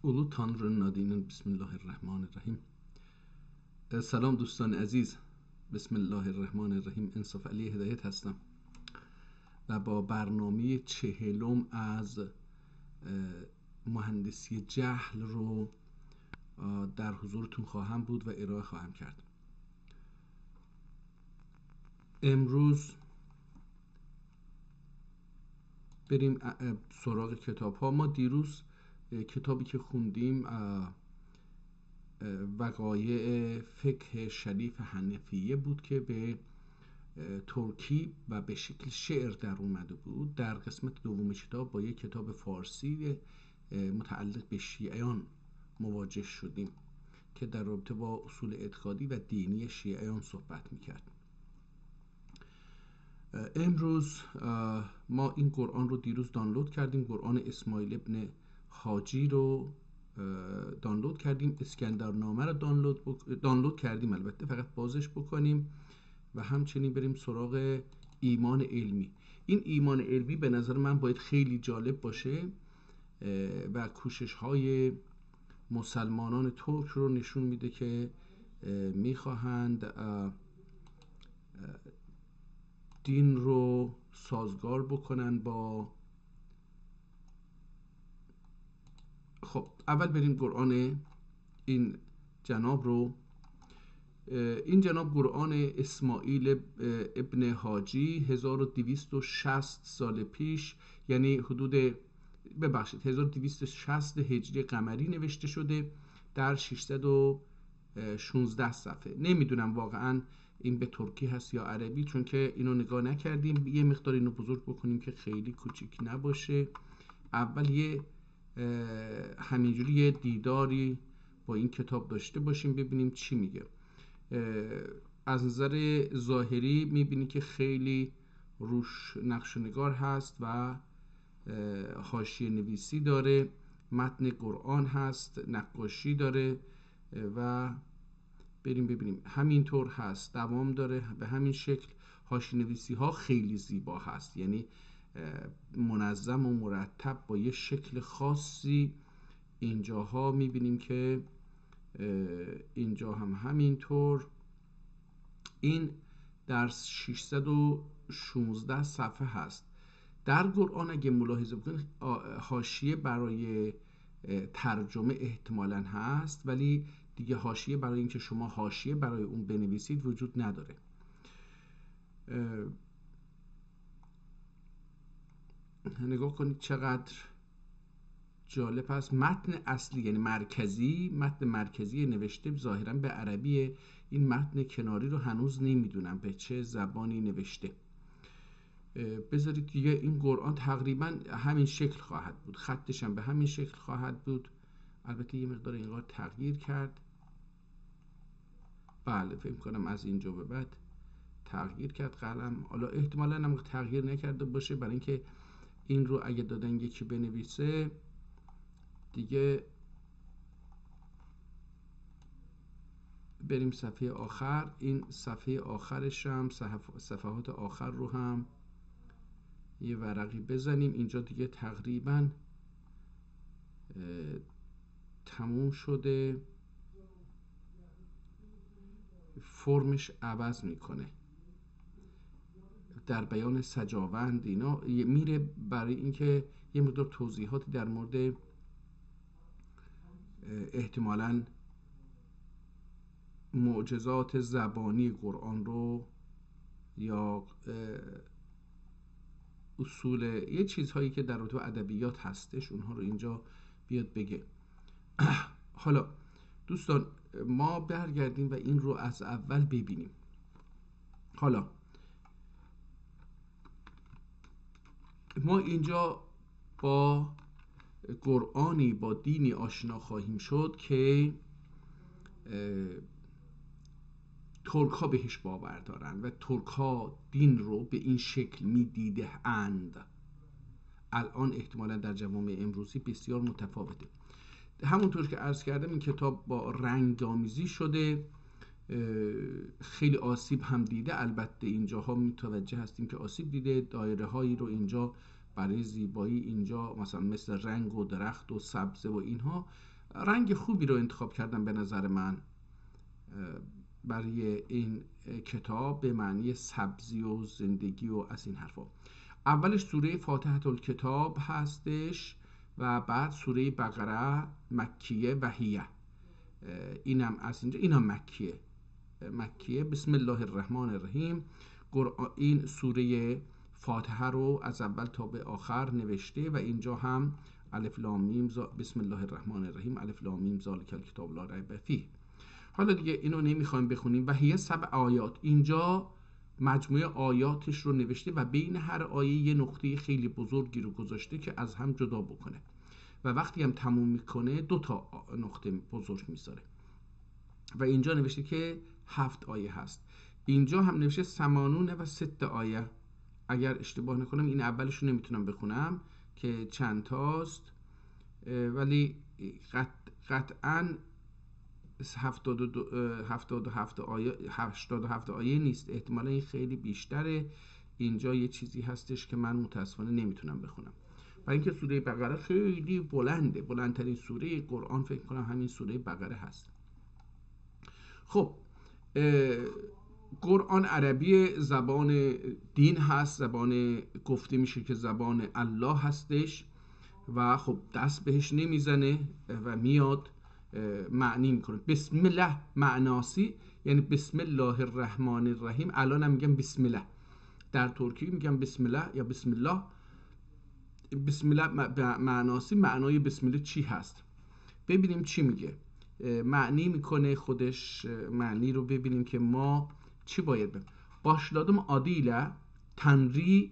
اولو تانر نادینن. بسم الله الرحمن الرحیم. سلام دوستان عزیز، بسم الله الرحمن الرحیم. انصاف علی هدایت هستم و با برنامه 40 از مهندسی جهل رو در حضورتون خواهم بود و ارائه خواهم کرد. امروز بریم سراغ کتاب ها. ما دیروز کتابی که خوندیم وقایع فقه شریف حنفیه بود که به ترکی و به شکل شعر در اومده بود. در قسمت دوم کتاب با یک کتاب فارسی متعلق به شیعیان مواجه شدیم که در رابطه با اصول اعتقادی و دینی شیعیان صحبت میکرد. امروز ما این قرآن رو دیروز دانلود کردیم، قرآن اسماعیل ابن حاجی رو دانلود کردیم، اسکندرنامه رو دانلود کردیم، البته فقط بازش بکنیم و همچنین بریم سراغ ایمان علمی. این ایمان علمی به نظر من باید خیلی جالب باشه و کوشش های مسلمانان ترک رو نشون میده که میخواهند دین رو سازگار بکنن با اول بریم قرآن این جناب رو. این جناب قرآن اسماعیل ابن حاجی 1260 سال پیش، یعنی حدود 1260 هجری قمری نوشته شده در 616 صفحه. نمیدونم واقعا این به ترکی هست یا عربی، چون که اینو نگاه نکردیم. یه مقدار اینو بزرگ بکنیم که خیلی کوچیک نباشه. اول یه همینجوری یه دیداری با این کتاب داشته باشیم ببینیم چی میگه. از نظر ظاهری میبینی که خیلی روش نقش و نگار هست و حاشیه نویسی داره، متن قرآن هست، نقاشی داره و بریم ببینیم همینطور هست، دوام داره به همین شکل. حاشیه نویسی ها خیلی زیبا هست، یعنی منظم و مرتب با یه شکل خاصی. اینجاها میبینیم که اینجا هم همینطور. این در 616 صفحه هست. در قرآن اگه ملاحظه بکنید حاشیه برای ترجمه احتمالاً هست، ولی دیگه حاشیه برای اینکه شما حاشیه برای اون بنویسید وجود نداره. نگاه کنید چقدر جالب هست. متن اصلی یعنی متن مرکزی نوشته ظاهرا به عربیه. این متن کناری رو هنوز نمیدونم به چه زبانی نوشته. بذارید دیگه این قرآن تقریبا همین شکل خواهد بود، خطش هم به همین شکل خواهد بود. البته یه مقدار اینقدر تغییر کرد. بله فکر کنم از اینجا به بعد تغییر کرد قلم. حالا احتمالاً هم تغییر نکرده باشه، برای اینکه این رو اگه دادن یکی بنویسه دیگه. بریم صفحه آخر. این صفحه آخرش هم صفحات آخر رو هم یه ورقی بزنیم. اینجا دیگه تقریبا تموم شده، فرمش عوض میکنه در بیان سجاوند اینا میره، برای اینکه یه مقدار توضیحاتی در مورد احتمالاً معجزات زبانی قرآن رو یا اصول یه چیزهایی که در رابطه با ادبیات هستش اونها رو اینجا بیاد بگه. حالا دوستان ما برگردیم و این رو از اول ببینیم. حالا ما اینجا با قرآنی با دینی آشنا خواهیم شد که ترک ها بهش باور دارن و ترک ها دین رو به این شکل می دیده اند. الان احتمالا در جوامع امروزی بسیار متفاوته. همونطور که عرض کردم این کتاب با رنگ آمیزی شده، خیلی آسیب هم دیده. البته اینجاها متوجه هستیم که آسیب دیده. دایره هایی رو اینجا برای زیبایی اینجا مثلا مثل رنگ و درخت و سبزه و اینها رنگ خوبی رو انتخاب کردم به نظر من برای این کتاب، به معنی سبزی و زندگی و از این حرفا. اولش سوره فاتحه الکتاب هستش و بعد سوره بقره مکیه و هیه، اینم از اینجا، اینم مکیه. بسم الله الرحمن الرحیم. این سوره فاتحه رو از اول تا به آخر نوشته و اینجا هم الف لام میم بسم الله الرحمن الرحیم الف لام میم ذالک الکتاب لا ریب فیه. حالا دیگه اینو نمیخوایم بخونیم. و هی 7 آیات، اینجا مجموعه آیاتش رو نوشته و بین هر آیه یه نقطه خیلی بزرگی رو گذاشته که از هم جدا بکنه و وقتی هم تموم میکنه 2 تا نقطه بزرگ میذاره و اینجا نوشته که 7 آیه هست. اینجا هم نوشته 80 و 6 آیه، اگر اشتباه نکنم این اولش رو نمیتونم بخونم که چند تاست، ولی قطعاً 87 آیه نیست، احتمالا این خیلی بیشتره. اینجا یه چیزی هستش که من متاسفانه نمیتونم بخونم، برای اینکه سوره بقره خیلی بلنده، بلندترین سوره قرآن فکر کنم همین سوره بقره هست. خب قرآن عربی، زبان دین هست، زبان گفته میشه که زبان الله هستش و خب دست بهش نمیزنه و میاد معنی میکنه. بسم الله معناسی یعنی بسم الله الرحمن الرحیم. الان هم میگم بسم الله، در ترکی میگم بسم الله یا بسم الله. بسم الله معناسی، معنای بسم الله چی هست؟ ببینیم چی میگه، معنی میکنه خودش، معنی رو ببینیم که ما چی باید ببینیم. başladım adıyla Tanrı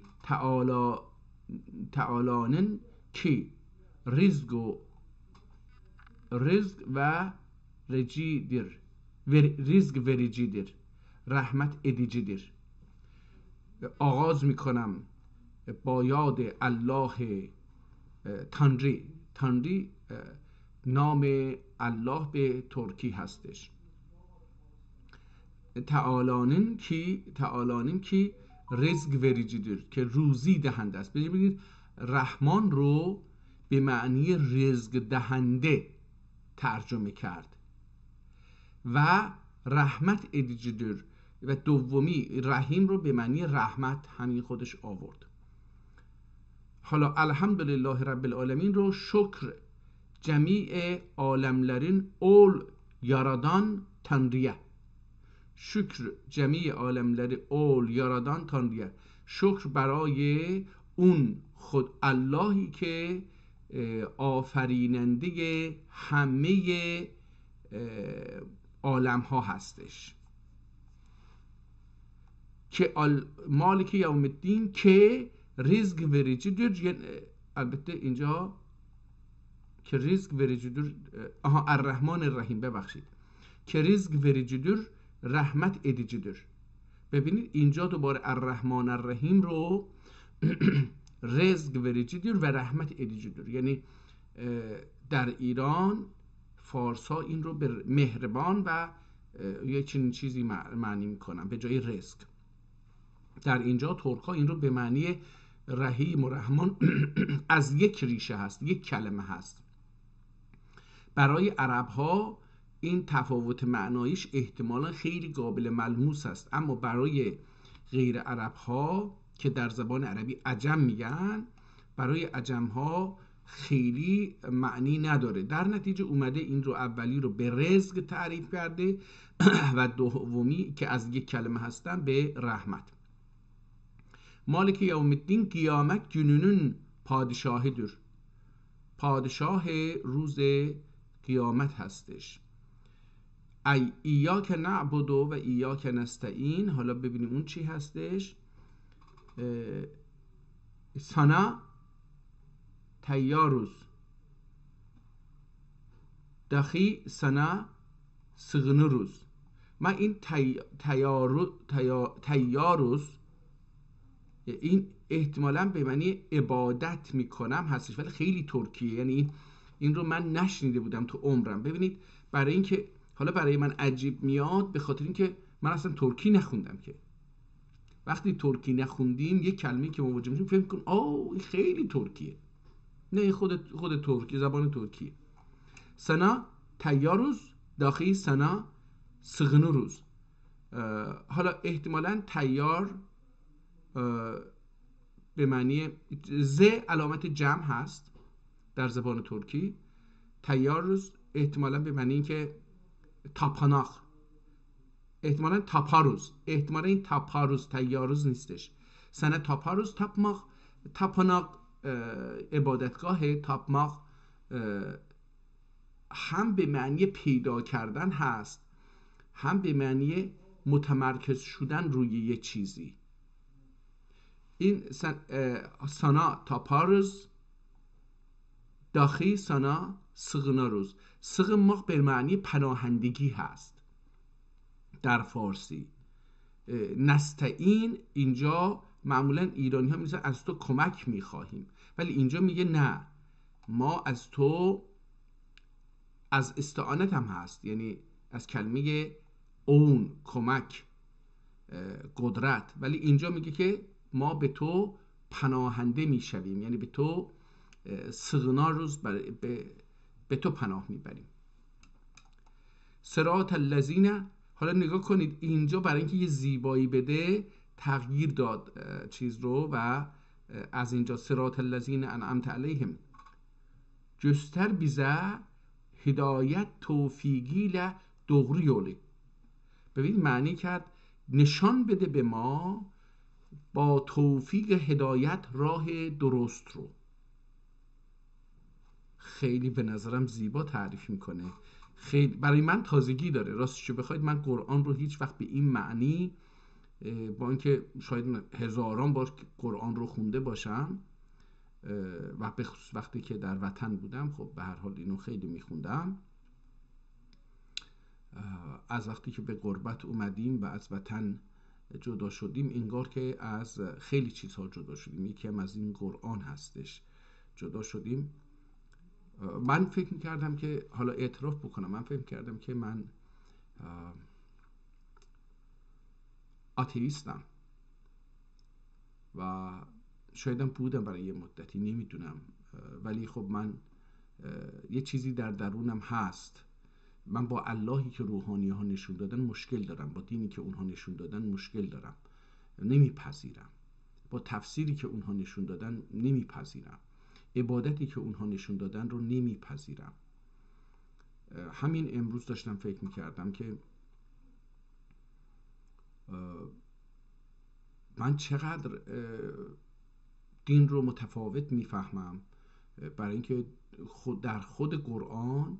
Teala'nın ki rızk ve vericidir, rızk vericidir, rahmet edicidir. آغاز میکنم با یاد الله تانری نام الله به ترکی هستش. تعالانن کی رزق وریجیدر که روزی دهنده است. ببینید رحمان رو به معنی رزق دهنده ترجمه کرد و رحمت ادیجیدر و دومی رحیم رو به معنی رحمت همین خودش آورد. حالا الحمدلله رب العالمین رو شکر جمیع عالمlerin ol yaradan Tanrı'ya. شکر جمیع عالمleri ol yaradan Tanrı'ya. شکر برای اون خود اللهی که آفریننده همه عالم ها هستش، که مالک یوم الدین که رزق vericidir. البته اینجا که رزق vericidir، الرحمن الرحیم، ببخشید، که رزق vericidir رحمت edicidir. ببینید اینجا دوباره الرحمن الرحیم رو رزق vericidir و رحمت edicidir، یعنی در ایران فارس ها این رو به مهربان و یه چنین چیزی معنی میکنن به جای رزق. در اینجا ترک ها این رو به معنی رحیم و رحمان از یک ریشه هست، یک کلمه هست. برای عرب ها این تفاوت معنایش احتمالا خیلی قابل ملموس است، اما برای غیر عرب ها که در زبان عربی عجم میگن، برای عجم ها خیلی معنی نداره. در نتیجه اومده این رو اولی رو به رزق تعریف کرده و دومی که از یک kəlime هستن به رحمت. مالک یوم الدین قیامت gününün padişahıdır. پادشاه روز قیامت هستش. ای ایاک نعبد و ایاک نستعین. حالا ببینیم اون چی هستش. sana tayyaruz dahi sana sığınırız. من این تیاروز این احتمالاً به معنی عبادت میکنم هستش، ولی خیلی ترکیه، یعنی این رو من نشنیده بودم تو عمرم. ببینید برای اینکه حالا برای من عجیب میاد به خاطر اینکه من اصلا ترکی نخوندم، که وقتی ترکی نخوندیم یک کلمه که مواجه میشیم فکر میکنیم این خیلی ترکیه. نه، خود ترکی، زبان ترکیه. sana tayyaruz داخی sana sığınırız. حالا احتمالاً تیار به معنی ز علامت جمع هست در زبان ترکی. تیارuz احتمالاً به معنی که تاپاناق، احتمالاً تاپاروز، احتمالاً این تاپاروز تیاروز نیستش. سنه تاپاروز تاپماق، تاپاناق عبادتگاه، تاپماق هم به معنی پیدا کردن هست، هم به معنی متمرکز شدن روی یه چیزی. این سانا تاپاروز داخی سانا سغناروز. سغماق به معنی پناهندگی هست در فارسی. نستعین اینجا معمولا ایرانی ها میگن از تو کمک میخواهیم، ولی اینجا میگه نه، ما از تو، از استعانت هم هست، یعنی از کلمه اون، کمک، قدرت، ولی اینجا میگه که ما به تو پناهنده میشویم، یعنی به تو سغناروز، به تو پناه میبریم. صراط الذین، حالا نگاه کنید اینجا برای اینکه یه زیبایی بده تغییر داد چیز رو و از اینجا صراط الذین انعمت علیهم جستر بیزه هدایت توفیقی دغریولی. ببین معنی کرد نشان بده به ما با توفیق هدایت راه درست رو. خیلی به نظرم زیبا تعریف میکنه، خیلی برای من تازگی داره. راستشو بخواید من قرآن رو هیچ وقت به این معنی، با اینکه شاید هزاران بار قرآن رو خونده باشم و به خصوص وقتی که در وطن بودم، خب به هر حال اینو خیلی میخوندم. از وقتی که به غربت اومدیم و از وطن جدا شدیم، انگار که از خیلی چیزها جدا شدیم. یکی هم از این قرآن هستش جدا شدیم. من فکر میکردم که، حالا اعتراف بکنم، من فکر میکردم که من آتئیستم و شایدم بودم برای یه مدتی، نمیدونم، ولی خب من یه چیزی در درونم هست. من با اللهی که روحانی ها نشون دادن مشکل دارم، با دینی که اونها نشون دادن مشکل دارم، نمیپذیرم. با تفسیری که اونها نشون دادن نمیپذیرم. عبادتی که اونها نشون دادن رو نمیپذیرم. همین امروز داشتم فکر میکردم که من چقدر دین رو متفاوت میفهمم، برای اینکه در خود قرآن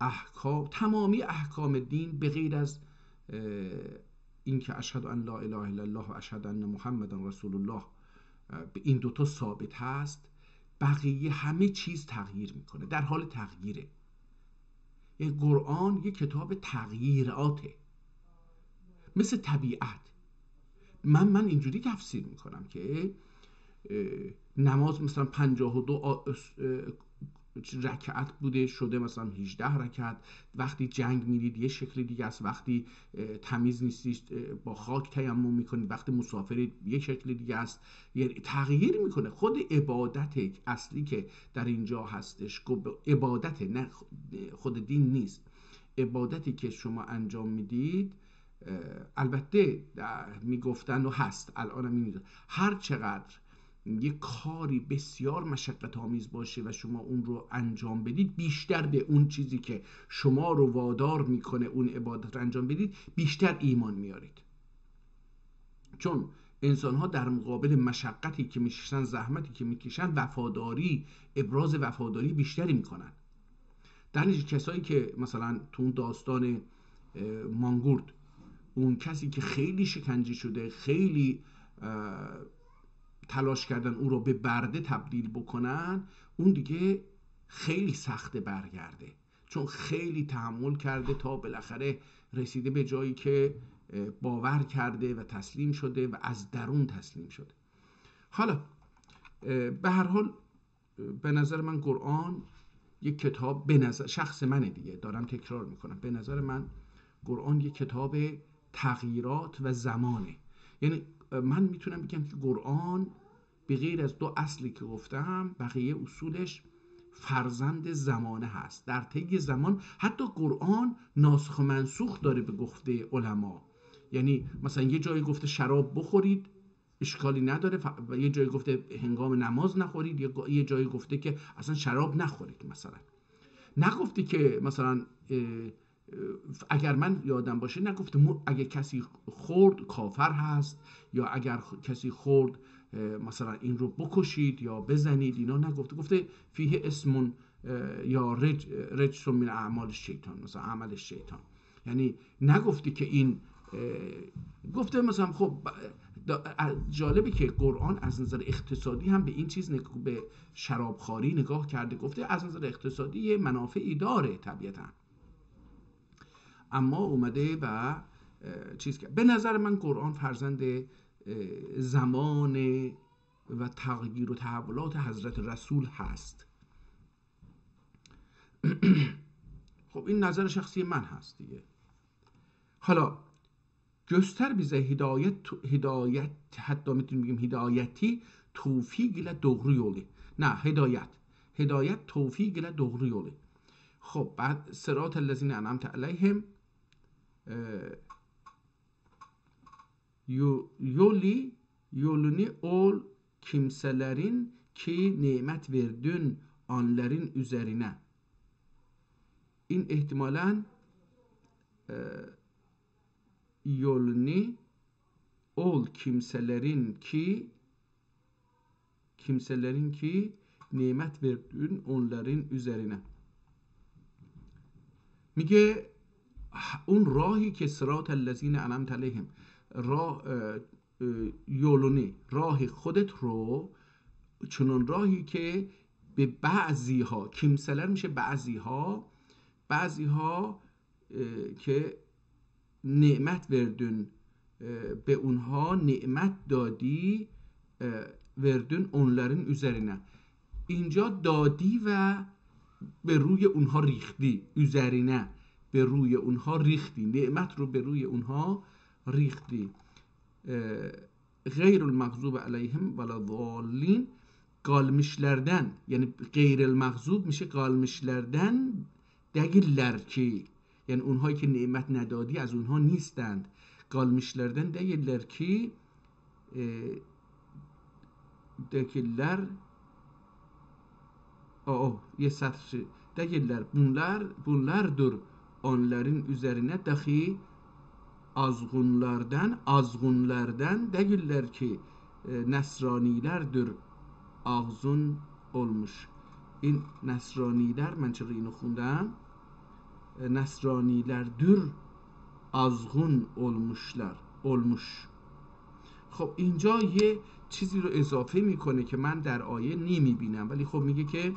احکام، تمامی احکام دین به غیر از این که اشهد ان لا اله الا الله و اشهد ان محمدن رسول الله، به این دوتا ثابت هست. بقیه همه چیز تغییر میکنه، در حال تغییره. یه قرآن یه کتاب تغییراته، مثل طبیعت. من اینجوری تفسیر میکنم که نماز مثلا 52 رکعت بوده، شده مثلا 18 رکعت. وقتی جنگ میرید یه شکل دیگه است، وقتی تمیز نیستید با خاک تیمم میکنید، وقتی مسافرید یه شکل دیگه است. یعنی تغییر میکنه. خود عبادت اصلی که در اینجا هستش، عبادت، نه خود دین نیست، عبادتی که شما انجام میدید. البته میگفتن و هست الان هم، هر چقدر یه کاری بسیار مشقت آمیز باشه و شما اون رو انجام بدید، بیشتر به اون چیزی که شما رو وادار میکنه اون عبادت رو انجام بدید بیشتر ایمان میارید. چون انسان ها در مقابل مشقتی که میکشن، زحمتی که میکشن، وفاداری، ابراز وفاداری بیشتری میکنن. در نتیجه کسایی که مثلا تو اون داستان مانگورد، اون کسی که خیلی شکنجه شده، خیلی تلاش کردن او رو به برده تبدیل بکنن، اون دیگه خیلی سخته برگرده، چون خیلی تحمل کرده تا بالاخره رسیده به جایی که باور کرده و تسلیم شده و از درون تسلیم شده. حالا به هر حال به نظر من قرآن یک کتاب، به نظر شخص منه دیگه، دارم تکرار میکنم، به نظر من قرآن یک کتاب تغییرات و زمانه. یعنی من میتونم بگم که قرآن به غیر از دو اصلی که گفتم، بقیه اصولش فرزند زمانه هست. در طی زمان حتی قرآن ناسخ و منسوخ داره به گفته علما. یعنی مثلا یه جایی گفته شراب بخورید اشکالی نداره، و یه جایی گفته هنگام نماز نخورید، یه جایی گفته که اصلا شراب نخورید. مثلا نگفته که مثلا اگر من یادم باشه نگفته اگر کسی خورد کافر هست، یا اگر کسی خورد مثلا این رو بکشید یا بزنید، اینا نگفته. گفته فیه اسمون یا رجس من اعمال شیطان، مثلا عمل شیطان. یعنی نگفته که این گفته مثلا خب جالبه که قرآن از نظر اقتصادی هم به این چیز به شرابخواری نگاه کرده. گفته از نظر اقتصادی یه منافعی داره طبیعتا، اما اومده و چیز کرد. به نظر من قرآن فرزند زمان و تغییر و تحولات حضرت رسول هست. خب این نظر شخصی من هست دیگه. حالا göster bize hidayet hatta میتونیم بگیم هدایتی توفیق ile doğru yolu. نه هدایت توفیق ile doğru yolu. خب بعد صراط الذین انعمت علیهم yolunu ol kimselerin ki nimet verdin onların üzerine. این احتمالاً yolunu ol kimselerin ki nimet verdin onların üzerine. میگه اون راهی که صراط الذین انعمت علیهم، یولونی راه خودت رو، چنون راهی که به بعضی ها، کیمسلر میشه بعضی ها که نعمت وردون، به اونها نعمت دادی، وردون اونلرین üzerine. اینجا دادی و به روی اونها ریختی، üzerine به روی اونها ریختی، نعمت رو به روی اونها ریختی. غیر المغضوب علیهم ولا ضالین، galmişlerden، یعنی غیر المغضوب میشه galmişlerden değiller ki، یعنی اونهایی که نعمت ندادی از اونها نیستند. galmişlerden değiller ki değiller یه سطر değiller bunlardır onların üzerine dahi azgınlardan değiller ki Nesranilerdir ağzın olmuş. این نصرانیler، من چرا اینو خوندم؟ نصرانیlerdir azgın olmuş. خب اینجا یه چیزی رو اضافه میکنه که من در آیه نمیبینم، ولی خب میگه که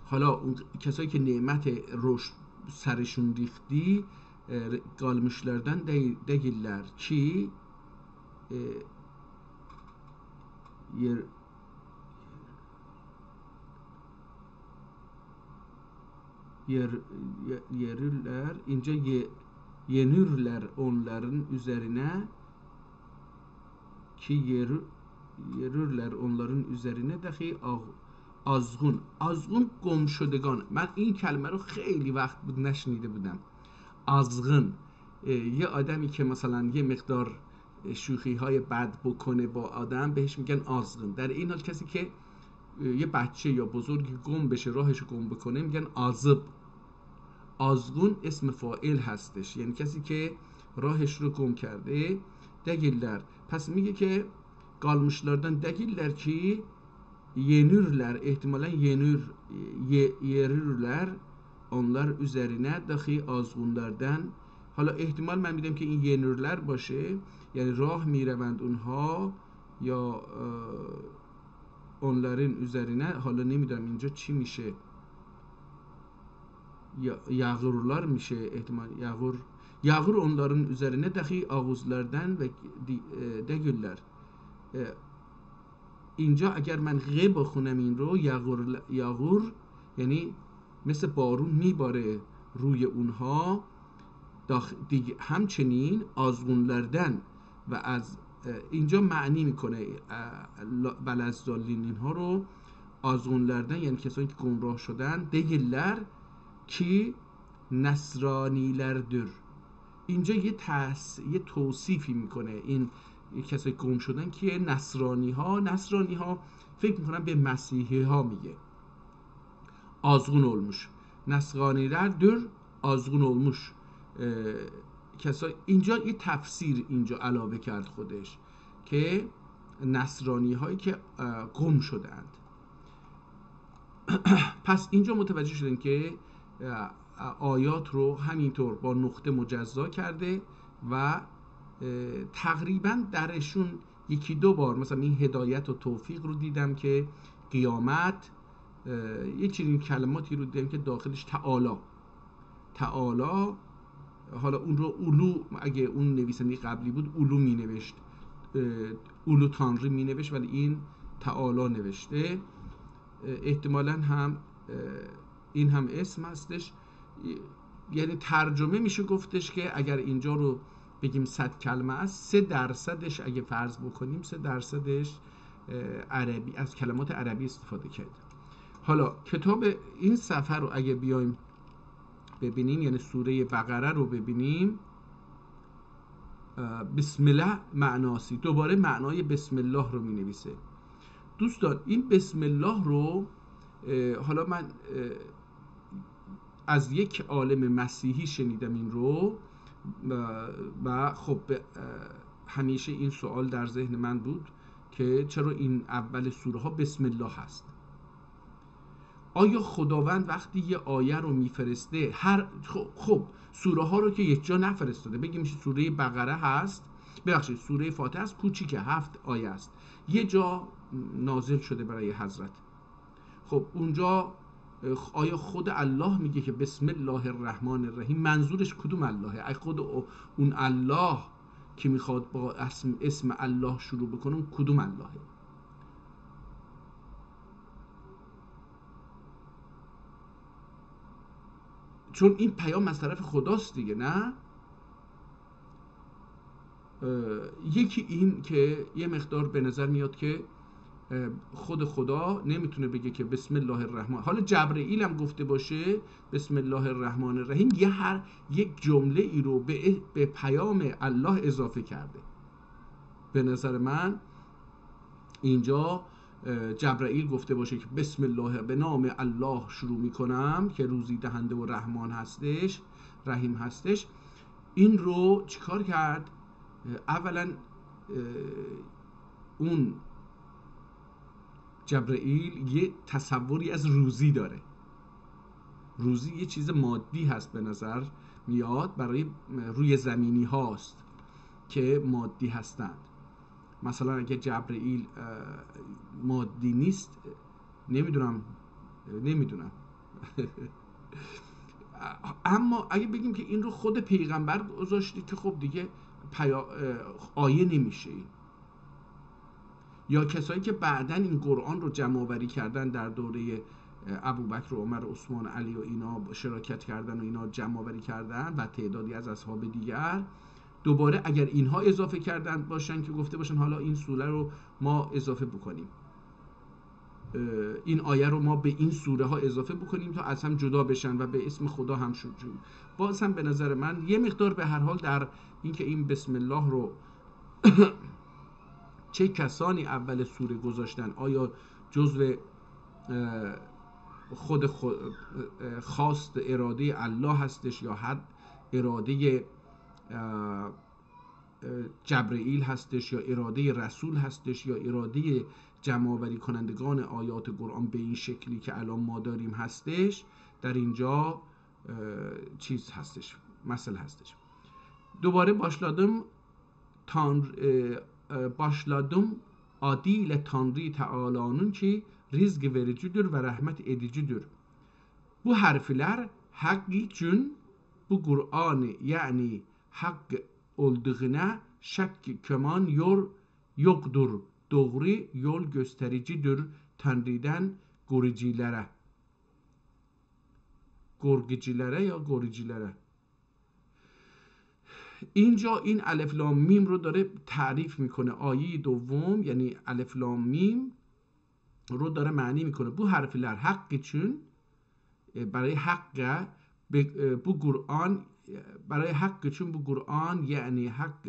حالا اون کسایی که نعمت رشد سرشون ریختی galmışlardan değiller ki yerürler, ince yenürler onların üzerine ki yerürler onların üzerine dahi azgın گم شدگان. من این کلمه رو خیلی وقت بود نشنیده بودم. azgın، یه آدمی که مثلا یه مقدار شوخی های بد بکنه با آدم بهش میگن azgın. در این حال کسی که یه بچه یا بزرگی گم بشه، راهش رو گم بکنه، میگن azıp. azgın اسم فاعل هستش، یعنی کسی که راهش رو گم کرده. değiller، پس میگه که galmışlardan değiller ki yenürler، احتمالا yerürler onlar üzerine dahi azgınlardan. حالا احتمال من میدم که این yenürler باشه، یعنی راه میروند اونها، یا onların üzerine، حالا نمیدونم اینجا چی میشه، yağurlar میشه احتمال، yağur onların üzerine dahi ağızlardan ve değiller. اینجا اگر من غ بخونم این رو، یغور یعنی مثل بارون میباره روی اونها، همچنین آزغونلردن، و از اینجا معنی میکنه بلزدالین اینها رو، azğunlardan یعنی کسانی که گمراه شدن değiller ki نصرانیlerdir. اینجا یه توصیفی میکنه این کسایی که گم شدن که نصرانی ها فکر میکنن به مسیحی ها میگه azğun olmuş. Nasranilerdir azğun olmuş. کسایی اینجا یه تفسیر اینجا علاوه کرد خودش که نصرانی هایی که گم شدند. پس اینجا متوجه شدن که آیات رو همینطور با نقطه مجزا کرده و تقریبا درشون یکی دو بار مثلا این هدایت و توفیق رو دیدم که قیامت یه چنین کلماتی رو دیدم که داخلش تعالی حالا اون رو اولو اگه اون نویسنده قبلی بود اولو می نوشت اولو تانری می نوشت ولی این تعالی نوشته احتمالاً هم این هم اسم هستش یعنی ترجمه میشه گفتش که اگر اینجا رو بگیم 100 کلمه است 3% اگه فرض بکنیم 3% عربی از کلمات عربی استفاده کرده. حالا کتاب این صفحه رو اگه بیایم ببینیم یعنی سوره بقره رو ببینیم بسم الله معناسی دوباره معنای بسم الله رو می نویسه. دوستان این بسم الله رو حالا من از یک عالم مسیحی شنیدم این رو و خب همیشه این سوال در ذهن من بود که چرا این اول سوره ها بسم الله هست. آیا خداوند وقتی یه آیه رو میفرسته خب سوره ها رو که یک جا نفرستاده بگیم سوره بقره هست ببخشید سوره فاتحه است کوچیکه 7 آیه است یه جا نازل شده برای حضرت. خب اونجا آیا خود الله میگه که بسم الله الرحمن الرحیم منظورش کدوم اللهه؟ خود اون الله که میخواد با اسم الله شروع بکنه کدوم اللهه؟ چون این پیام از طرف خداست دیگه نه؟ یکی این که یه مقدار به نظر میاد که خود خدا نمیتونه بگه که بسم الله الرحمن حالا جبرئیل هم گفته باشه بسم الله الرحمن الرحیم یک جمله ای رو به پیام الله اضافه کرده. به نظر من اینجا جبرئیل گفته باشه که بسم الله به نام الله شروع میکنم که روزی دهنده و رحمان هستش رحیم هستش. این رو چیکار کرد؟ اولا اون جبرئیل یه تصوری از روزی داره. روزی یه چیز مادی هست به نظر میاد برای روی زمینی هاست که مادی هستند. مثلا اگه جبرئیل مادی نیست نمیدونم اما اگه بگیم که این رو خود پیغمبر گذاشته که خب دیگه آیه نمیشه این. یا کسایی که بعدن این قرآن رو جمع آوری کردن در دوره ابوبکر و عمر و عثمان علی و اینا شراکت کردن و اینا جمع آوری کردن و تعدادی از اصحاب دیگر دوباره اگر اینها اضافه کردن باشن که گفته باشن حالا این سوره رو ما اضافه بکنیم این آیه رو ما به این سوره ها اضافه بکنیم تا از هم جدا بشن و به اسم خدا هم شد باز هم به نظر من یه مقدار به هر حال در اینکه این بسم الله رو چه کسانی اول سوره گذاشتن آیا جزء خود خواست اراده الله هستش یا حد اراده جبرئیل هستش یا اراده رسول هستش یا اراده جمع‌آوری کنندگان آیات قرآن به این شکلی که الان ما داریم هستش. در اینجا چیز هستش مسئله هستش. دوباره başladım adıyla Tanrı Teala'nın ki rızk vericidir ve rahmet edicidir. Bu harfler hak için bu Kur'an'ı yani hak olduğuna şek keman yoktur. Doğru yol göstericidir Tanrı'dan گرگجیلره یا گوریجیلره. اینجا این الف لام میم رو داره تعریف میکنه. آیه دوم یعنی الف لام میم رو داره معنی میکنه. Bu harfler hak için برای حق bu Kur'an برای حق için bu Kur'an یعنی حق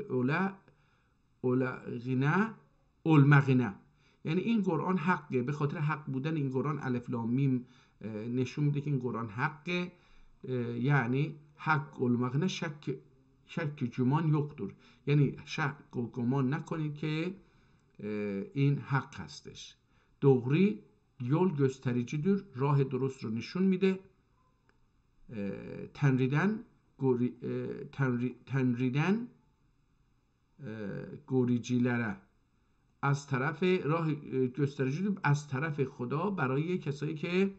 غنا المغنا، یعنی این قرآن حقه. به خاطر حق بودن این قرآن الف لام میم نشون میده که این قرآن حقه. یعنی حق المغنا شک گمان yoktur، یعنی شک و گمان نکنید که این حق هستش. doğru yol göstericidir، راه درست رو نشون میده. تنریدن گوریجیلره، از طرف راه gösterici از طرف خدا برای کسایی که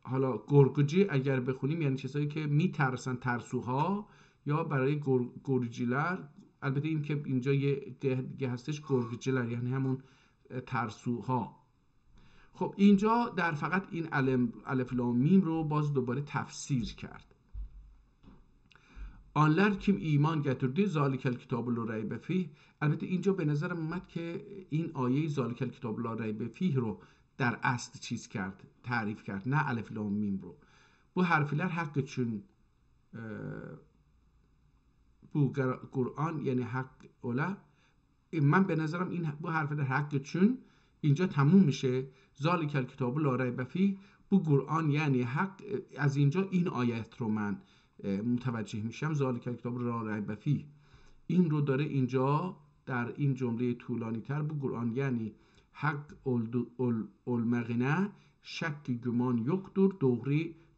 حالا گرگوجی اگر بخونیم یعنی کسایی که میترسن، ترسوها، یا برای گوریجیلر. البته این که اینجا یه دیگه هستش گرگوجیلر یعنی همون ترسوها. خب اینجا در فقط این الف لام میم رو باز دوباره تفسیر کرد. آنلر کیم ایمان گتردی ذالک الکتاب لا ریب فیه. البته اینجا به نظرم اومد که این آیه ذالک الکتاب لا ریب فیه رو در اصل چیز کرد، تعریف کرد، نه الف لام میم رو. Bu harfler hak için bu Kur'an یعنی حق اوله. من به نظرم این bu harfler hak için اینجا تموم میشه. ذالک الکتاب لا ریب فیه bu قرآن یعنی حق. از اینجا این آیت رو من متوجه میشم. ذالک الکتاب لا ریب فیه این رو dاره اینجا در این جمله طولانی تر bu قرآن یعنی حق المغنا şek güman yoktur، doğru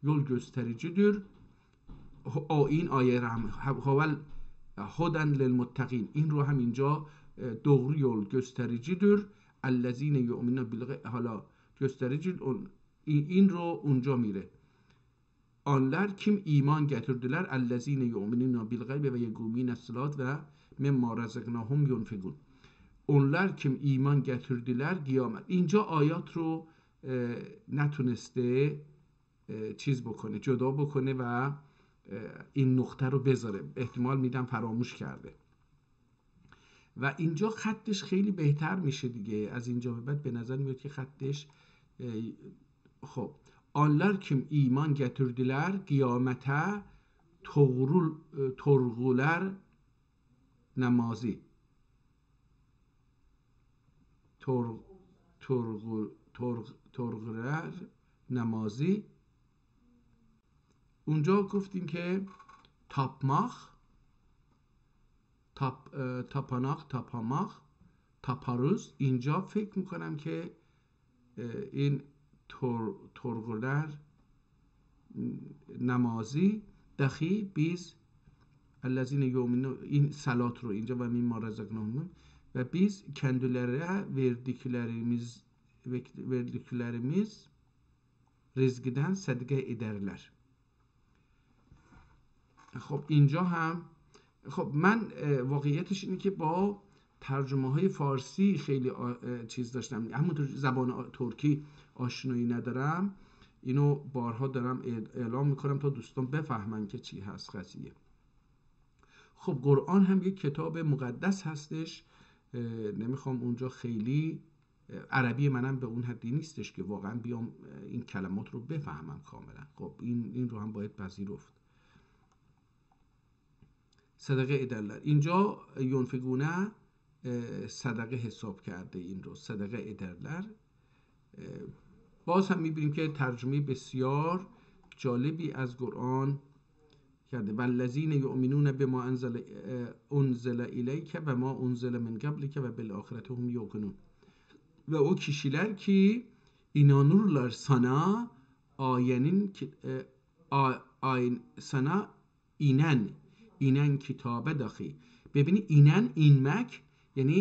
yol göstericidir. این آیه هو هدن للمتقین این رو هم اینجا doğru yol göstericidir. الذین یؤمنون بالغیب حالا göstericidir این رو اونجا میره. آنlar kim iman getirdiler الذین یؤمنون بالغیب و یقومون الصلاة و مما رزقناهم ينفقون. onlar kim ایمان getirdiler قیامت. اینجا آیات رو نتونسته چیز بکنه، جدا بکنه و این نقطه رو بذاره. احتمال میدم فراموش کرده و اینجا خطش خیلی بهتر میشه دیگه. از اینجا به بعد به نظر میاد که خطش خب آنlar kim iman getirdiler قیامته torgular namazı torgular namazı. اونجا گفتیم که tapmak tapamak taparuz. اینجا فکر میکنم که این torgular namazı dahi biz الذین یؤمنون این salat رو اینجا و mimma razaqnahum ve biz kendilerine verdiklerimiz rızkıdan sadaka ederler. خب اینجا هم خب من واقعیتش اینه که با ترجمه های فارسی خیلی چیز داشتم، همونطور زبان ترکی آشنایی ندارم. اینو بارها دارم اعلام میکنم تا دوستان بفهمن که چی هست قضیه. خب قرآن هم یک کتاب مقدس هستش. نمیخوام اونجا خیلی عربی منم به اون حدی نیستش که واقعا بیام این کلمات رو بفهمم کاملا. خب این رو هم باید پذیرفت. صدقه ادرلر اینجا یونفگونه صدقه حساب کرده، این رو صدقه ادرلر. باز هم میبینیم که ترجمه بسیار جالبی از قرآن کرده. والذین یؤمنون بما انزل الیک و ما انزل من قبلک و بالآخرة هم یوقنون. ve o kişiler ki inanırlar sana sana inen kitabe dahi. ببینید اینن اینمک یعنی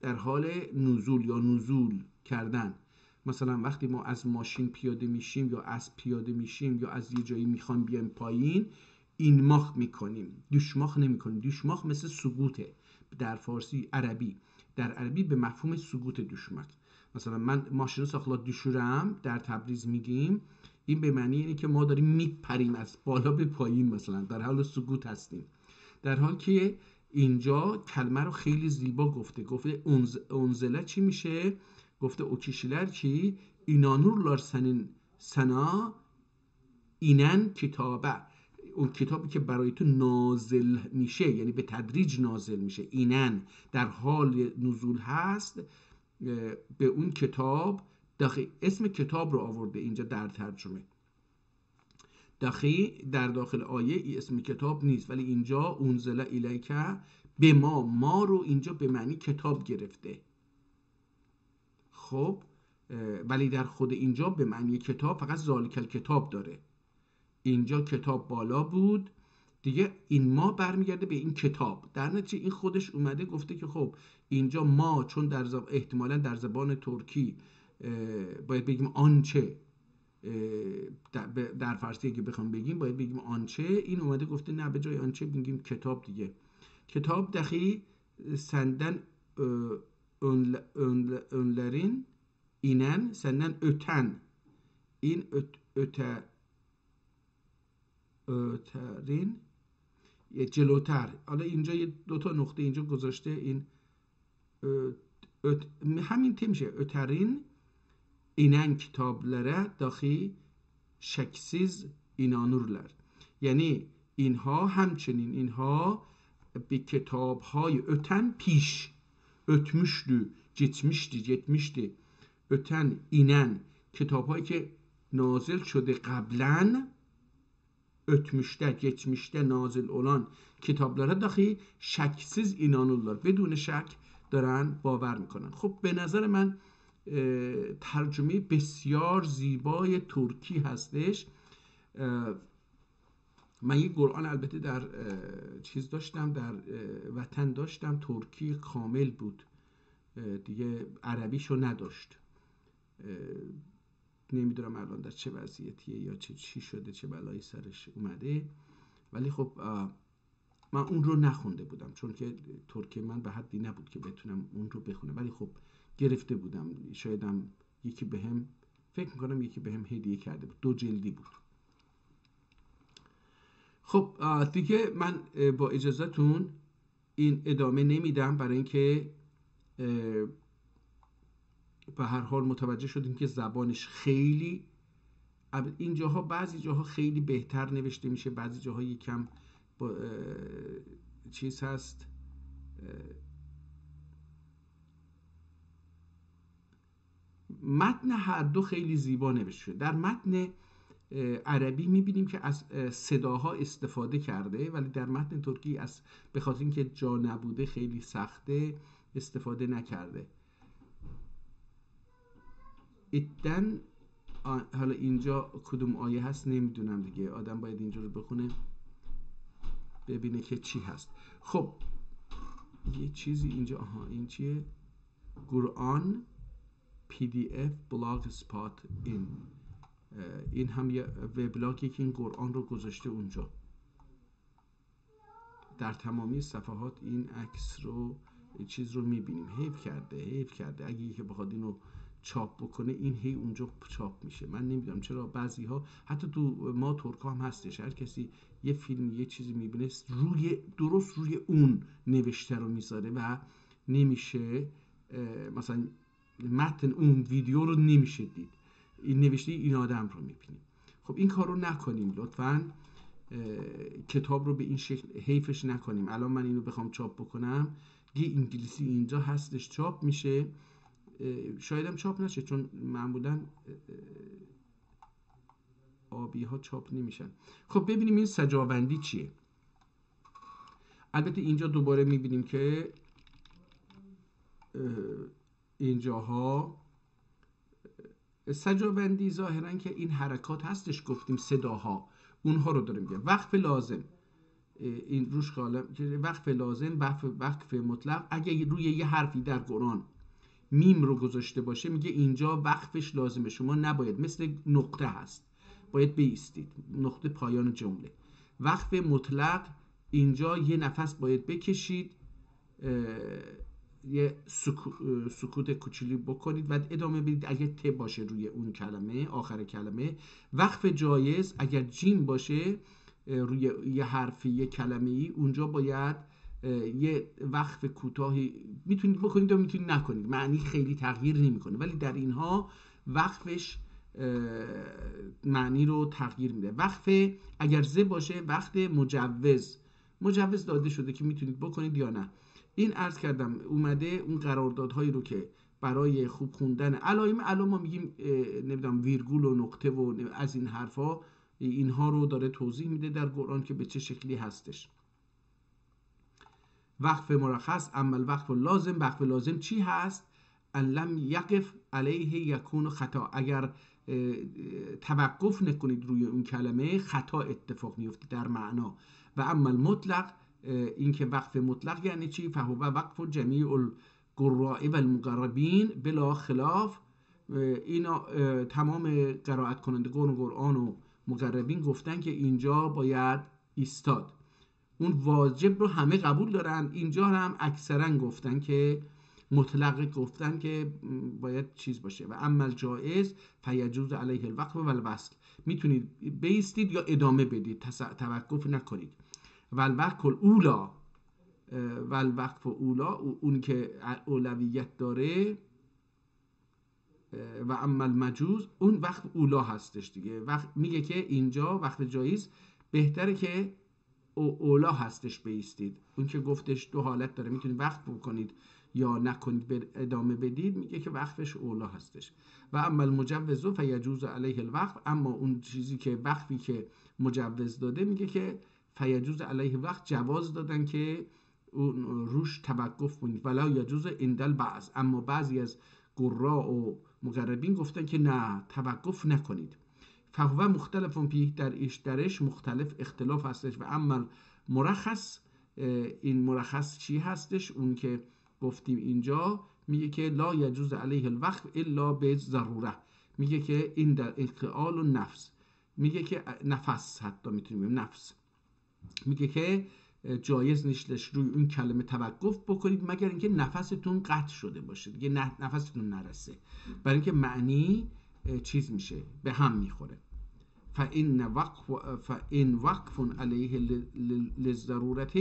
در حال نزول یا نزول کردن. مثلا وقتی ما از ماشین پیاده میشیم یا از پیاده میشیم یا از یه جایی میخوایم بیایم پایین اینماخ میکنیم، düşmاخ نمیکنیم. düşmاخ مثل سقوطه در فارسی عربی. در عربی به مفهوم سقوط düşmek. مثلا من ماشین ساخلا düşürم در تبریز میگیم، این به معنی اینه که ما داریم میپریم از بالا به پایین، مثلا در حال سقوط هستیم. در حالی که اینجا کلمه رو خیلی زیبا گفته. انزله چی میشه؟ Gofte o kişiler ki inanurlar senin sana اینن کتابه، اون کتابی که برای تو نازل میشه، یعنی به تدریج نازل میشه، اینن در حال نزول هست، به اون کتاب اسم کتاب رو آورده اینجا در ترجمه. در داخل آیه ای اسم کتاب نیست، ولی اینجا انزل الیک به ما رو اینجا به معنی کتاب گرفته. خب ولی در خود اینجا به معنی کتاب فقط ذالک الکتاب داره. اینجا کتاب بالا بود دیگه، این ما برمیگرده به این کتاب. در نتیجه این خودش اومده گفته که خب اینجا ما چون در احتمالاً در زبان ترکی باید بگیم آنچه، در فارسی اگه بخوام بگیم باید بگیم آنچه، این اومده گفته نه به جای آنچه بگیم کتاب دیگه. کتاب دخی senden önlerin inen senden öten این öterin جلوتر. حالا اینجا یه دو تا نقطه اینجا گذاشته، این همین ته میشه öterin inen kitaplara dahi şeksiz inanurlar. یعنی اینها همچنین اینها به کتاب‌های öten پیش، ötmüştü geçmişti öten inen کتاب‌هایی که نازل شده قبلاً، ötmüşte geçmişte نازل olan kitaplara dahi şeksiz inanırlar، بدون شک دارن باور میکنن. خب به نظر من ترجمه بسیار زیبای ترکی هستش. من یه قرآن البته در چیز داشتم، در وطن داشتم، ترکی کامل بود دیگه، عربیشو نداشت. نمیدونم الان در چه وضعیتیه یا چی شده، چه بلایی سرش اومده، ولی خب من اون رو نخونده بودم چون که ترکی من به حدی نبود که بتونم اون رو بخونم، ولی خب گرفته بودم. شایدم یکی بهم، فکر میکنم یکی بهم هدیه کرده بود، 2 جلدی بود. خب دیگه من با اجازهتون این ادامه نمیدم، برای اینکه به هر حال متوجه شدیم که زبانش خیلی این جاها، بعضی جاها خیلی بهتر نوشته میشه، بعضی جاها یکم چیز هست، متن هر دو خیلی زیبا نوشته شده. در متن عربی میبینیم که از صداها استفاده کرده، ولی در متن ترکی به خاطر اینکه جا نبوده خیلی سخته استفاده نکرده. ایدن حالا اینجا کدوم آیه هست نمیدونم دیگه، آدم باید اینجا رو بخونه ببینه که چی هست. خب یه چیزی اینجا، این چیه؟ قرآن PDF blogspot این هم یه وبلاگی که این قرآن رو گذاشته اونجا. در تمامی صفحات این عکس رو چیز رو میبینیم. حیف کرده اگه یکی بخواد اینو چاپ بکنه این هی اونجا چاپ میشه. من نمیدونم چرا بعضی ها، حتی تو ما ترک هم هستش، هر کسی یه فیلم یه چیزی میبینه درست روی اون نوشته رو میذاره و نمیشه مثلا متن اون ویدیو رو نمیشه دید، این نوشته این آدم رو میبینیم. خب این کار رو نکنیم لطفاً، کتاب رو به این شکل حیفش نکنیم. الان من اینو بخوام چاپ بکنم، یه انگلیسی اینجا هستش چاپ میشه، شایدم چاپ نشه چون معمولا آبی ها چاپ نمیشن. خب ببینیم این سجاوندی چیه. البته اینجا دوباره میبینیم که اینجاها سجاوندی ظاهرا که این حرکات هستش، گفتیم صداها اونها رو داره میگه. وقف لازم، این روش وقف لازم، وقف مطلق. اگه روی یه حرفی در قرآن میم رو گذاشته باشه میگه اینجا وقفش لازمه، شما نباید، مثل نقطه هست باید بیستید، نقطه پایان جمله. وقف مطلق اینجا یه نفس باید بکشید، یه سکوت کوچولی بکنید و ادامه بدید اگه ت باشه روی اون کلمه آخر کلمه. وقف جایز اگر جیم باشه روی یه حرفی یه کلمه ای، اونجا باید یه وقف کوتاهی میتونید بکنید و میتونید نکنید، معنی خیلی تغییر نمیکنه، ولی در اینها وقفش معنی رو تغییر میده. وقف اگر ز باشه وقت مجوز داده شده که میتونید بکنید یا نه. این عرض کردم اومده اون قراردادهایی رو که برای خوب خوندن علائم، الان ما میگیم نمیدونم ویرگول و نقطه و از این حرفا، اینها رو داره توضیح میده در قرآن که به چه شکلی هستش. وقف مرخص. اما الوقف لازم. وقف لازم چی هست؟ ان لم یقف علیه یکون خطا. اگر توقف نکنید روی اون کلمه، خطا اتفاق میفته در معنا. و اما المطلق، این که وقف مطلق یعنی چی؟ فهو وقف جمیع القراء و المقربین بلا خلاف. اینا تمام قرائت کنندگان قرآن و مقربین گفتن که اینجا باید ایستاد. اون واجب رو همه قبول دارن، اینجا هم اکثرا گفتن که مطلق، گفتن که باید چیز باشه. و اما الجائز فیجوز علیه الوقف و الوصل. میتونید بیستید یا ادامه بدید، توقف نکنید. و الوقف الاولا، و الوقف اولا، اون که اولویت داره. و اما المجوز، اون وقف اولا هستش دیگه. وقت میگه که اینجا وقت جایز بهتره که اولا هستش بیستید. اون که گفتش دو حالت داره، میتونید وقف بکنید یا نکنید ادامه بدید، میگه که وقفش اولا هستش. و اما المجوز فیجوز علیه الوقف. اما اون چیزی که وقفی که مجوز داده، میگه که فیجوز علیه الوقف، جواز دادن که روش توقف کنید. ولا یجوز عند البعض. اما بعضی از قراء و مقربین گفتن که نه، توقف نکنید. فهو مختلف فیه، درش مختلف اختلاف هستش. و اما مرخص، این مرخص چی هستش؟ اون که گفتیم اینجا میگه که لا یجوز علیه الوقف الا به ضروره. میگه که این در انفعال و نفس، میگه که نفس، حتی میتونیم بگیم نفس، میگه که جایز نیستش روی اون کلمه توقف بکنید مگر اینکه نفستون قطع شده باشه دیگه، نفستون نرسه، برای اینکه معنی چیز میشه، به هم میخوره. فإن وقف علیه للضرورت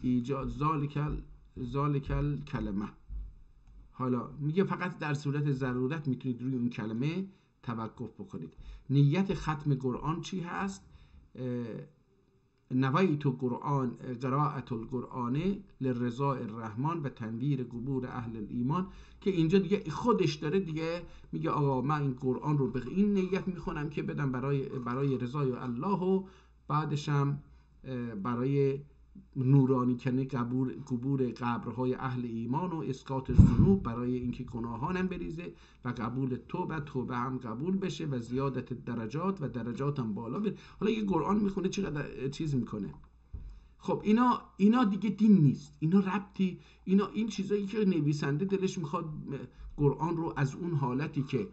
ایجاد ذالک الکلمه. حالا میگه فقط در صورت ضرورت میتونید روی اون کلمه توقف بکنید. نیت ختم قرآن چی هست؟ نویت قرآن قراءت القرآن لرضاء الرحمن و تنویر قبور اهل الایمان. که اینجا دیگه خودش داره دیگه میگه آقا من این قرآن رو به این نیت میخونم که بدم برای رضای الله، و بعدش هم برای نورانی کنه قبور قبرهای اهل ایمان و اسقاط ذنوب، برای اینکه گناهانم بریزه و قبول توبه هم قبول بشه و زیادت درجات و درجات هم بالا بره. حالا یه قرآن میخونه چقدر چیز میکنه. خب اینا دیگه دین نیست، اینا ربطی، این چیزایی که نویسنده دلش میخواد قرآن رو از اون حالتی که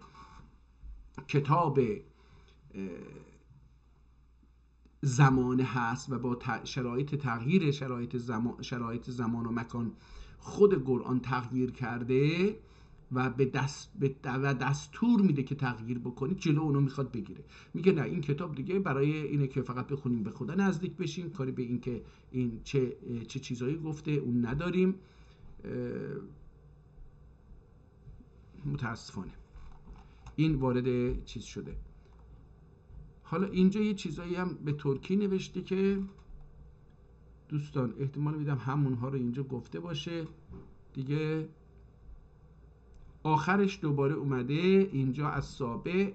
کتاب زمانه هست و با شرایط تغییر شرایط زمان و مکان خود قرآن تغییر کرده و به دستور میده که تغییر بکنید، جلو اونو میخواد بگیره. میگه نه، این کتاب دیگه برای اینه که فقط بخونیم به خدا نزدیک بشیم، کاری به این که این چه چیزایی گفته اون نداریم. متاسفانه این وارد چیز شده. حالا اینجا یه چیزایی هم به ترکی نوشته که دوستان احتمال میدم همونها رو اینجا گفته باشه دیگه. آخرش دوباره اومده اینجا از سابع.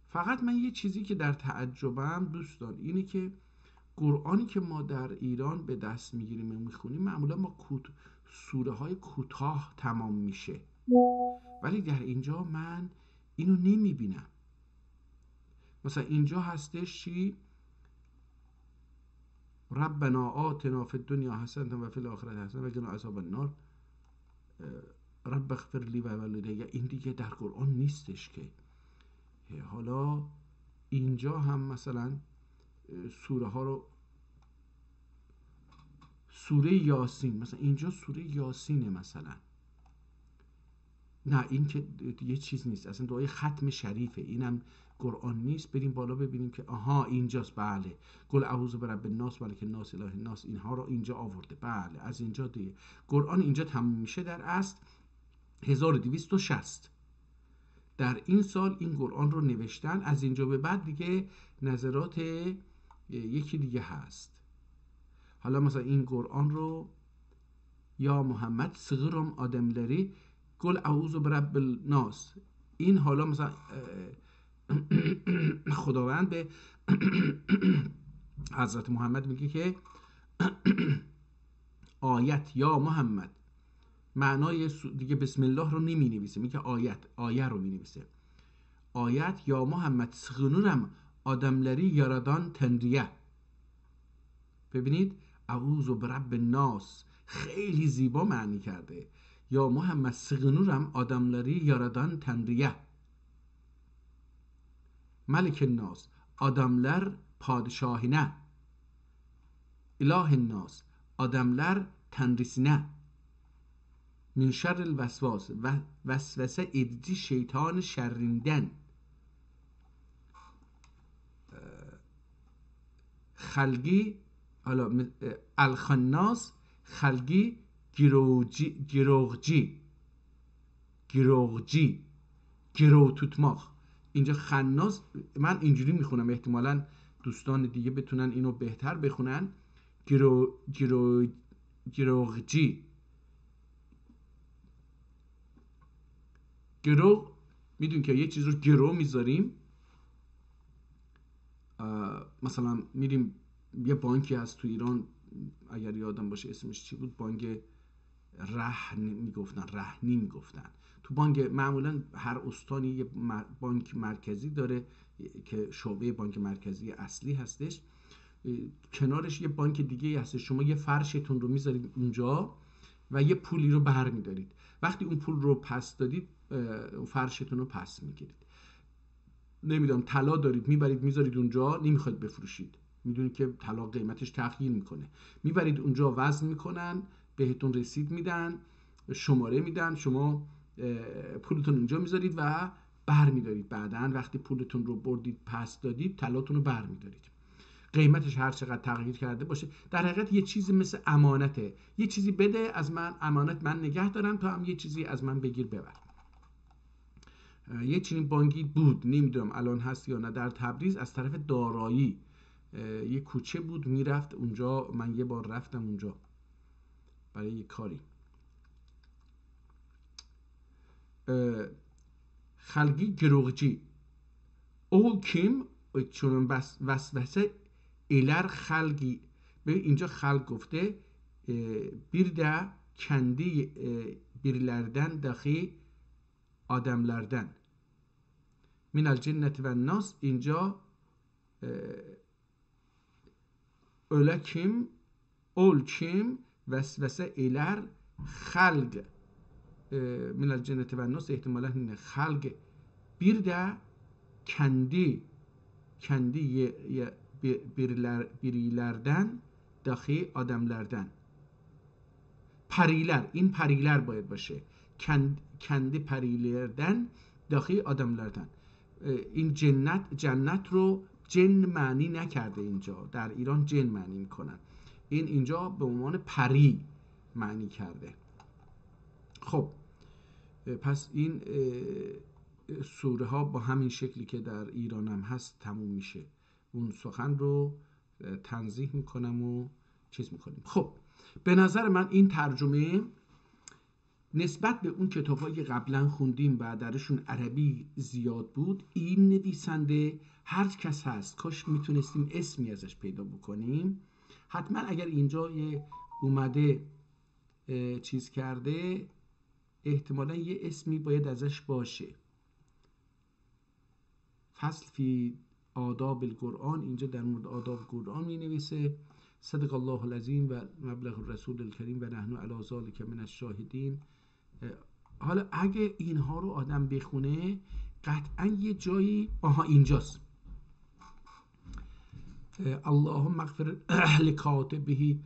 فقط من یه چیزی که در تعجبم دوستان اینه که قرآنی که ما در ایران به دست میگیریم و میخونیم، معمولا ما سوره های کوتاه تمام میشه، ولی در اینجا من اینو نمیبینم. مثلا اینجا هستش چی؟ ربنا آتنا فی الدنیا حسنة و فی الاخرة حسنة و قنا عذاب النار رب اغفر لی و والدی. این دیگه در قرآن نیستش که. حالا اینجا هم مثلا سوره ها رو، سوره یاسین، مثلا اینجا سوره یاسینه مثلا، نه این که یه چیز نیست، اصلا دعای ختم شریفه، اینم قرآن نیست. بریم بالا ببینیم که آها اینجاست. بله، قل اعوذ برب الناس ملک الناس اله الناس، اینها رو اینجا آورده. بله از اینجا دیگه قرآن اینجا تموم میشه. در اصل 1260 در این سال این قرآن رو نوشتن. از اینجا به بعد دیگه نظرات یکی دیگه هست. حالا مثلا این قرآن رو یا محمد صغرم آدملری قل اعوذ برب الناس، این حالا مثلا خداوند به حضرت محمد میگه که آیت یا محمد، معنای دیگه بسم الله رو نمی نویسه، میگه آیه رو می نویسه. آیت یا محمد سغنورم آدملری یارادان تنریه. ببینید اعوذ برب الناس خیلی زیبا معنی کرده. یا محمد سغنورم آدملری یارادان تنریه. ملک الناس آدملر پادشاهینه. اله الناس آدملر تنریسینه. من شر الوسواس وسوسه ادجی شیطان شریندن. خلقی حالا الخناس خلقی گروغجی گرو توتماخ. اینجا خناس من اینجوری میخونم، احتمالاً دوستان دیگه بتونن اینو بهتر بخونن. گروغجی گرو، میدونی که یه چیز رو گرو میذاریم، مثلا میریم یه بانکی هست تو ایران، اگر یادم باشه اسمش چی بود، بانک رهنی میگفتن. تو بانک معمولا هر استانی یه بانک مرکزی داره که شعبه بانک مرکزی اصلی هستش، کنارش یه بانک دیگه هست. شما یه فرشتون رو میذارید اونجا و یه پولی رو برمیدارید. وقتی اون پول رو پس دادید فرشتون رو پس میگیرید. نمیدونم طلا دارید میبرید میذارید اونجا، نمیخواید بفروشید، میدونید که طلا قیمتش تغییر میکنه، میبرید اونجا وزن میکنن، بهتون رسید میدن، شماره میدن، شما پولتون اونجا میذارید و برمیدارید. بعدن وقتی پولتون رو بردید پس دادید طلاتون رو برمیدارید. قیمتش هر چقدر تغییر کرده باشه، در حقیقت یه چیزی مثل امانته. یه چیزی بده از من، امانت من نگه دارم، تا هم یه چیزی از من بگیر ببر. یه چنین بانکی بود، نمیدونم الان هست یا نه، در تبریز از طرف دارایی یه کوچه بود، میرفت اونجا. من یه بار رفتم اونجا برای یه کاری. خلقی گروغجی اول کیم چون وسوسه ایلر خلقی. ببین اینجا خلق گفته bir de kendi birilerden dahi adamlardan min el cennet ve nas. اینجا öyle kim ol kim vesvese ایلر خلق من الجنت و الناس، احتمالا اینه خلق bir de kendi birilerden dahi adamlardan. پریلر، این پریلر باید باشه، kendi پریلرden dahi adamlardan. این جنت رو جن معنی نکرده اینجا، در ایران جن معنی میکنن، این اینجا به عنوان پری معنی کرده. خب پس این سوره ها با همین شکلی که در ایران هم هست تموم میشه. اون سخن رو تنزیه میکنم و چیز میکنیم. خب به نظر من این ترجمه نسبت به اون کتابایی که قبلا خوندیم و درشون عربی زیاد بود، این نویسنده هر کس هست، کاش میتونستیم اسمی ازش پیدا بکنیم. حتما اگر اینجا اومده چیز کرده، احتمالا یه اسمی باید ازش باشه. فصل فی آداب القرآن، اینجا در مورد آداب قرآن می نویسه. صدق الله العظیم و مبلغ الرسول الکریم و نحن علی ذلک من الشاهدین. حالا اگه اینها رو آدم بخونه قطعا یه جایی اینجاست. اللهم اغفر لکاتبه.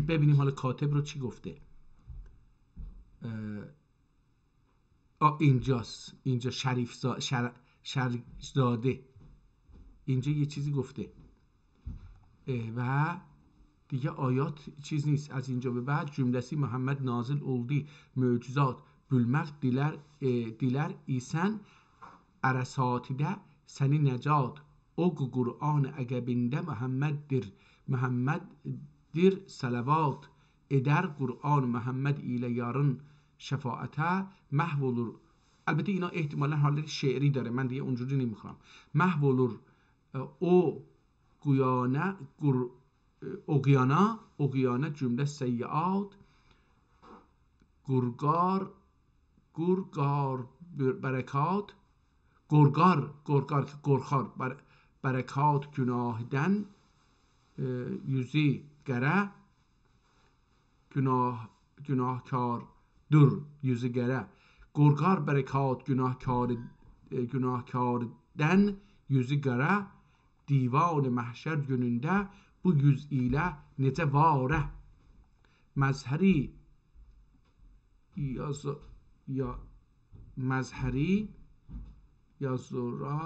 ببینیم حالا کاتب رو چی گفته. اینجاست، اینجا شریف زاده اینجا یه چیزی گفته و دیگه آیات چیز نیست. از اینجا به بعد cümlesi Muhammed nazil oldu möcüzat bulmak diler isen arasatide seni necat o Kur'an akabinde Muhammed'dir salavat eder Kur'an Muhammed ile yarın şefaate mahvolur. البته اینا احتمالا حالت شعری داره، من دیگه اونجوری نمیخوام. محولور او اوگیانا جمله سیعات گرگار برکات گرخار برکات günahden yüzü gere günahkardır yüzü gere گرگار برکات günahkarden yüzü gere divan mahşer gününde bu yüz ile nece vare mezheri یا زورا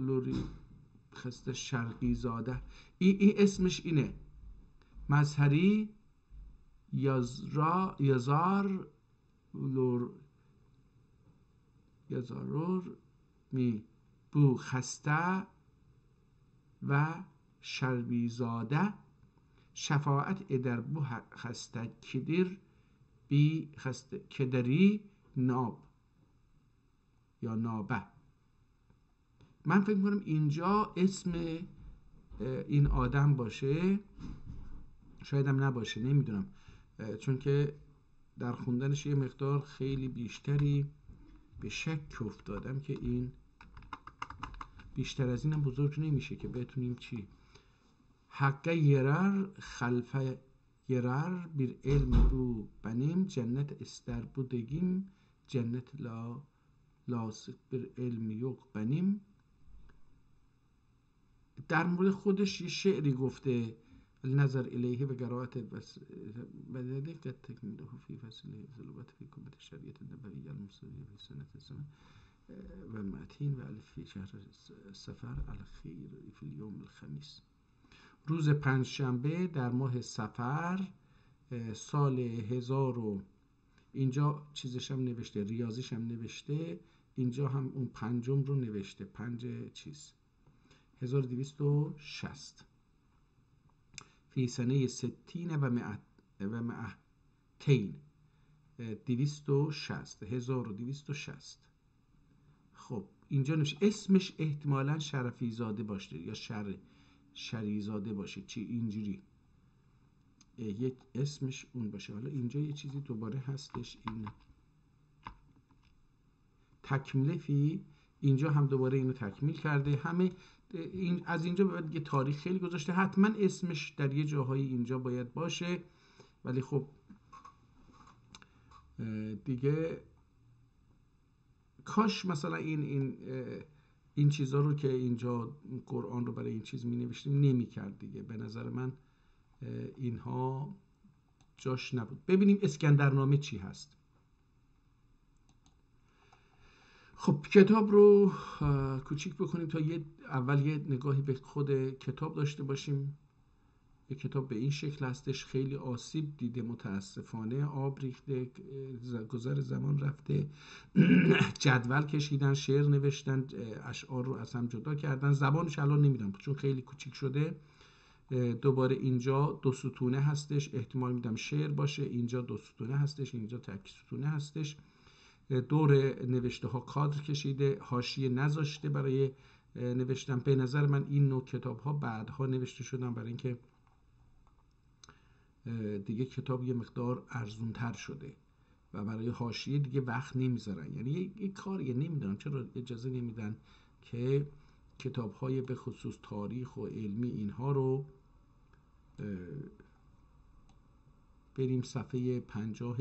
لوری خسته شرقی زاده این اسمش اینه مظهری یزار می بو خسته و شرقی زاده شفاعت eder bu خسته کدری ناب یا نابه. من فکر میکنم اینجا اسم این آدم باشه، شاید هم نباشه، نمیدونم، چون که در خوندنش یه مقدار خیلی بیشتری به شک افتادم که این بیشتر از اینم بزرگ نمیشه که بتونیم چی حقه یرر خلفه یرر bir علم bu benim cennet ister bu degim cennet lasık bir علم yok benim. در مورد خودش یه شعری گفته نظر الیه و قرائت بدلی قد تکمیله فی فصله ظلمت فی کمت شریعت نبوی المصری فی سنت زمان و متین و الف فی شهر سفر الخیر فی اليوم الخمیس. روز پنجشنبه در ماه صفر سال 1000 و اینجا چیزش هم نوشته، ریاضیش هم نوشته، اینجا هم اون پنجم رو نوشته، 1260 فی سنه 60 و 200 260 1260. خب اینجا نوشته اسمش احتمالاً شرفی زاده باشه یا شریزاده باشه، چی اینجوری یک اسمش اون باشه. حالا اینجا یه چیزی دوباره هستش، این تکمیله فی، اینجا هم دوباره اینو تکمیل کرده. همه این از اینجا به بعد دیگه تاریخ خیلی گذاشته، حتما اسمش در یه جاهایی اینجا باید باشه، ولی خب دیگه کاش مثلا این چیزا رو که اینجا قرآن رو برای این چیز می نوشتیم نمی کرد دیگه. به نظر من اینها جاش نبود. ببینیم اسکندرنامه چی هست. خب کتاب رو کوچیک بکنیم تا اول یه نگاهی به خود کتاب داشته باشیم. یه کتاب به این شکل هستش، خیلی آسیب دیده متاسفانه، آب ریخته، گذر زمان رفته، جدول کشیدن، شعر نوشتن، اشعار رو از هم جدا کردن، زبانش الان نمیدونم چون خیلی کوچیک شده. دوباره اینجا 2 ستونه هستش، احتمال میدم شعر باشه، اینجا 2 ستونه هستش، اینجا تک ستونه هستش. دور نوشته ها کادر کشیده، حاشیه نذاشته برای نوشتن. به نظر من این نوع کتاب ها بعدها نوشته شدن برای اینکه دیگه کتاب یه مقدار ارزون تر شده و برای حاشیه دیگه وقت نمیذارن. یعنی یه کاریه، نمیدونم چرا اجازه نمیدن که کتاب های به خصوص تاریخ و علمی اینها رو بریم صفحه 50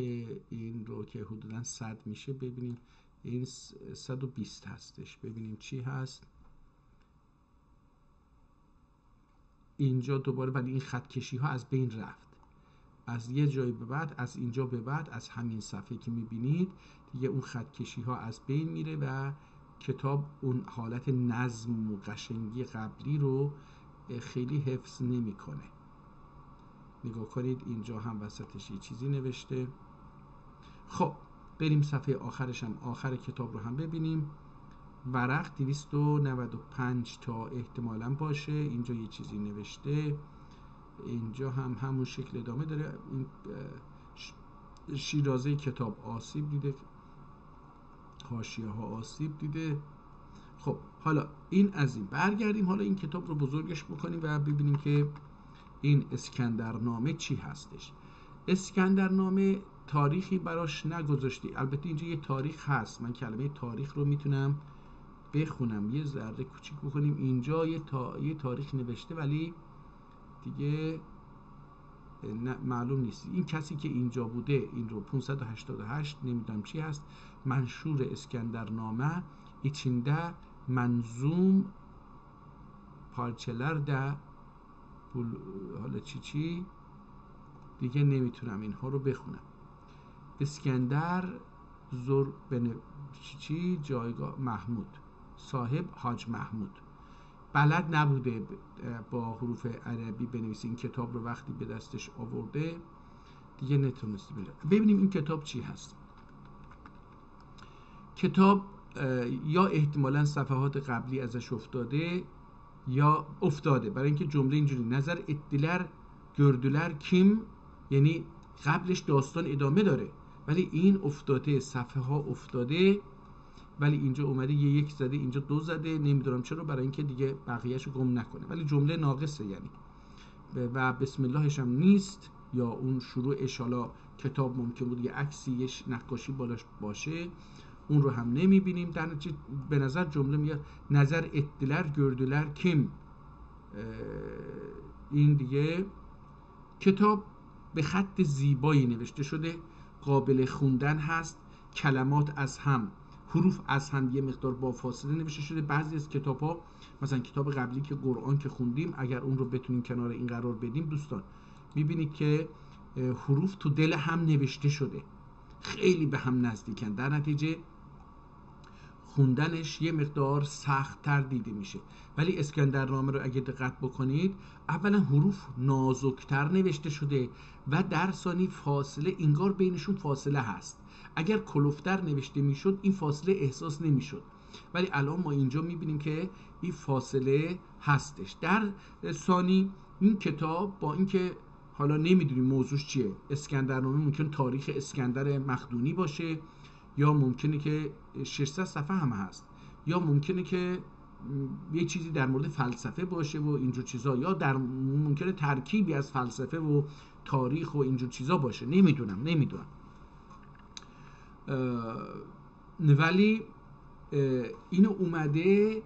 این رو که حدوداً 100 میشه ببینیم. این 120 هستش، ببینیم چی هست اینجا دوباره. ولی این خط کشی ها از بین رفت، از یه جایی به بعد، از اینجا به بعد، از همین صفحه که میبینید دیگه اون خطکشی ها از بین میره و کتاب اون حالت نظم و قشنگی قبلی رو خیلی حفظ نمیکنه. نگاه کنید اینجا هم وسطش یه چیزی نوشته. خب بریم صفحه آخرش هم، آخر کتاب رو هم ببینیم. ورق 295 تا احتمالاً باشه. اینجا یه چیزی نوشته، اینجا هم همون شکل ادامه داره. این شیرازه کتاب آسیب دیده، حاشیه ها آسیب دیده. خب حالا این از این برگردیم، حالا این کتاب رو بزرگش بکنیم و ببینیم که این اسکندرنامه چی هستش. اسکندرنامه تاریخی براش نگذاشتی، البته اینجا یه تاریخ هست، من کلمه تاریخ رو میتونم بخونم، یه ذره کوچیک بکنیم. اینجا یه تاریخ نوشته ولی دیگه معلوم نیست. این کسی که اینجا بوده این رو 588 نمیدونم چی هست، منشور اسکندرنامه içinde منظوم parçalar da حالا چی دیگه نمیتونم اینها رو بخونم. اسکندر زور چی جایگاه محمود، صاحب حاج محمود. بلد نبوده با حروف عربی بنویسه، این کتاب رو وقتی به دستش آورده دیگه نتونسته بره. ببینیم این کتاب چی هست. کتاب یا احتمالاً صفحات قبلی ازش افتاده یا افتاده، برای اینکه جمله اینجوری نظر اتدیلر گردولر کیم، یعنی قبلش داستان ادامه داره ولی این افتاده، صفحه ها افتاده، ولی اینجا اومده یه یک زده، اینجا دو زده، نمیدونم چرا، برای اینکه دیگه بقیه‌شو گم نکنه، ولی جمله ناقصه یعنی. و بسم اللهش هم نیست، یا اون شروعش حالا کتاب ممکن بود یه عکسی یه نقاشی بالاش باشه، اون رو هم نمیبینیم. در نتیجه به نظر جمله میاد نظر اتدیلر گردولر کیم. این دیگه کتاب به خط زیبایی نوشته شده، قابل خوندن هست، کلمات از هم، حروف از هم یه مقدار با فاصله نوشته شده. بعضی از کتاب ها مثلا کتاب قبلی که قرآن که خوندیم، اگر اون رو بتونیم کنار این قرار بدیم دوستان، میبینید که حروف تو دل هم نوشته شده، خیلی به هم نزدیکن، در نتیجه خوندنش یه مقدار سخت تر دیده میشه. ولی اسکندرنامه رو اگه دقت بکنید، اولا حروف نازکتر نوشته شده و در ثانی فاصله، انگار بینشون فاصله هست. اگر کلوفتر نوشته میشد این فاصله احساس نمیشد، ولی الان ما اینجا میبینیم که این فاصله هستش. در ثانی این کتاب با اینکه حالا نمیدونیم موضوعش چیه، اسکندرنامه ممکن تاریخ اسکندر مقدونی باشه، یا ممکنه که 600 صفحه هم هست، یا ممکنه که یه چیزی در مورد فلسفه باشه و اینجور چیزا، یا ممکنه ترکیبی از فلسفه و تاریخ و اینجور چیزا باشه، نمیدونم. ولی اینو اومده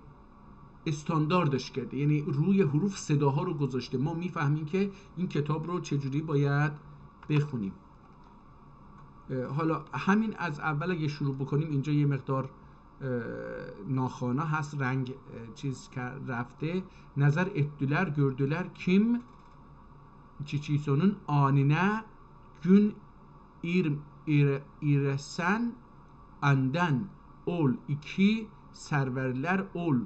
استانداردش کرده، یعنی روی حروف صداها رو گذاشته، ما میفهمیم که این کتاب رو چجوری باید بخونیم. حالا همین از اول اگه شروع بکنیم، اینجا یه مقدار ناخوانا هست، رنگ چیز رفته. نظر اتدیلر gördüler kim Cicciso'nun anine gün iresen anden ol iki serverler ol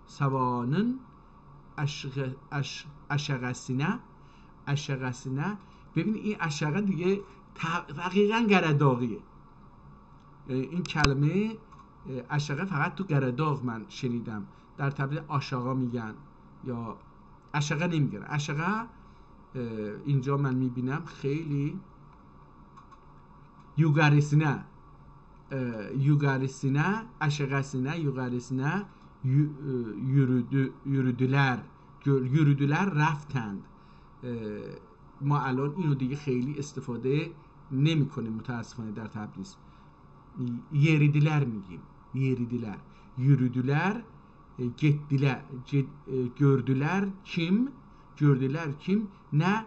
savanın اشقسینه. ببینید این اشقه دیگه دقیقاً گرداغیه. این کلمه اشقه فقط تو گرداغ من شنیدم، در تبدیل آشاقا میگن یا اشقه نمیگن. اشقه اینجا من میبینم خیلی یوگاریسینه اشقسینه yürüdüler رفتند. ما الان اینو دیگه خیلی استفاده نمی کنیم متاسفانه در تبریز. یریدیler میگیم، یریدیler. Yürüdüler gittiler gördüler kim ne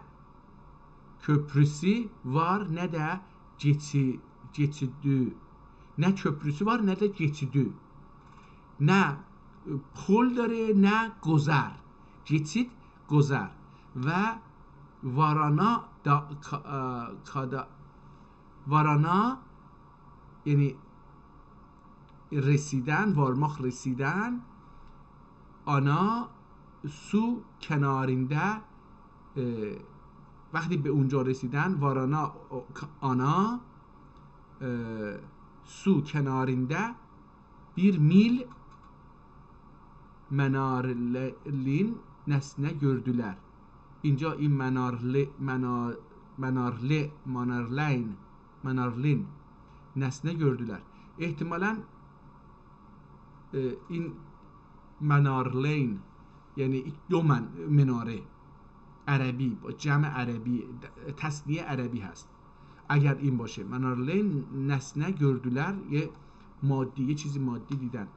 köprüsü var ne de geçidi, ne köprüsü var ne de geçidi, ne pol داره نه گذر. geçit گذر و وارانا وارانا یعنی رسیدن، وارماخ رسیدن، آنا سو کنارنده، وقتی به اونجا رسیدن، وارانا آنا سو کنارنده bir mil menarelin nesne gördüler. اینجا این منارلین nesne gördüler. احتمالاً این منارلین یعنی دو مناره عربی با جمع عربی تثنیه عربی هست. اگر این باشه منارلین nesne gördüler یه مادی، یه چیزی مادی دیدن.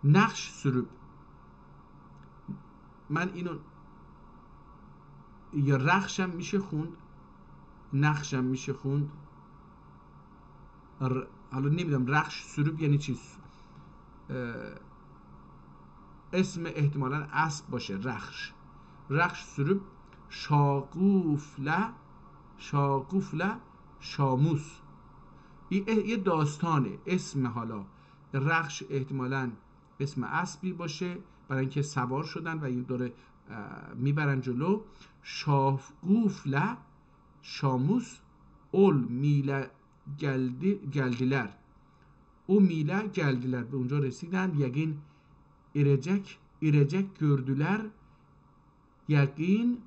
نقش سروب، من اینو یا رخشم میشه خوند، نقشم میشه خوند، حالا نمیدونم رخش سروب یعنی چی. اسم احتمالاً اسب باشه. رخش سروب شاگوفله شاموس. یه داستانه. اسم حالا رخش احتمالاً اسم اسبی باشه برای اینکه سوار شدن و این دوره میبرن جلو. شاگوفله شاموس اول میله geldiler. O mile geldiler. به اونجا رسیدن. یقین irecek gördüler. Yaqin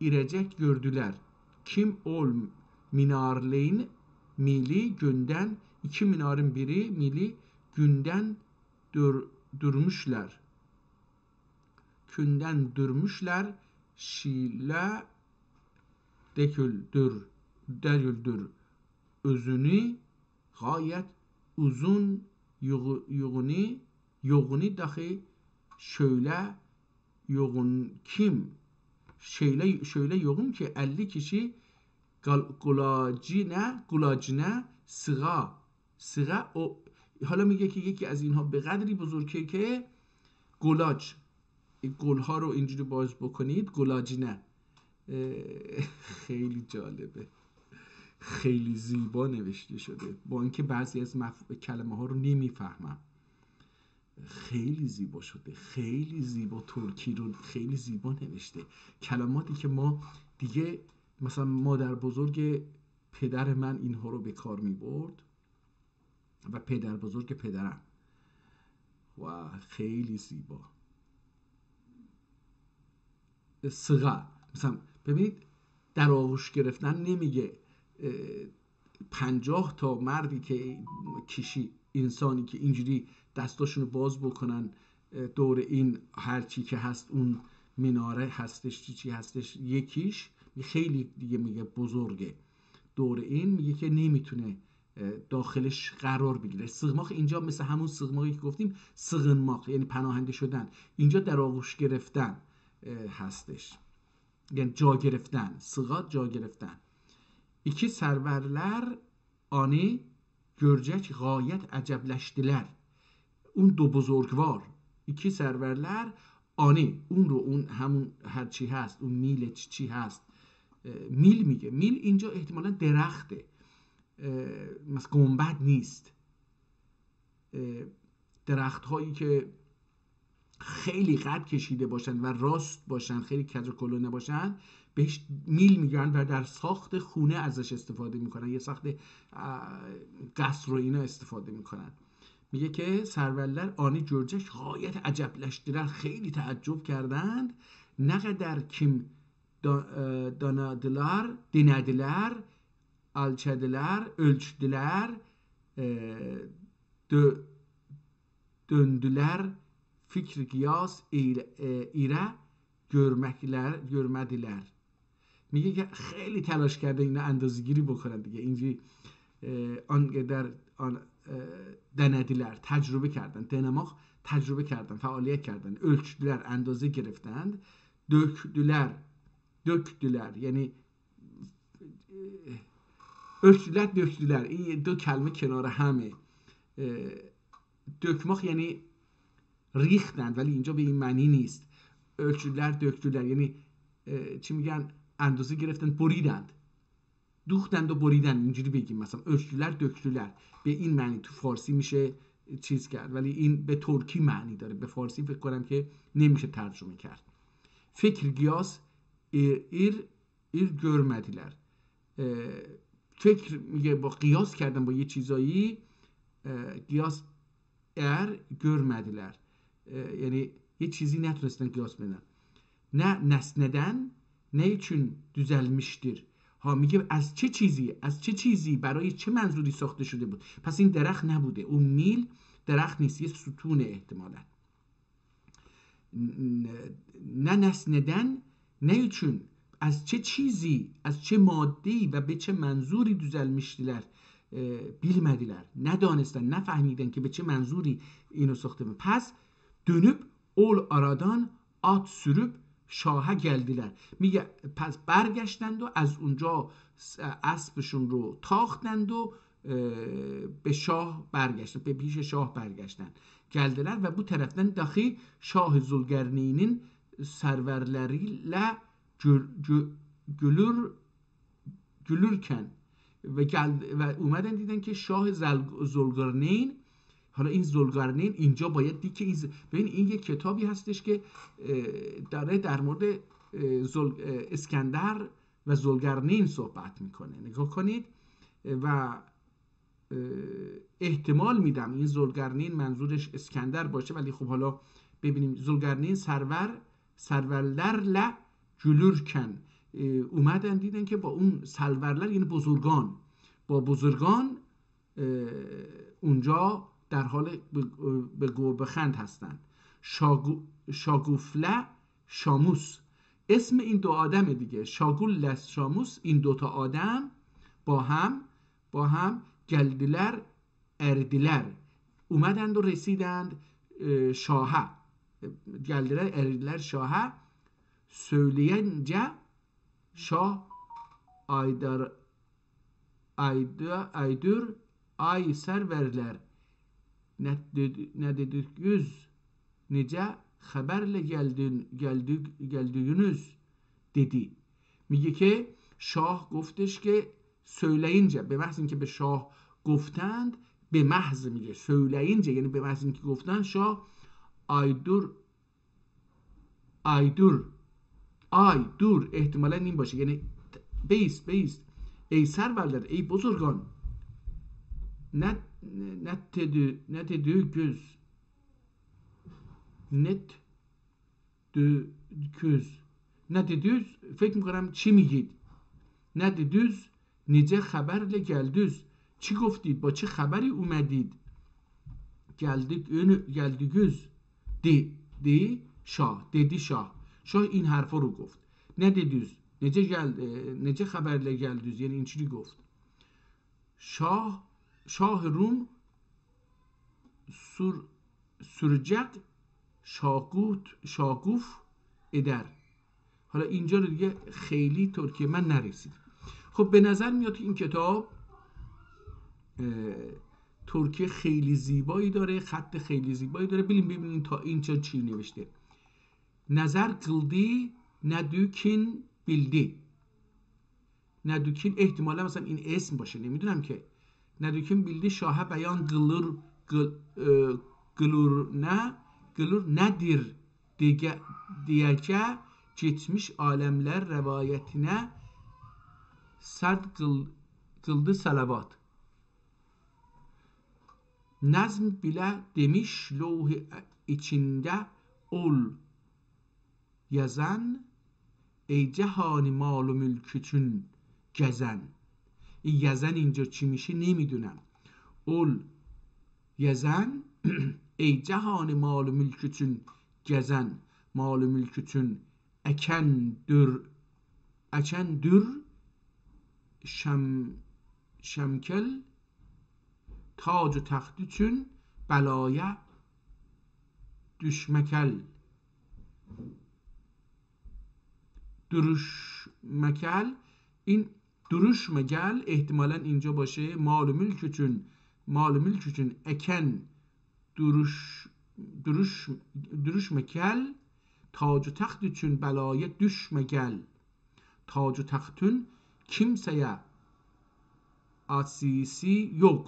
irecek gördüler. Kim ol minarleyin mili günden, iki minarın biri mili günden durmuşlar. Günden durmuşlar. Şile derüldür. Özünü gayet uzun yoğuni dahi şöyle yoğun kim? Şöyle yoğun ki 50 kişi گلاجینه سغا o حالا میگه که یکی از اینها به قدری بزرگه که گلاج، گلها رو اینجوری باز بکنید گلاجینه. خیلی جالبه، خیلی زیبا نوشته شده با اینکه بعضی از کلمه ها رو نمیفهمم. خیلی زیبا شده، خیلی زیبا. ترکی رو خیلی زیبا نوشته. کلماتی که ما دیگه مثلا مادر بزرگ پدر من اینها رو به کار می برد و پدر بزرگ پدرم و خیلی زیبا. صغا مثلا ببینید در آغوش گرفتن نمیگه 50 تا مردی که انسانی که اینجوری دستاشونو باز بکنن دور این هرچی که هست، اون مناره هستش چی هستش، یکیش خیلی دیگه میگه بزرگه، دور این میگه که نمیتونه داخلش قرار بگیره. سغماق اینجا مثل همون سغماقی که گفتیم سغنماق یعنی پناهنده شدن، اینجا در آغوش گرفتن هستش، یعنی جا گرفتن. سغا جا گرفتن. İki serverler ani görecek gayet acebleştiler. اون دو بزرگوار، iki serverler ani، اون رو اون همون هر چی هست، اون میل چی هست، میل میگه. میل اینجا احتمالا درخته، مثل گنبد نیست. درخت هایی که خیلی قد کشیده باشن و راست باشن، خیلی کج و کلو نباشن، بهش میل میگن و در ساخت خونه ازش استفاده میکنن، یه ساخت قصر و اینا استفاده میکنن. میگه که سرورler آنی جورجک غایت عجبleştiler، خیلی تعجب کردند. نقدر kim dinlediler, alçediler, ölçtüler, döndüler, fikri kıyas ile görmediler. میگه که خیلی تلاش کرده اینا اندازه‌گیری بکنن دیگه. اینجوری آنقدر denediler، تجربه کردن، دنماق تجربه کردن، فعالیت کردن، ölçtüler اندازه گرفتند، döktüler یعنی döktüler این دو کلمه کنار همه. dökmak یعنی ریختند ولی اینجا به این معنی نیست. ölçüler döktüler، یعنی چی میگن، اندازه گرفتن بریدند، دوختند و بریدن، اینجوری بگیم مثلا ölçtüler döktüler، به این معنی تو فارسی میشه چیز کرد، ولی این به ترکی معنی داره، به فارسی فکر کنم که نمیشه ترجمه کرد. فکر گیاس ایر görmediler، فکر میگه با قیاس کردن با یه چیزایی، قیاس görmediler، یعنی یه چیزی نتونستن قیاس بدن. نه nesneden ne için düzelmiştir، ها میگه از چه چیزی برای چه منظوری ساخته شده بود. پس این درخت نبوده، اون میل درخت نیست، یه ستونه احتمالا. نه nesneden ne için، از چه چیزی، از چه ماده‌ای و به چه منظوری düzelmiştiler، bilmediler، ندانستن، نفهمیدن که به چه منظوری اینو ساخته بود. پس dönüp ol aradan at sürüp شاهه geldiler، میگه پس برگشتند و از اونجا اسبشون رو تاختند و به شاه برگشتن، به پیش شاه برگشتن. geldiler ve bu taraftan dahi Şah Zulkarneyn'in serverleriyle gülürken و اومدن دیدن که شاه زلقرنین، حالا این زلقرنین اینجا باید دید که ببین این یک کتابی هستش که داره در مورد اسکندر و زلقرنین صحبت میکنه. نگاه کنید و احتمال میدم این زلقرنین منظورش اسکندر باشه، ولی خب حالا ببینیم. زلقرنین سرورلرله گülürken، اومدن دیدن که با اون سرورلر یعنی بزرگان، با بزرگان اونجا در حال به بخند هستند. شاگوفله شاموس، اسم این دو آدم دیگه، شاگول شاموس، این دوتا آدم با هم geldiler erdiler، اومدند و رسیدند شاهه. geldiler erdiler şaha، söyleyince şah aydır ay serverler ne dediniz, nece haberle geldiğiniz dedi. میگه که شاه گفتش که söyleyince، به محض اینکه به شاه گفتند، به محض میگه söyleyince یعنی به محض اینکه گفتند، شاه aydur احتمالا این باشه، یعنی بیست ای سرورلر، ای بزرگان، net göz فکر میکنم چی میگید، net düz nice haberle geldiniz، چی گفتید، با چه خبری اومدید. geldiniz دی شاه، دیدی شاه این حرفا رو گفت. ندیدیز نجه خبرle geldiniz، یعنی این چی گفت. شاه روم sürecek şaguf eder. حالا اینجا رو دیگه خیلی ترکیه من نرسید. خب به نظر میاد این کتاب ترکیه خیلی زیبایی داره، خط خیلی زیبایی داره. ببینیم تا اینجا چی نوشته. نظر قلدی ندوکین بیلدی، ندوکین احتمالا مثلا این اسم باشه، نمیدونم که. ندوکین بیلدی şaha beyan gılur nedir diyece geçmiş alemler rivayetine sert kıldı salavat. Nazm bile demiş levh içinde ol yazan ای جهانی مال و ملک چون گزن. این یزن اینجا چی میشه نمیدونم. اول یزن ای جهان مال و ملک چون گزن، مال و ملک چون اکن دür şemkel تاج و تختی چون بلایه düşmekel. duruşmekel، این duruşmegel احتمالا اینجا باشه مال و ملک چون اکن duruşmekel Tacı taxt üçün bəlaya düşmə gəl. Tacı taxtın kimsəyə asisi yok.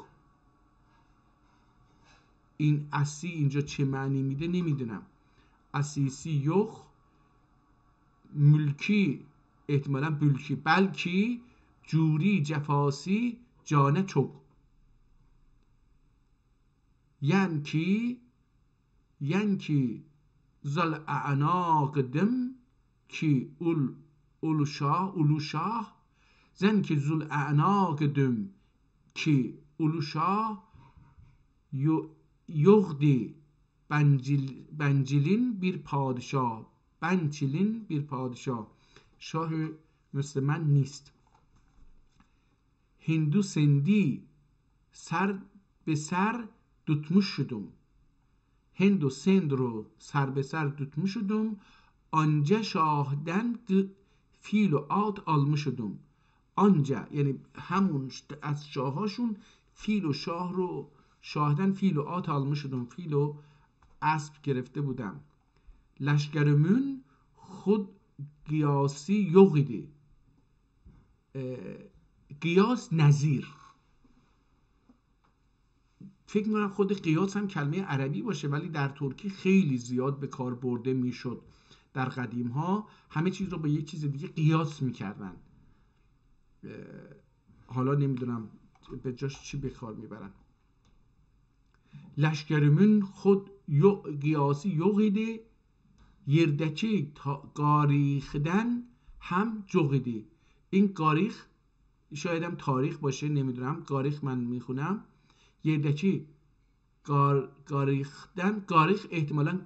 این اسی اینجا چه معنی میده نمیدونم. اسیسی yok. ملکی احتمالا بلکی بلکی جوری جفاسی جانه çok. yen ki zal a'naqdım ki ulu şah zen ki zul a'naqdım ki ulu şah yokdi bencilin bir padişah. Bencilin bir padişah. شاه مثل من نیست. هندو سندی سر به سر tutmuş شدم. هند و سند رو سر به سر tutmuş شدم. آنجا شاهدن فیل و آت almış شدم. آنجا یعنی همون از شاهاشون فیل و شاه رو شاهدن فیل و آت almış شدم. فیل و اسب گرفته بودم. لشکرمون خود قیاسی yok idi. قیاس نظیر. فکر میکنم خود قیاس هم کلمه عربی باشه ولی در ترکی خیلی زیاد به کار برده میشد. در قدیم ها همه چیز رو با یک چیز دیگه قیاس میکردن. حالا نمیدونم به جاش چی به کار میبرن. لشکرمون خود قیاسی yok idi. Yerdeki گاریخدن هم çok idi. این گاریخ شاید هم تاریخ باشه نمیدونم. گاریخ من میخونم. یردکی گاریخدن گاریخ احتمالا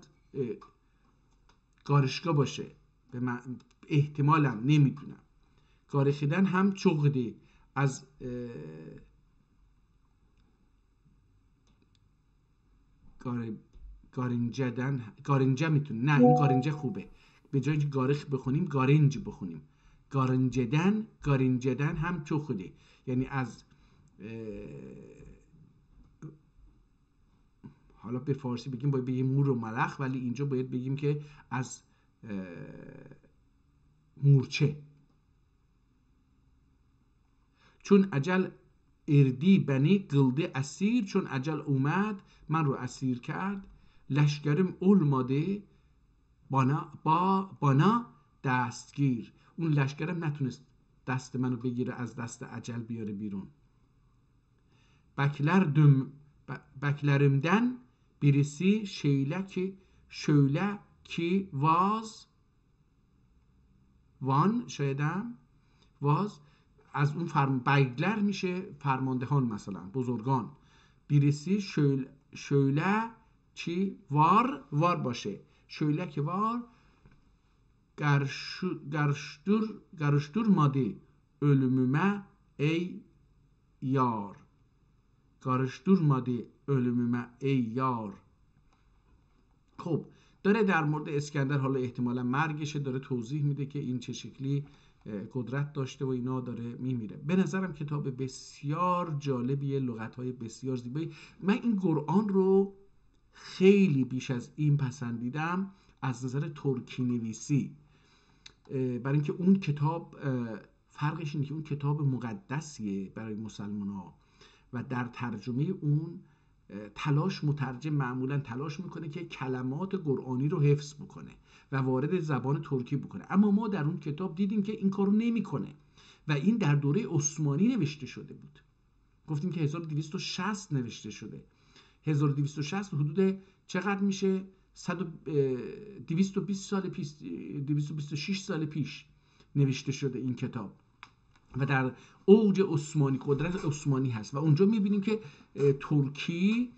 گارشگاه باشه. به من احتمالا نمیدونم. گاریخدن هم çok idi. از گارنجه میتونه. نه این گارنجه خوبه. به جای گارخ بخونیم گارنج بخونیم. گارنجدن هم çok idi. یعنی از حالا به فارسی بگیم باید بگیم مور و ملخ ولی اینجا باید بگیم که از مورچه. چون اجل اردی بنی قلده اسیر. چون اجل اومد من رو اسیر کرد. لشکرم olmadı bana دستگیر. اون لشکرم نتونست دست منو بگیره از دست اجل بیاره بیرون. Beklerimden birisi şöyle ki وان شایدم واز از اون بگلر میشه فرماندهان مثلا بزرگان. birisi şöyle ki var باشه. şöyle ki var karıştırmadı ölümüme ey yar. karıştırmadı ölümüme ey yar. خب داره در مورد اسکندر حالا احتمالا مرگشه داره توضیح میده که این چه شکلی قدرت داشته و اینا داره میمیره. به نظرم کتاب بسیار جالبیه. لغت‌های بسیار زیبایی. من این قرآن رو خیلی بیش از این پسندیدم از نظر ترکی نویسی. برای اینکه اون کتاب فرقش اینه که اون کتاب مقدسیه برای مسلمان‌ها و در ترجمه اون مترجم معمولا تلاش میکنه که کلمات قرآنی رو حفظ بکنه و وارد زبان ترکی بکنه. اما ما در اون کتاب دیدیم که این کارو نمیکنه و این در دوره عثمانی نوشته شده بود. گفتیم که 1260 نوشته شده. 1260 حدود چقدر میشه؟ 220 سال پیش 226 سال پیش نوشته شده این کتاب و در اوج عثمانی قدرت عثمانی هست و اونجا میبینیم که ترکی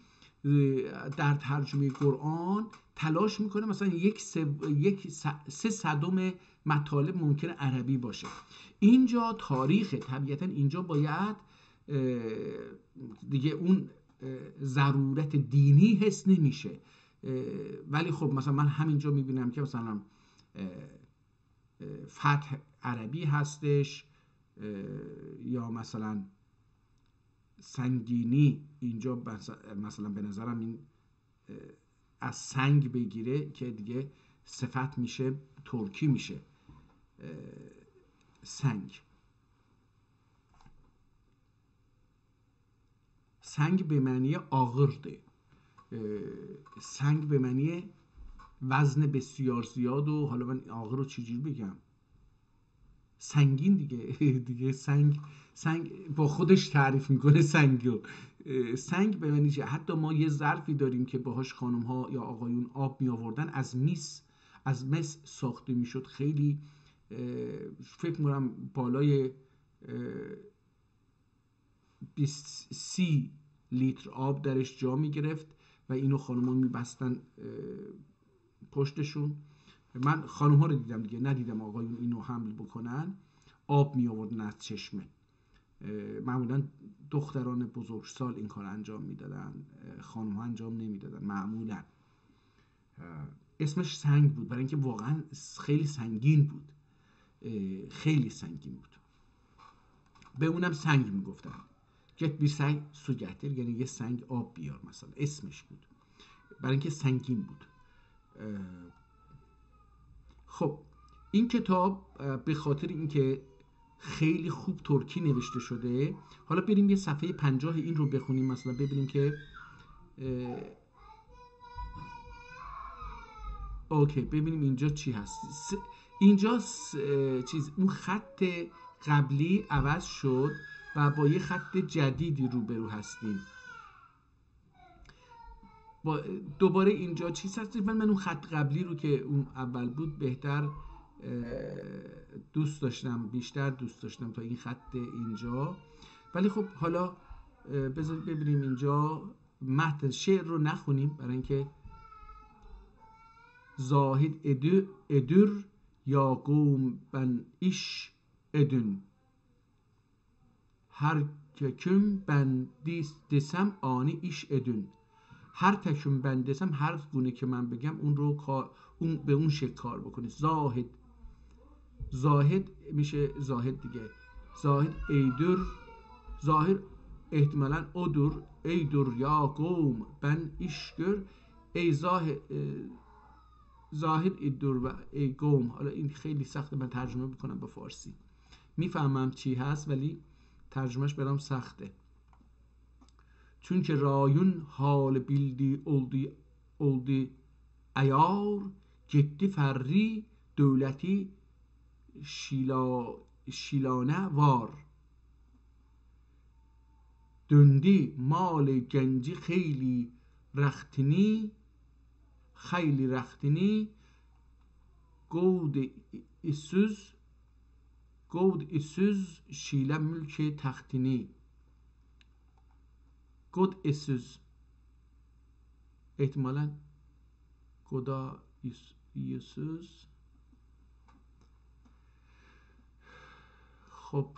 در ترجمه قرآن تلاش میکنه مثلا سه صدم مطالب ممکنه عربی باشه. اینجا تاریخ طبیعتا اینجا باید دیگه اون ضرورت دینی حس نمیشه. ولی خب مثلا من همینجا میبینم که مثلا فتح عربی هستش یا مثلا سنگینی اینجا مثلا به نظرم این از سنگ بگیره که دیگه صفت میشه ترکی میشه سنگ. سنگ به معنی آغرده، سنگ به معنی وزن بسیار زیاد. و حالا من آغر رو چجوری بگم، سنگین دیگه دیگه سنگ با خودش تعریف میکنه سنگو. سنگ به معنی چه؟ حتی ما یه ظرفی داریم که باهاش خانم ها یا آقایون آب می آوردن، از مس ساخته میشد. خیلی فکر میکنم بالای 30 لیتر آب درش جا می گرفت و اینو خانم ها می بستن پشتشون. من خانم ها رو دیدم دیگه، ندیدم آقایون اینو حمل بکنن. آب می آوردن از چشمه. معمولا دختران بزرگسال این کار انجام میدادن، خانم ها انجام نمیدادن معمولا. اسمش سنگ بود برای اینکه واقعا خیلی سنگین بود، خیلی سنگین بود. به اونم سنگ میگفتن. Get bir سنگ su getir، یعنی یه سنگ آب بیار مثلا، اسمش بود برای اینکه سنگین بود. خب این کتاب به خاطر اینکه خیلی خوب ترکی نوشته شده، حالا بریم یه صفحه 50 این رو بخونیم مثلا، ببینیم که اوکی، ببینیم اینجا چی هست. اینجا اون خط قبلی عوض شد و با یه خط جدیدی روبرو هستیم. دوباره اینجا چیز هست. من اون خط قبلی رو که اون اول بود بهتر بیشتر دوست داشتم تا این خط اینجا. ولی خب حالا بذارید ببینیم اینجا متن شعر رو نخونیم برای اینکه زاهد ادür یا قوم ben iş edin her teküm ben desem ani iş edin. هر تکون ben desem، هر گونه که من بگم اون رو به اون شکل کار بکنید. زاهد میشه زاهد دیگه. زاهد ایدر، ظاهر احتمالاً اودر، ایدر یا قوم ben iş gör. ای زاهد ایدر و ای قوم. حالا این خیلی سخته من ترجمه بکنم به فارسی، میفهمم چی هست ولی ترجمهش برام سخته. چون که رایون حال بیلدی oldu ayar gitti فرری دولتی şilane var döndü مال گنجی خیلی رختنی گود اسüz şile mülk tahtini. گود اسüz احتمالاً گدا یسوس. خب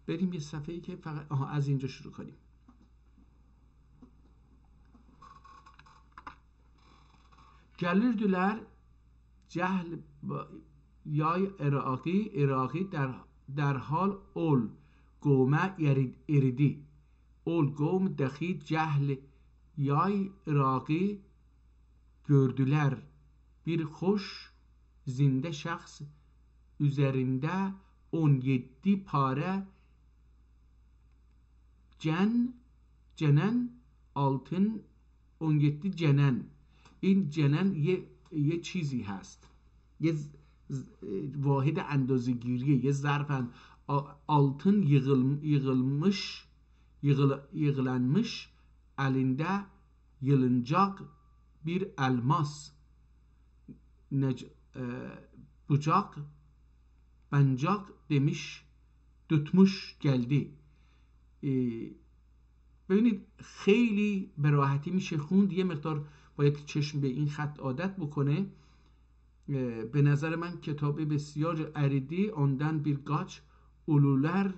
بریم یه صفحه‌ای که فقط از اینجا شروع کنیم. Gelirdüler cehl yay Irakî derhal ol قومه eridi. ol قوم دخی cehl yay Irakî gördüler bir hoş zinde şahs üzerinde 17 pare cenen altın. 17 cenen. این جنن یه چیزی هست، یه واحد اندازه‌گیریه، یه ظرف. altın yığılanmış elinde yılıncak bir elmas bucak bencak demiş tutmuş geldi. ببینید خیلی به راحتی میشه خوند. یه مقدار باید چشم به این خط عادت بکنه. به نظر من کتاب بسیار اریدی. آندن birkaç ulular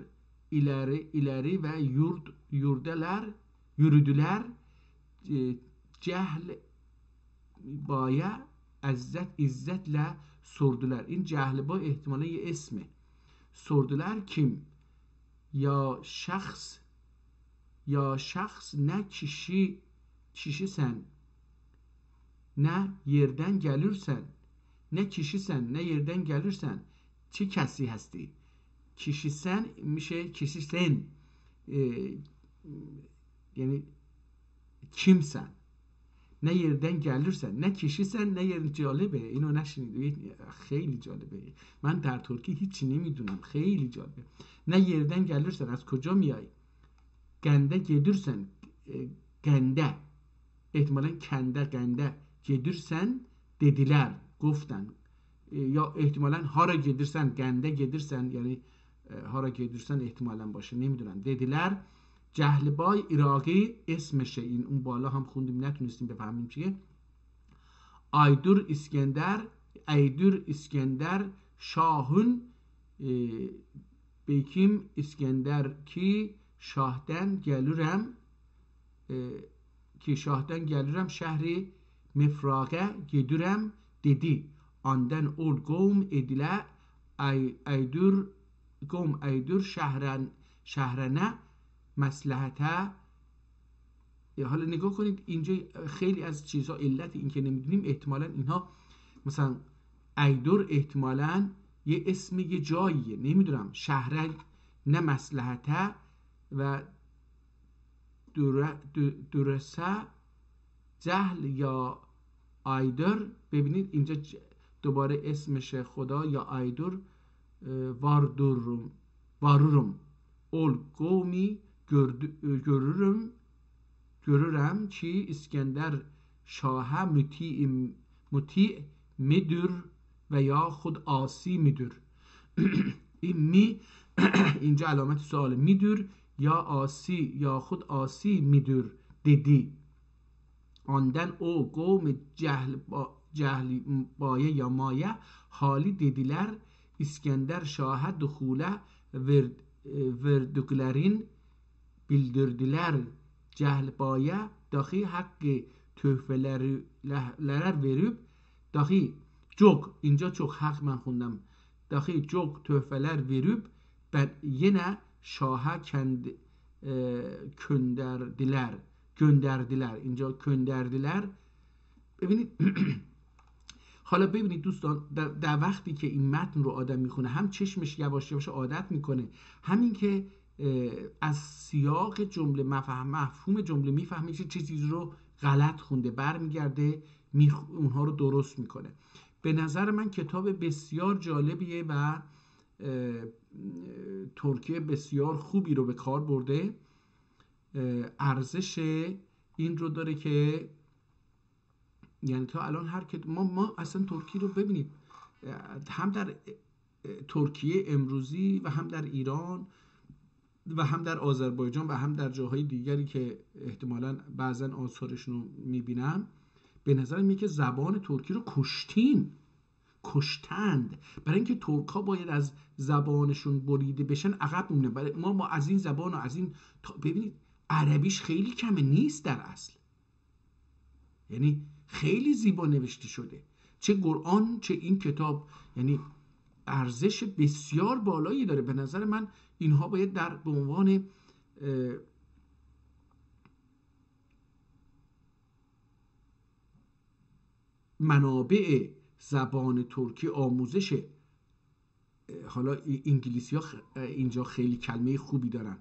ileri ve yürüdüler cehl baya izzetle sordular. این جهل با احتمالا یه اسمه. sordular kim؟ یا شخص نه کشی sen. ne yerden gelirsen, ne kişisen, ne yerden gelirsen çi kesi hasti. Kişisen میشه kişisen yani kimsen. Ne yerden gelirsen, ne kişisen, ne yer جالبه. اینو نشنید؟ خیلی جالبه. من در ترکی هیچی نمیدونم. خیلی جالبه. نه yerden gelirsen از کجا میای؟ گنده gelirsen گنده احتمالاً کنده گنده gelirsen dediler گفتن یا احتمالاً هارا gelirsen گنده gelirsen یعنی هارا gelirsen احتمالاً باشه نمیدونم. dediler جهلبای عراقی اسمشه. این اون بالا هم خوندیم نتونستیم بفهمیم چیه. Aydur İskender Aydur İskender Şah'ın Bekim İskender ki Şah'dan gelirem ki Şah'dan gelirem şehri mefrage gidirem dedi. Andan ol gom edile Aydur gom Aydur şehrene مصلحته. حالا نگاه کنید اینجا خیلی از چیزها علت این که نمیدونیم احتمالاً اینها مثلا ایدور احتمالاً یه اسم یه جاییه نمیدونم شهر نه مصلحته و درسه جهل یا ایدور. ببینید اینجا دوباره اسمش خدا یا ایدور واروrum ol قومی görürüm ki İskender Şah'a muti midir veya خود asi midir. این می اینجا علامت سوال میدür یا آسی یا خود آسی میدür dedi. Ondan o قوم جهل بایه یا مایه حالی dediler İskender Şah'a duhule verdiklerin bildirdiler cehbaya dahi hakkı töhfeler verip dahi çok اینجا çok hak من خوندم dahi çok töhfeler verip ben yine şaha kendi gönderdiler اینجا gönderdiler. ببینید حالا ببینید دوستان در وقتی که این متن رو آدم میخونه هم چشمش یواش یواش عادت میکنه همین که از سیاق جمله مفهوم جمله میفهمه چه چیزی رو غلط خونده برمیگرده اونها رو درست میکنه. به نظر من کتاب بسیار جالبیه و ترکیه بسیار خوبی رو به کار برده. ارزش این رو داره که یعنی تا الان هر که ما اصلا ترکی رو ببینید هم در ترکیه امروزی و هم در ایران و هم در آذربایجان و هم در جاهای دیگری که احتمالاً بعضن آثارشون رو میبینم به نظرم میاد که زبان ترکی رو کشتند. برای اینکه ترک ها باید از زبانشون بریده بشن عقب میمونه. برای ما از این زبان و از این ببینید عربیش خیلی کمه نیست در اصل، یعنی خیلی زیبا نوشته شده چه قرآن چه این کتاب، یعنی ارزش بسیار بالایی داره. به نظر من اینها باید به عنوان منابع زبان ترکی آموزش. حالا انگلیسی ها اینجا خیلی کلمه خوبی دارن،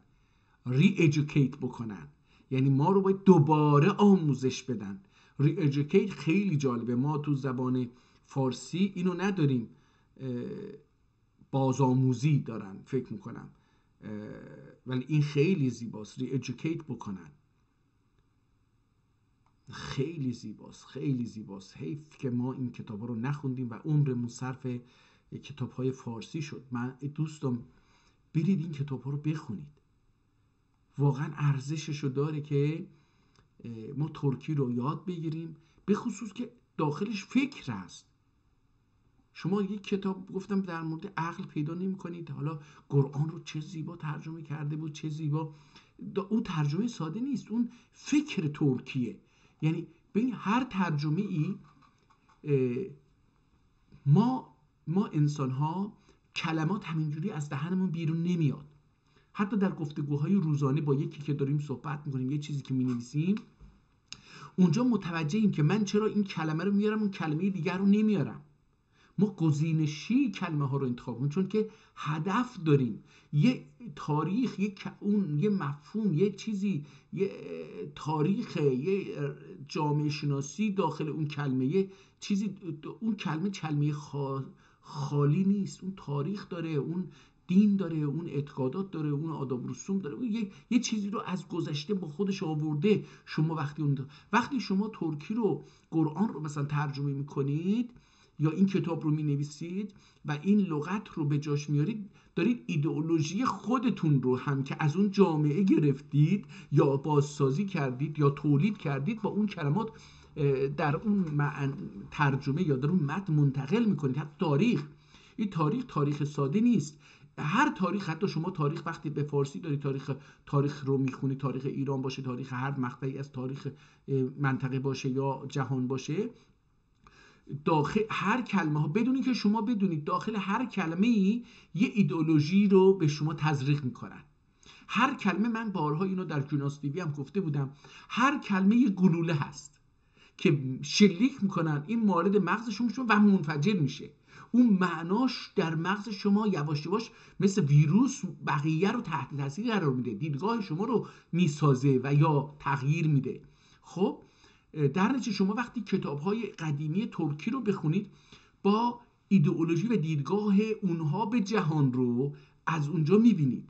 ری ایژوکیت بکنن، یعنی ما رو باید دوباره آموزش بدن. ری ایژوکیت خیلی جالبه، ما تو زبان فارسی اینو نداریم، بازآموزی دارن فکر میکنم، ولی این خیلی زیباست. ری ایژوکیت بکنن خیلی زیباست، خیلی زیباست. حیف که ما این کتابا رو نخوندیم و عمرمون صرف کتاب‌های فارسی شد. من دوستم برید این کتاب‌ها رو بخونید، واقعا ارزششو داره که ما ترکی رو یاد بگیریم، به خصوص که داخلش فکر هست. شما یک کتاب گفتم در مورد عقل پیدا نمی کنید. حالا قرآن رو چه زیبا ترجمه کرده بود، چه زیبا. اون ترجمه ساده نیست، اون فکر ترکیه. یعنی ببین هر ترجمه ای ما انسان ها کلمات همینجوری از دهنمون بیرون نمیاد. حتی در گفتگوهای روزانه با یکی که داریم صحبت میکنیم، یه چیزی که مینویسیم، اونجا متوجهیم که من چرا این کلمه رو میارم اون کلمه دیگر رو نمیارم. ما گزینشی کلمه ها رو انتخاب کنیم چون که هدف داریم. یه تاریخ، یه مفهوم، یه چیزی، یه تاریخ، یه جامعه شناسی داخل اون کلمه، یه چیزی. اون کلمه خالی نیست. اون تاریخ داره، اون دین داره، اون اعتقادات داره، اون آداب و رسوم داره، اون یه چیزی رو از گذشته با خودش آورده. شما وقتی شما ترکی رو، قرآن رو مثلا ترجمه میکنید یا این کتاب رو مینویسید و این لغت رو به جاش میارید، دارید ایدئولوژی خودتون رو هم که از اون جامعه گرفتید یا بازسازی کردید یا تولید کردید با اون کلمات در اون ترجمه یا در اون متن منتقل میکنید. حتی این تاریخ ساده نیست. هر تاریخ، حتی شما تاریخ وقتی به فارسی داری تاریخ رو میخونی، تاریخ ایران باشه، تاریخ هر مقطعی از تاریخ منطقه باشه یا جهان باشه، داخل هر کلمه ها، بدونید که شما بدونید داخل هر کلمه ای یه ایدئولوژی رو به شما تزریق میکنن. هر کلمه، من بارها اینو در جوناس تیوی هم گفته بودم، هر کلمه یه گلوله هست که شلیک میکنن، این مورد مغز شما و منفجر میشه. اون معناش در مغز شما یواش یواش مثل ویروس بقیه رو تحت تاثیر قرار میده، دیدگاه شما رو میسازه و یا تغییر میده. خب در نتیجه شما وقتی کتاب‌های قدیمی ترکی رو بخونید، با ایدئولوژی و دیدگاه اونها به جهان رو از اونجا میبینید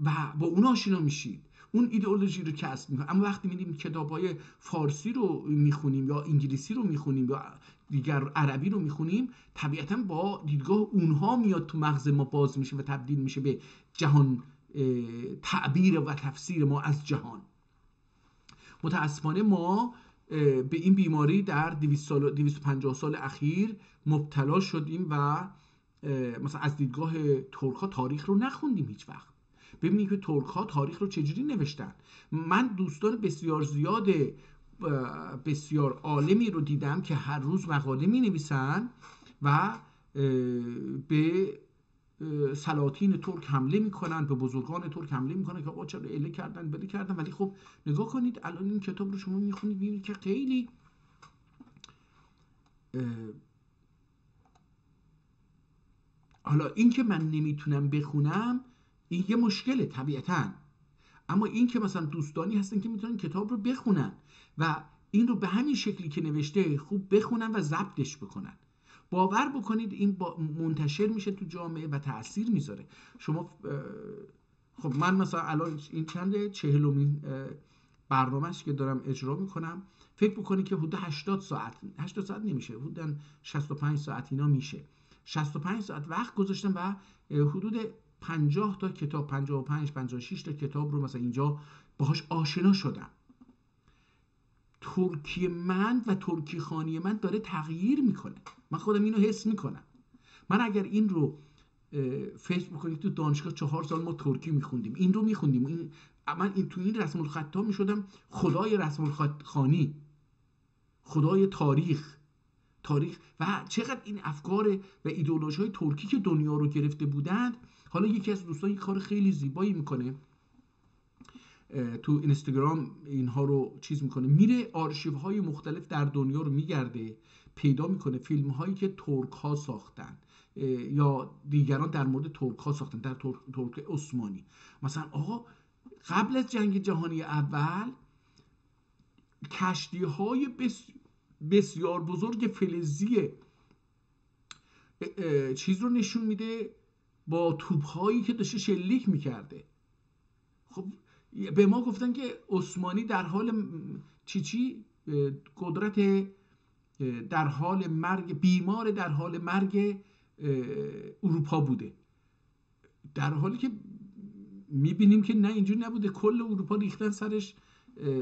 و با اون آشنا میشید، اون ایدئولوژی رو کسب میکنید. اما وقتی می‌بینیم کتاب‌های فارسی رو میخونیم یا انگلیسی رو میخونیم یا دیگر عربی رو میخونیم، طبیعتاً با دیدگاه اونها میاد تو مغز ما باز میشه و تبدیل میشه به جهان، تعبیر و تفسیر ما از جهان. متاسفانه ما به این بیماری در 250 سال اخیر مبتلا شدیم و مثلا از دیدگاه ترک ها تاریخ رو نخوندیم هیچ وقت. ببینید که ترک ها تاریخ رو چجوری نوشتن. من دوستان بسیار زیاد بسیار عالمی رو دیدم که هر روز مقاله می نویسن و به سلاطین ترک حمله میکنن، به بزرگان ترک حمله میکنن که آقا چرا اله کردن بده کردن. ولی خب نگاه کنید الان این کتاب رو شما میخونید میبینید که خیلی حالا این که من نمیتونم بخونم این یه مشکله طبیعتاً، اما این که مثلا دوستانی هستن که میتونن کتاب رو بخونن و این رو به همین شکلی که نوشته خوب بخونن و ضبطش بکنن، باور بکنید این منتشر میشه تو جامعه و تأثیر میذاره. شما خب من مثلا الان این چنده 40مین برنامه‌اش که دارم اجرا میکنم، فکر بکنید که حدود 80 ساعت نمیشه، حدود 65 ساعت اینا میشه. 65 ساعت وقت گذاشتم و حدود 50 تا کتاب، 55-56 تا کتاب رو مثلا اینجا باهاش آشنا شدم. ترکی من و ترکی خوانی من داره تغییر میکنه، من خودم اینو حس میکنم. من اگر این رو فکر بکنید تو دانشگاه 4 سال ما ترکی میخوندیم، این رو میخوندیم، من تو این رسم الخطا میشدم خدای رسم الخطانی، خدای تاریخ و چقدر این افکار و ایدئولوژی های ترکی که دنیا رو گرفته بودند. حالا یکی از دوستان یک کار خیلی زیبایی میکنه تو اینستاگرام، اینها رو چیز میکنه، میره آرشیو های مختلف در دنیا رو میگرده، پیدا میکنه فیلم هایی که ترک ها ساختن یا دیگران در مورد ترک ها ساختن، در ترک عثمانی. مثلا آقا قبل از جنگ جهانی اول کشتی های بسیار بزرگ فلزی چیز رو نشون میده با توپ هایی که داشته شلیک میکرده. خب به ما گفتن که عثمانی در حال قدرت در حال مرگ، بیمار در حال مرگ اروپا بوده، در حالی که میبینیم که نه، اینجوری نبوده. کل اروپا ریختن سرش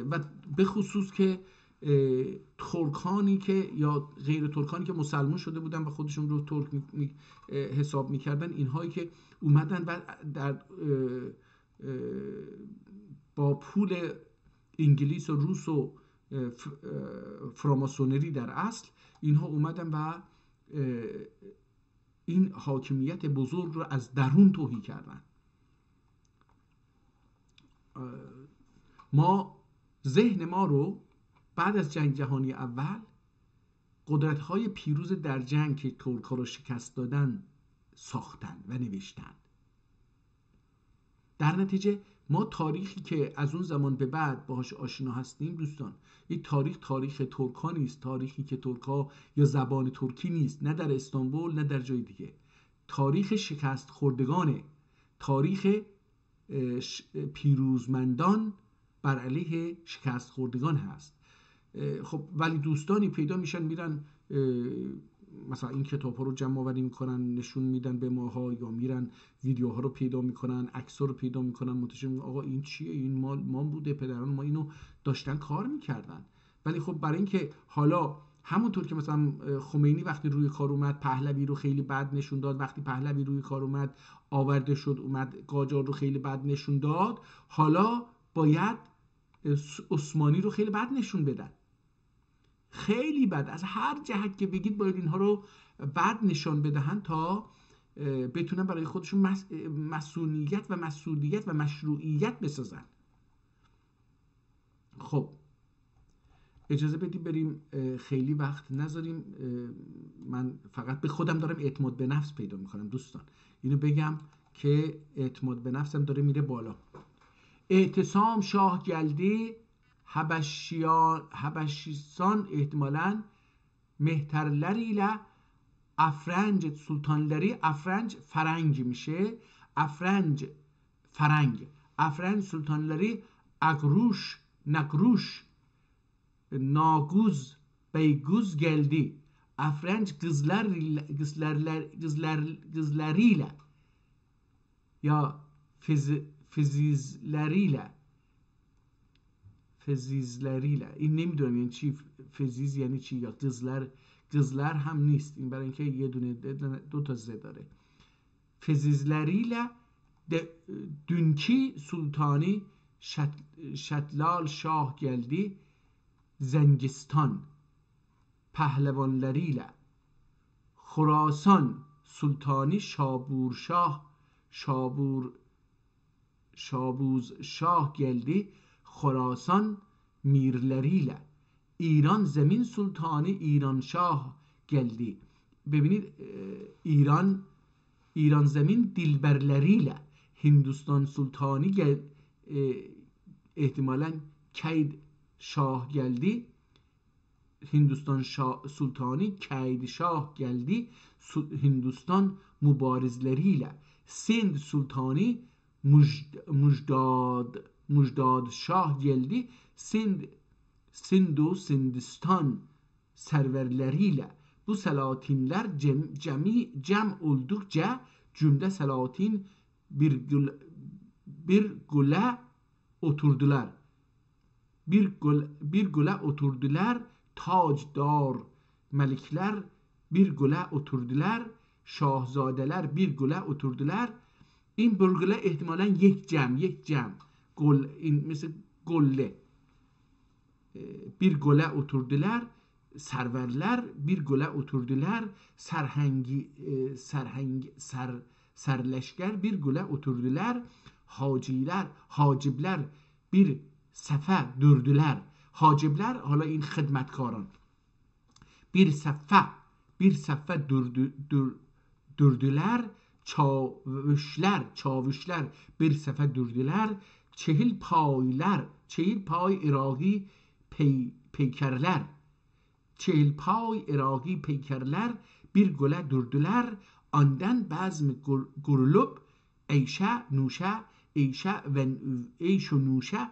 و به خصوص که ترکانی که یا غیر ترکانی که مسلمان شده بودن و خودشون رو ترک حساب میکردن، اینهایی که اومدن و در با پول انگلیس و روس و فراماسونری در اصل اینها اومدن و این حاکمیت بزرگ رو از درون توهی کردن. ما ذهن ما رو بعد از جنگ جهانی اول قدرت‌های پیروز در جنگ که ترک‌ها رو شکست دادن ساختن و نوشتن. در نتیجه ما تاریخی که از اون زمان به بعد باهاش آشنا هستیم دوستان، این تاریخ ترک‌ها نیست، تاریخی که ترک‌ها یا زبان ترکی نیست، نه در استانبول نه در جای دیگه. تاریخ شکست خوردگانه، تاریخ پیروزمندان بر علیه شکست خوردگان هست. خب ولی دوستانی پیدا میشن میرن مثلا این کتاب ها رو جمع آوری میکنن نشون میدن به ماها، یا میرن ویدیوها رو پیدا میکنن، عکس‌ها رو پیدا میکنن، منتشر میکنن آقا این چیه، این مال بوده، پدران ما اینو داشتن کار میکردن. ولی خب برای اینکه حالا همونطور که مثلا خمینی وقتی روی کار اومد پهلوی رو خیلی بد نشون داد، وقتی پهلوی روی کار اومد آورده شد اومد قاجار رو خیلی بد نشون داد، حالا باید عثمانی رو خیلی بد نشون بدن، خیلی بد، از هر جهت که بگید باید اینها رو بد نشان بدهن تا بتونن برای خودشون مسئولیت و مشروعیت بسازن. خب اجازه بدید بریم، خیلی وقت نذاریم، من فقط به خودم دارم اعتماد به نفس پیدا میکنم دوستان، اینو بگم که اعتماد به نفسم داره میره بالا. اعتصام شاه گلدی Habeşistan ihtimalen mehterleriyle Afrenç sultanları, Afrenç Ferengi میشه، Afrenç sultanları Nagruş Naguz Beyguz geldi. Afrenç kızlarıyla ya فزیزلریله، این نمیدونم یعنی چی، فزیز یعنی چی، یا قızlar هم نیست، این برای اینکه یه دونه دو تا ز داره. فزیزلریله dünkü sultani Şatlal Şah geldi Zengistan pehlevanlarıyla. Khorasan sultani Şabuz Şah geldi خراسان میرلریله. ایران زمین سلطانی ایران شاه geldi. ببینید ایران زمین دلبرلریله. هندوستان سلطانی احتمالاً کید شاه geldi. هندوستان سلطانی کید شاه geldi. هندوستان مبارزلریله. سند سلطانی مجداد شاه geldi. Sind و Sindistan serverleriyle. Bu selatinler cem oldukça cümle selatin bir güle oturdular. Bir güle oturdular. Tajdar melikler bir güle oturdular. Şahzadeler bir güle oturdular. این برگله احتمالاً یک جمع گل، این مثل گله. bir گله oturdular serverler bir گله oturdular serleşker bir گله oturdular حاجبler bir صفه durdular. حاجبler حالا این خدمتکاران bir صفه durdular. çavuşlar bir صفه durdular. çehil pay Iraki پیکرler. çehil pay Iraki پیکرler bir گله durdular. Ondan bazı gurulup eyşe و نوشه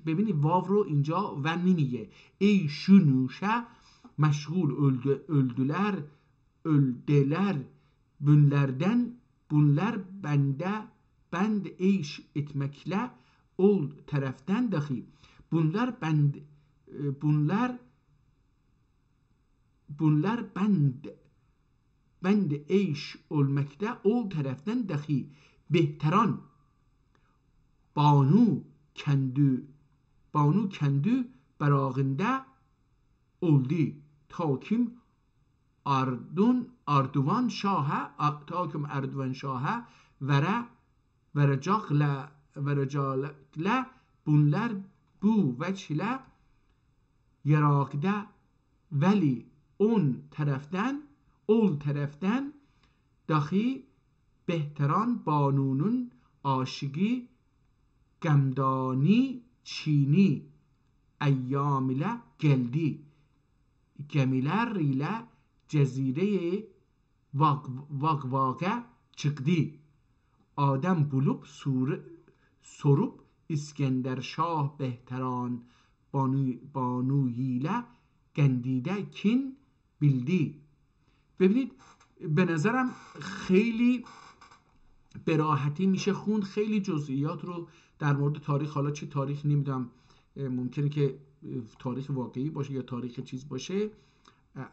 ببینید واو رو اینجا و نمیگه، eyşu نوشه مشغول öldüler bunlar bend eyş etmekle ol taraftan dahi bunlar bend eyş olmakta ol taraftan dahi behteran banu kendi barağında oldu. Takim Erdoğan Şah'a veracakla bunlar bu veçile Yarakda veli on taraftan dahi behteran banunun aşığı gamdani çini eyyamile geldi. Gemiler ile cezire vagvaga çıktı. Adem bulup sorup İskender Şah behteran بانوییله گندیده کین بیلدی. ببینید به نظرم خیلی به راحتی میشه خوند، خیلی جزئیات رو در مورد تاریخ، حالا چه تاریخ نمیدونم، ممکنه که تاریخ واقعی باشه یا تاریخ چیز باشه،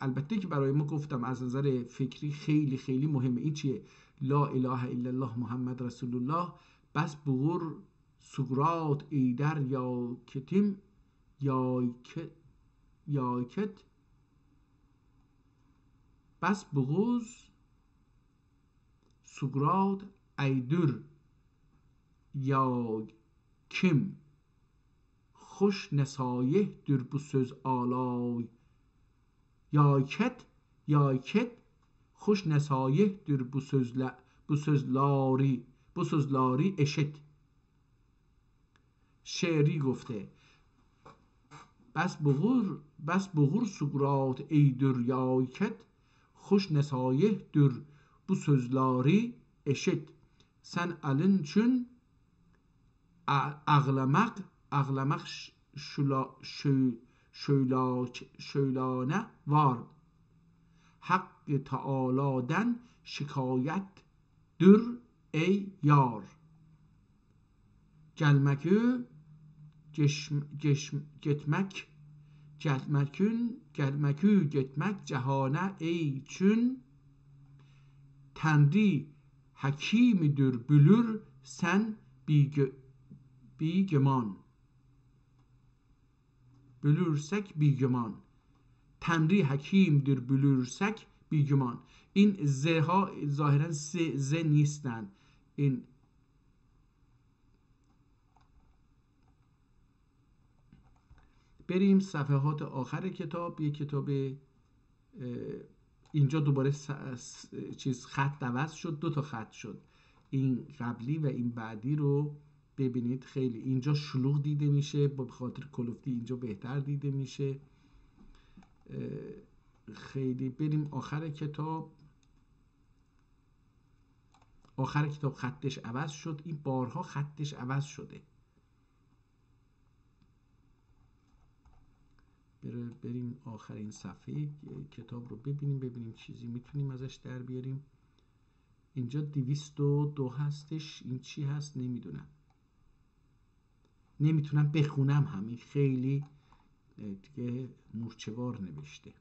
البته که برای ما گفتم از نظر فکری خیلی خیلی مهمه. این چیه؟ لا اله الا الله محمد رسول الله بس بغور سقراط ایدر یا کتیم یاکت بس بغوز سقراط ایدر یا kim خوش نصایح در bu söz alay yayket خوش نصایح در bu sözlari eşit. شعری گفته بس بغور سقراط ایدر yayket خوش نصایح در bu sözlari eşit. Sen alın çün ağlamak şöylane var. Hakkı Teala'dan şikayet dür ey yar. Gelmekü gitmek cehane ey çün Tanrı hakimidir bülür sen بیگمان بلورسک بیگمان. تنری حکیمdir بلورسک بیگمان. این ز ها ظاهرا ز نیستن. این بریم صفحات آخر کتاب. یک کتاب اینجا دوباره چیز خط عوض شد، 2 تا خط شد، این قبلی و این بعدی رو ببینید. خیلی اینجا شلوغ دیده میشه، با خاطر کلوفتی اینجا بهتر دیده میشه. خیلی بریم آخر کتاب. آخر کتاب خطش عوض شد، این بارها خطش عوض شده. بریم آخرین صفحه کتاب رو ببینیم چیزی میتونیم ازش در بیاریم. اینجا 202 هستش. این چی هست نمیتونم بخونم، همین خیلی دیگه مورچه‌وار نوشته،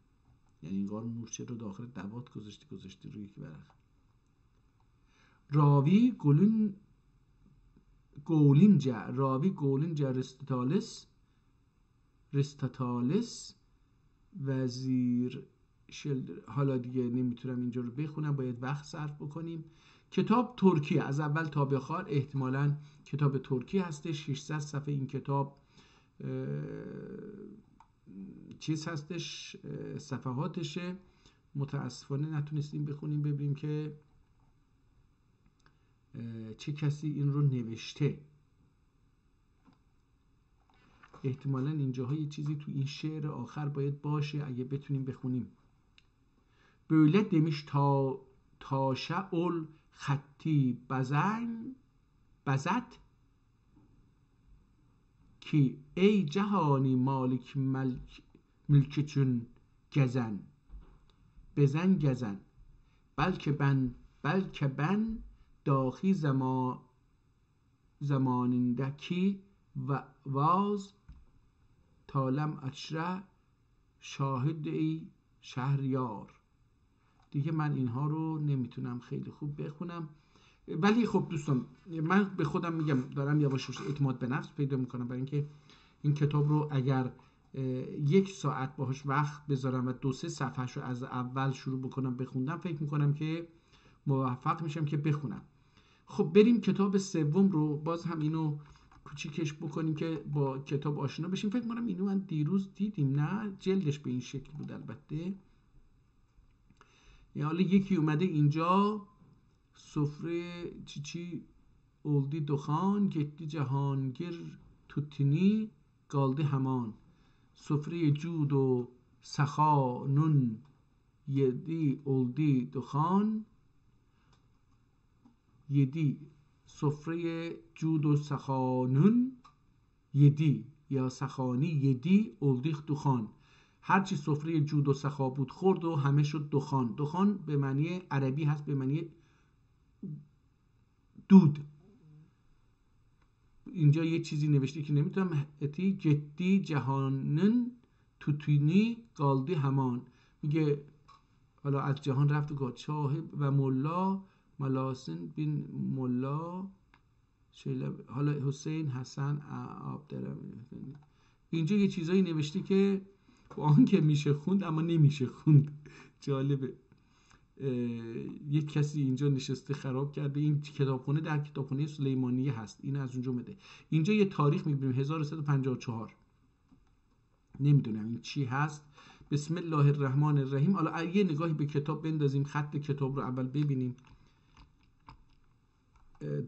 یعنی انگار مورچه رو داخل دوات گذاشته روی یک ورق. راوی گولینجا رستاتالس وزیر حالا دیگه نمیتونم اینجا رو بخونم، باید وقت صرف بکنیم. کتاب ترکی، از اول تا به آخر احتمالاً کتاب ترکی هستش. 600 صفحه این کتاب چیز هستش، صفحاتشه. متاسفانه نتونستیم بخونیم ببینیم که چه کسی این رو نوشته. احتمالاً اینجاها یه چیزی تو این شعر آخر باید باشه اگه بتونیم بخونیم. böyle demiş taşa ol خطی بزد ki ey cehani malik mülk için gezen bezen gezen belki ben dahi zamanındaki vaz talem açra şahid ey شهریار. دیگه من اینها رو نمیتونم خیلی خوب بخونم، ولی خب دوستان من به خودم میگم دارم یواش اعتماد به نفس پیدا میکنم، برای اینکه این کتاب رو اگر 1 ساعت باهاش وقت بذارم و 2-3 صفحه‌اش رو از اول شروع بکنم بخوندم، فکر میکنم که موفق میشم که بخونم. خب بریم کتاب سوم رو، باز هم اینو کوچیکش بکنیم که با کتاب آشنا بشیم. فکر کنم اینو من دیروز دیدیم، نه جلدش به این شکل بود البته. یا حالا یکی اومده اینجا سفره چی اولدی دخان گتی جهانگیر توتینی گالدی همان، سفره جود و سخا نون یدی اولدی دخان، یدی سفره جود و سخانون یدی یا سخانی یدی اولدی دخان، هرچی سفره جود و سخا بود خورد و همه شد دخان. دخان به معنی عربی هست به معنی دود. اینجا یه چیزی نوشته که نمیتونم اتی جدی جهانن توتینی گالدی همان، میگه حالا از جهان رفت و گادشاه و ملا ملاسن بین ملا حالا حسین حسن عبدالرحمن. اینجا یه چیزایی نوشته که با آن که میشه خوند اما نمیشه خوند. جالبه. یک کسی اینجا نشسته خراب کرده. این کتابخونه در کتابخونه سلیمانیه هست، این از اونجا اومده. اینجا یه تاریخ میبینیم 1354، نمیدونم این چی هست. بسم الله الرحمن الرحیم. حالا یه نگاهی به کتاب بندازیم، خط کتاب رو اول ببینیم.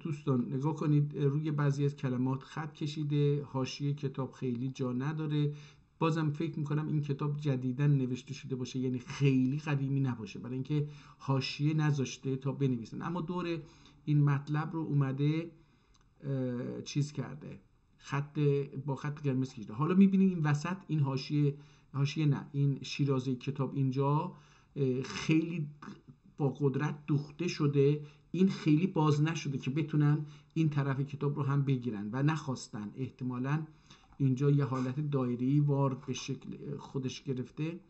دوستان نگاه کنید، روی بعضی از کلمات خط کشیده، حاشیه کتاب خیلی جا نداره. بازم فکر میکنم این کتاب جدیداً نوشته شده باشه، یعنی خیلی قدیمی نباشه، برای اینکه حاشیه نذاشته تا بنویسن. اما دور این مطلب رو اومده چیز کرده، با خط قرمز کشیده. حالا میبینید این وسط این حاشیه نه، این شیرازه کتاب اینجا خیلی با قدرت دوخته شده. این خیلی باز نشده که بتونن این طرف کتاب رو هم بگیرن و نخواستن. احتمالاً اینجا یه حالت دایره‌ای وار به شکل خودش گرفته.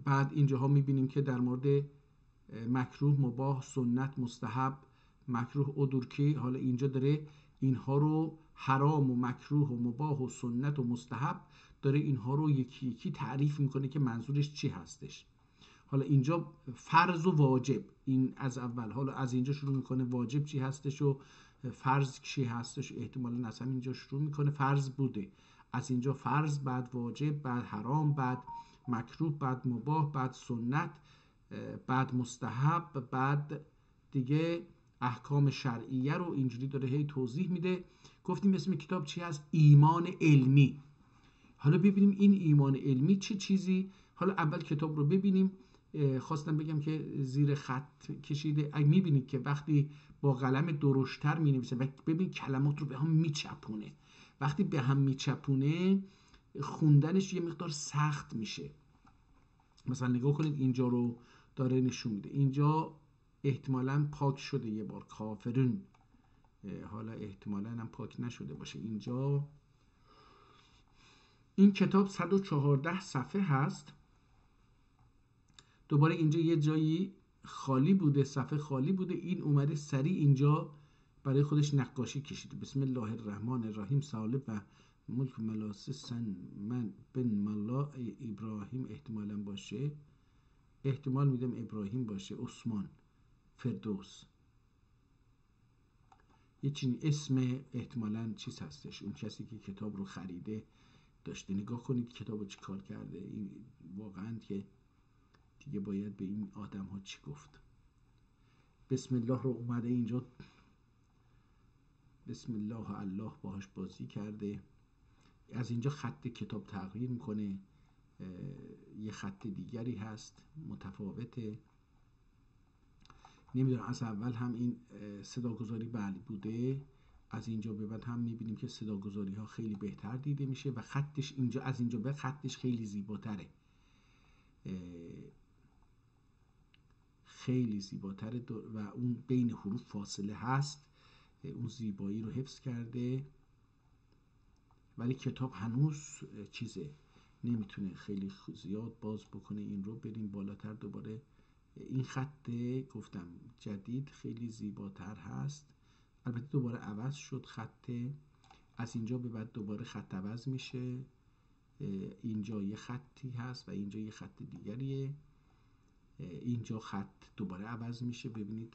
بعد اینجاها میبینیم که در مورد مکروه، مباح، سنت، مستحب، مکروه، ادورکی، حالا اینجا داره اینها رو حرام و مکروه و مباح و سنت و مستحب داره اینها رو یکی یکی تعریف میکنه که منظورش چی هستش. حالا اینجا فرض و واجب، این از اول، حالا از اینجا شروع میکنه واجب چی هستش و فرض چی هستش. احتمالاً از اینجا شروع میکنه فرض بوده، از اینجا فرض، بعد واجب، بعد حرام، بعد مکروه، بعد مباح، بعد سنت، بعد مستحب، بعد دیگه احکام شرعیه رو اینجوری داره هی توضیح میده. گفتیم اسم کتاب چی هست؟ ایمان علمی. حالا ببینیم این ایمان علمی چه چیزی. حالا اول کتاب رو ببینیم. خواستم بگم که زیر خط کشیده، اگه میبینید که وقتی با قلم درشتر مینویسه و ببین کلمات رو به هم میچپونه، وقتی به هم میچپونه خوندنش یه مقدار سخت میشه. مثلا نگاه کنید اینجا رو داره نشون میده، اینجا احتمالاً پاک شده یه بار کافرون، حالا احتمالاً هم پاک نشده باشه. اینجا این کتاب 114 صفحه هست. دوباره اینجا یه جایی خالی بوده، صفحه خالی بوده، این اومده سریع اینجا برای خودش نقاشی کشیده. بسم الله الرحمن الرحیم. سالب و ملک ملاسسن من بن ملا ابراهیم احتمالاً باشه، احتمال میدم ابراهیم باشه، عثمان فردوس، یه چنین اسم احتمالاً چیز هستش. اون کسی که کتاب رو خریده داشته. نگاه کنید کتاب رو چی کار کرده. این واقعاً که دیگه باید به این آدم ها چی گفت. بسم الله رو اومده اینجا، بسم الله الله باهاش بازی کرده. از اینجا خط کتاب تغییر میکنه، یه خط دیگری هست متفاوته. نمیدونم از اول هم این صداگذاری بله بوده، از اینجا به بعد هم میبینیم که صداگذاری ها خیلی بهتر دیده میشه و خطش اینجا از اینجا به خطش خیلی زیباتره، خیلی زیباتره و اون بین حروف فاصله هست، اون زیبایی رو حفظ کرده. ولی کتاب هنوز چیزه، نمیتونه خیلی زیاد باز بکنه. این رو بریم بالاتر دوباره. این خط گفتم جدید خیلی زیباتر هست. البته دوباره عوض شد خط، از اینجا به بعد دوباره خط عوض میشه. اینجا یه خطی هست و اینجا یه خط دیگریه. اینجا خط دوباره عوض میشه. ببینید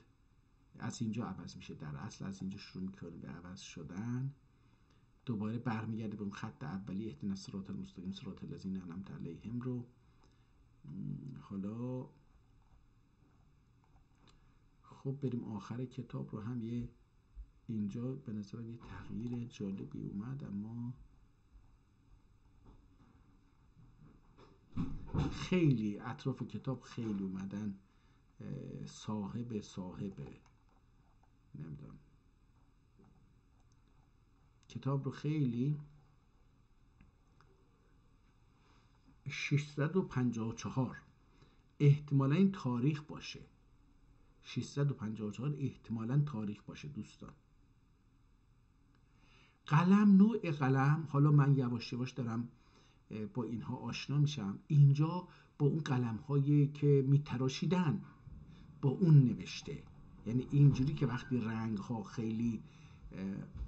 از اینجا عوض میشه، در اصل از اینجا شروع میکنه به عوض شدن، دوباره برمیگرده به اون خط اولی اهدنا الصراط المستقیم صراط الذین انعمت علیهم رو. حالا خب بریم آخر کتاب رو هم یه اینجا به نظرم یه تغییر جالبی اومد، اما خیلی اطراف کتاب خیلی اومدن صاحب نمیدونم کتاب رو خیلی 654 احتمالا این تاریخ باشه، 654 احتمالا تاریخ باشه دوستان. قلم، نوع قلم، حالا من یواش یواش دارم با اینها آشنا میشم. اینجا با اون قلم هایی که میتراشیدن با اون نوشته، یعنی اینجوری که وقتی رنگ ها خیلی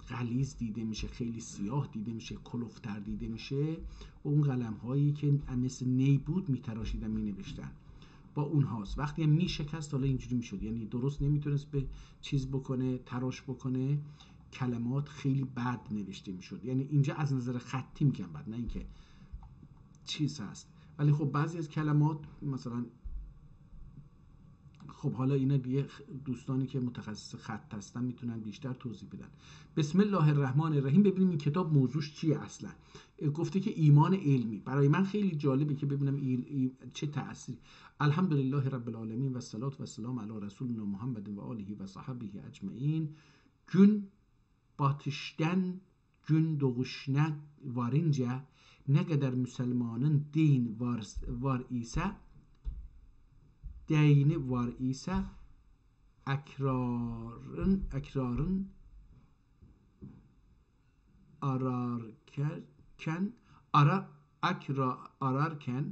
غلیظ دیده میشه، خیلی سیاه دیده میشه، کلفتر دیده میشه، با اون قلم هایی که مثل نی بود میتراشیدن مینوشتن با اون هاست. وقتی میشکست حالا اینجوری میشد، یعنی درست نمیتونست به چیز بکنه، تراش بکنه، کلمات خیلی بد نوشته میشد. یعنی اینجا از نظر خطی میگم بد، نه اینکه چیز هست، ولی خب بعضی از کلمات مثلا خب حالا اینا دیگه دوستانی که متخصص خط هستن میتونن بیشتر توضیح بدن. بسم الله الرحمن الرحیم. ببینیم این کتاب موضوعش چیه اصلا. گفته که ایمان علمی. برای من خیلی جالبه که ببینم چه تأثیر. الحمدلله رب العالمین و الصلاة و السلام علی رسولنا محمد و آله و صحبه اجمعین. Gün batıştan gün doğuşuna varınca ne kadar Müslümanın din var ise, dini var ise akrarın ararken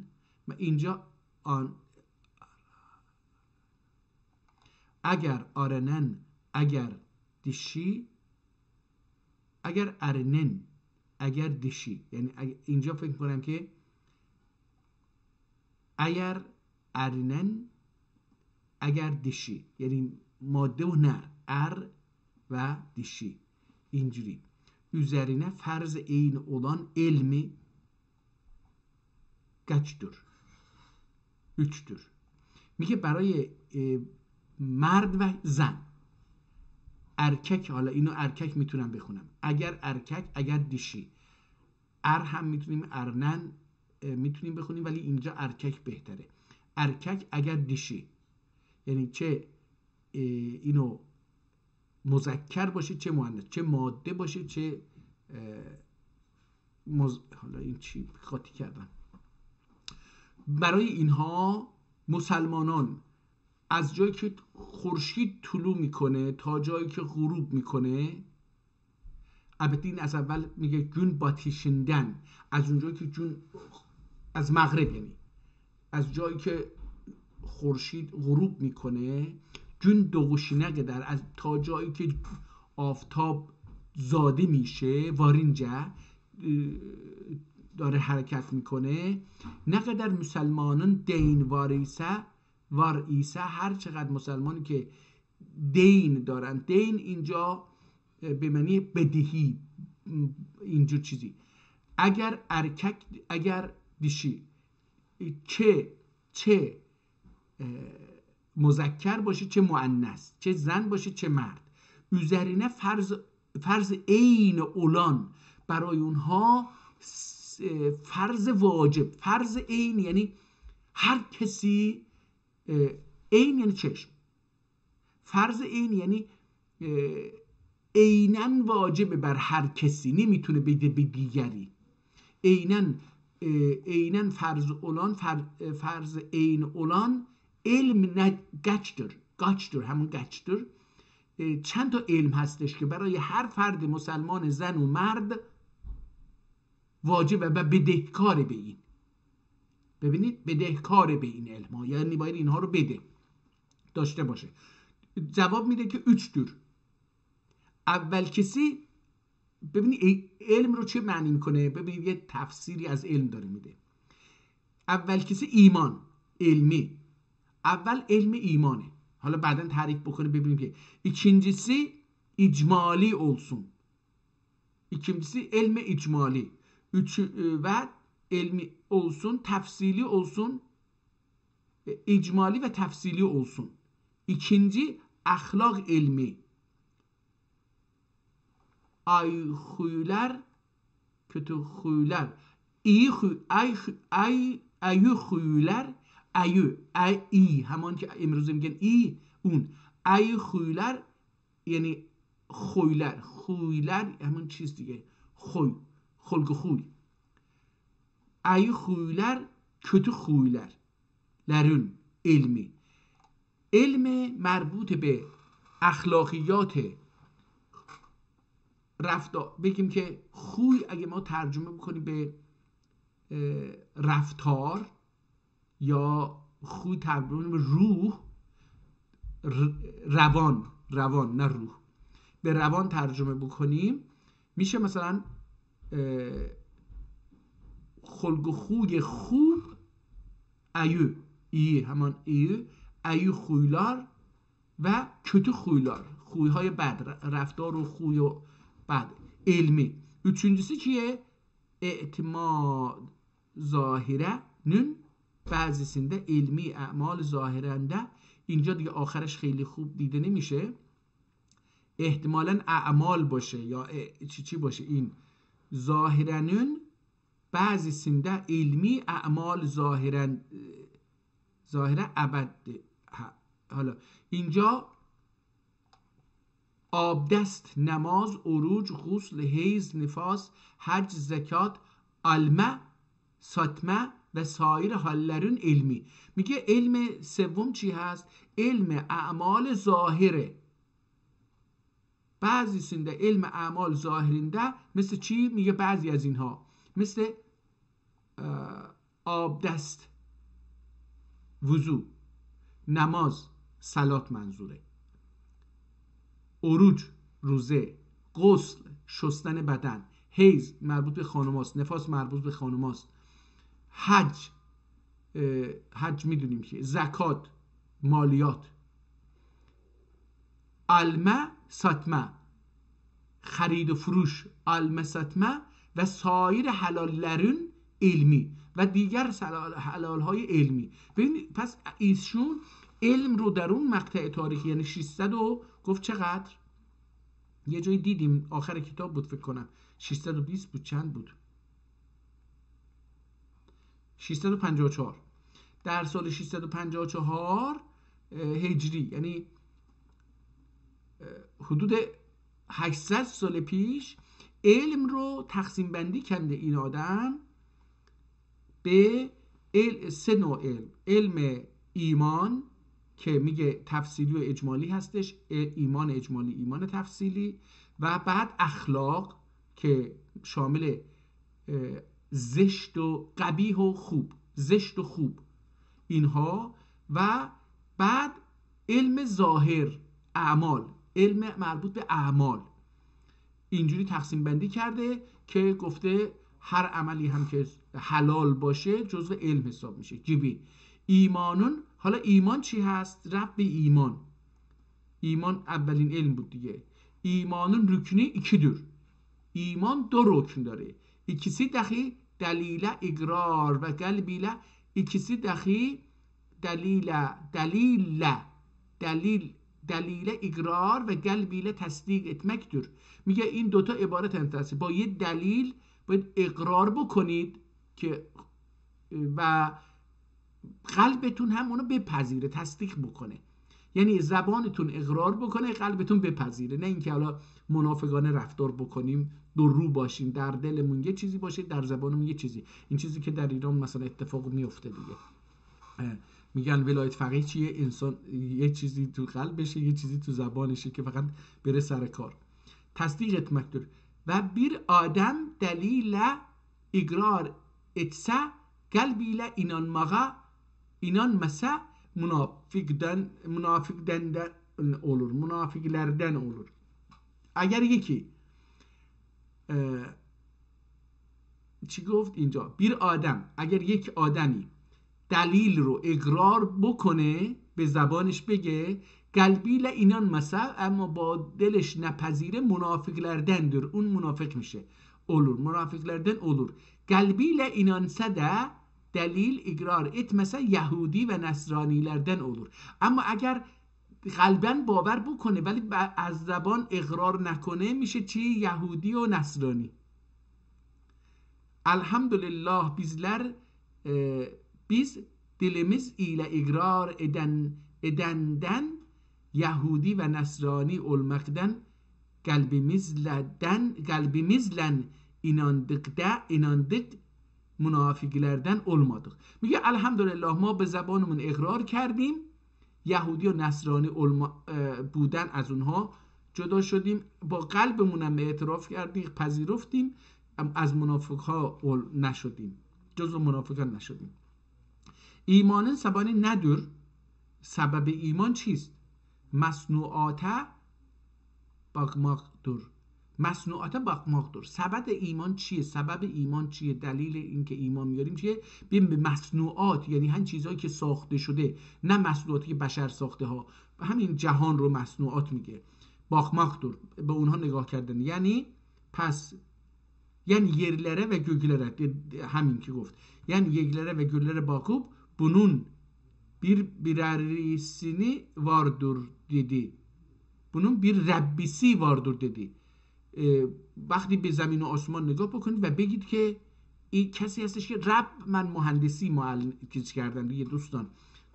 اینجا اگر aranan اگر dişi اگر ارنن اگر دشی، یعنی اینجا فکر کنم که اگر ارنن اگر دشی، یعنی ماده و نر، ر و dişi اینجوری. Üzerine farz این olan elmi kaçtır؟ 3'tür. میگه برای مرد و زن، ارکک، حالا اینو ارکک میتونم بخونم، اگر ارکک اگر دیشی، ار هم میتونیم ارنن میتونیم بخونیم، ولی اینجا ارکک بهتره. ارکک اگر دیشی، یعنی چه اینو مذکر باشه چه مؤنث، چه ماده باشه چه حالا این چی خاطی کردم. برای اینها مسلمانان از جایی که خورشید طلوع میکنه تا جایی که غروب میکنه، البته این از اول میگه گون باتیشندن، از اونجایی که جون از مغرب، یعنی از جایی که خورشید غروب میکنه، گون دوغشینه در از تا جایی که آفتاب زاده میشه، وارینجا داره حرکت میکنه، نقدر مسلمانان دین وار ایسا، هر چقدر مسلمانی که دین دارن، دین اینجا به معنی بدهی، اینجور چیزی، اگر ارکک اگر دیشی، چه مذکر باشه چه مؤنث، چه زن باشه چه مرد، üzerine فرض عین اولان، برای اونها فرض واجب، فرض عین یعنی هر کسی، عین یعنی چشم، فرض عین یعنی عیناً واجب بر هر کسی، نمیتونه بده به دیگری. عیناً فرض اولان، فرض عین اولان علم نه گچتر، همون گچتر. چند تا علم هستش که برای هر فرد مسلمان زن و مرد واجبه و بدهکار به این. ببینید بدهکار به این علم ها، یعنی باید اینها رو بده داشته باشه. جواب میده که 3'tür. اول کسی، ببینید علم رو چه معنی میکنه، ببینید یه تفسیری از علم داره میده. اول کسی ایمان، علمی، اول علم ایمانه. Hala بعدن تعریف بکنیم ببینیم که ikincisi icmali olsun. İkincisi ilmi icmali. Ve ilmi olsun, tefsili olsun, icmali ve tefsili olsun. İkinci ahlak ilmi. Ay huylar, kötü huylar. İyi huy, ayı huylar, iyi. Hemen ki emroze میگن iyi, اون. Ayı huylar yani huylar همون چیز دیگه. خلق خوی. Ayı huylar, kötü huylar. Lerün ilmi. علم مربوط به اخلاقیات رفتار، بگیم که خوی اگه ما ترجمه بکنیم به رفتار یا خوی ترجمه به روح، روان نه روح، به روان ترجمه بکنیم میشه مثلا خلق خوی خوب iyi همان iyi huylar ve kötü huylar, huyهای bad, رفتار و خوی و bad ilmi. Üçüncüsü kiye اعتماد ظاهرنün بعضisinde ilmi اعمال ظاهرنده. اینجا دیگه آخرش خیلی خوب دیده نمیشه، احتمالاً اعمال باشه یا چی باشه. این ظاهرنün بعضisinde ilmi اعمال ظاهره ابد. حالا اینجا آبدست، نماز، عروج، غسل، حیض، نفاس، حج، زکات، علمه، ساتمه و سایر hallerin ilmi. میگه علم سوم چی هست؟ علم اعمال ظاهره. بعضیسinde علم اعمال ظاهرinde مثل چی؟ میگه بعضی از اینها مثل آبدست، وضو، نماز، صلات منظوره، عروج، روزه، غسل، شستن بدن، حیض مربوط به خانماست، نفاس مربوط به خانماست، حج میدونیم که، زکات، مالیات، علمه، ساتمه، خرید و فروش، علمه، ساتمه و سایر حلالlerin علمی و دیگر حلالهای علمی. ببین پس ایشون علم رو در اون مقطع تاریخی یعنی 600 و گفت چقدر؟ یه جایی دیدیم آخر کتاب بود فکر کنم 620 بود، چند بود؟ 654. در سال 654 هجری یعنی حدود 800 سال پیش علم رو تقسیم بندی کرده این آدم به سه نوع علم ایمان که میگه تفصیلی و اجمالی هستش، ایمان اجمالی، ایمان تفصیلی، و بعد اخلاق که شامل زشت و قبیح و خوب، زشت و خوب اینها، و بعد علم ظاهر، اعمال، علم مربوط به اعمال. اینجوری تقسیم بندی کرده که گفته هر عملی هم که حلال باشه جزو علم حساب میشه. gibi ایمانون. حالا ایمان چی هست؟ رب به ایمان. ایمان اولین علم بود دیگه. ایمانın rüknü ikidir. ایمان دو رکن داره. İkisi dahi دلیل اقرار و قلبیله. İkisi dahi دلیل اقرار و قلبیله تصدیق etmektir. میگه این دوتا عبارت هستند. با یه دلیل باید اقرار بکنید که و قلبتون هم اونو بپذیره، تصدیق بکنه. یعنی زبانتون اقرار بکنه، قلبتون بپذیره، نه اینکه حالا منافقانه رفتار بکنیم، دو رو باشیم، در دلمون یه چیزی باشه، در زبانمون یه چیزی. این چیزی که در ایران مثلا اتفاق میفته دیگه. میگن ولایت فقیه چیه؟ انسان یه چیزی تو قلبشه، یه چیزی تو زبانشه که فقط بره سر کار. تصدیق etmektir. و bir adam دلیل اقرار etse kalbiyle inanmasa münafıkden olur, münafıklerden olur. اگر یکی چی گفت اینجا؟ bir adam، اگر یک آدمی دلیل رو اقرار بکنه، به زبانش بگه قلبیyle inanmasa ama با دلش نپذیره münafıklardandır. اون منافق میشه. Olur. Münafıklardan olur. Kalbiyle inansa da delil ikrar etmese Yahudi ve Nasranilerden olur. Ama eğer قلباً باور بکنه ولی از زبان اقرار نکنه میشه چی؟ یهودی و نصرانی. Elhamdülillah biz dilimiz ile ikrar edenden Yahudi ve Nasrani olmaktan kalbimizle inandık münafıklardan olmadık. میگه الحمدلله ما به زبانمون اقرار کردیم یهودی و نصرانی بودن از اونها جدا شدیم، با قلبمونم اعتراف کردیم پذیرفتیم، از منافقها نشدیم، جزو منافقان نشدیم. ایمانın sebebini nedir? Sebebi iman çiست؟ مسنوعاته bakmaktır. مسنوعاته bakmaktır. سبب ایمان چیه؟ سبب ایمان چیه؟ دلیل اینکه ایمان میاریم چیه؟ بیم به مسنوعات، یعنی همین چیزهایی که ساخته شده، نه مسنوعاتی که بشر ساخته ها، همین جهان رو مسنوعات میگه. bakmaktır. به اونها نگاه کردن. یعنی پس yani yerlere ve göklere, همین که گفت، yani yerlere ve göklere bakıp bunun birerisini vardır dedi. Bunun bir Rabbisi vardır dedi. وقتی به زمین و آسمان نگاه بکنید و بگید که این کسی هستش که رب، من مهندسی چیز کردن دیگه دوستان،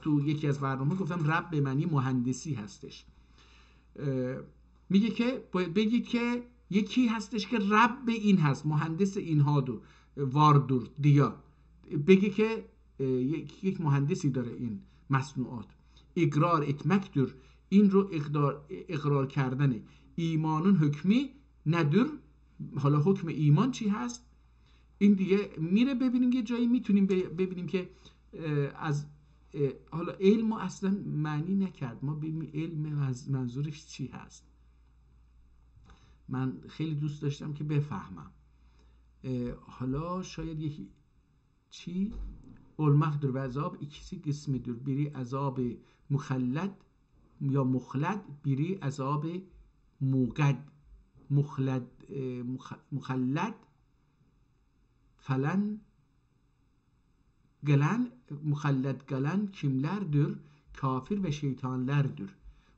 تو یکی از برنامه گفتم رب به معنی مهندسی هستش. میگه که بگید که یکی هستش که رب این هست، مهندس اینها دو واردور دیا، بگه که یک مهندسی داره این مصنوعات. اقرار etmektir، این رو اقرار کردنه. ایمانون حکمی ندر، حالا حکم ایمان چی هست؟ این دیگه میره ببینیم یه جایی میتونیم ببینیم که از حالا علم اصلا معنی نکرد، ما ببینیم علم منظورش چی هست. من خیلی دوست داشتم که بفهمم. حالا شاید یکی چی؟ olmaktır ve azab ikisi kısmıdır. Biri azab muhallat یا مخلد، biri azab muqad mukhallad falan gelen mukhallad gelen kimlerdir? Kafir ve şeytanlardır.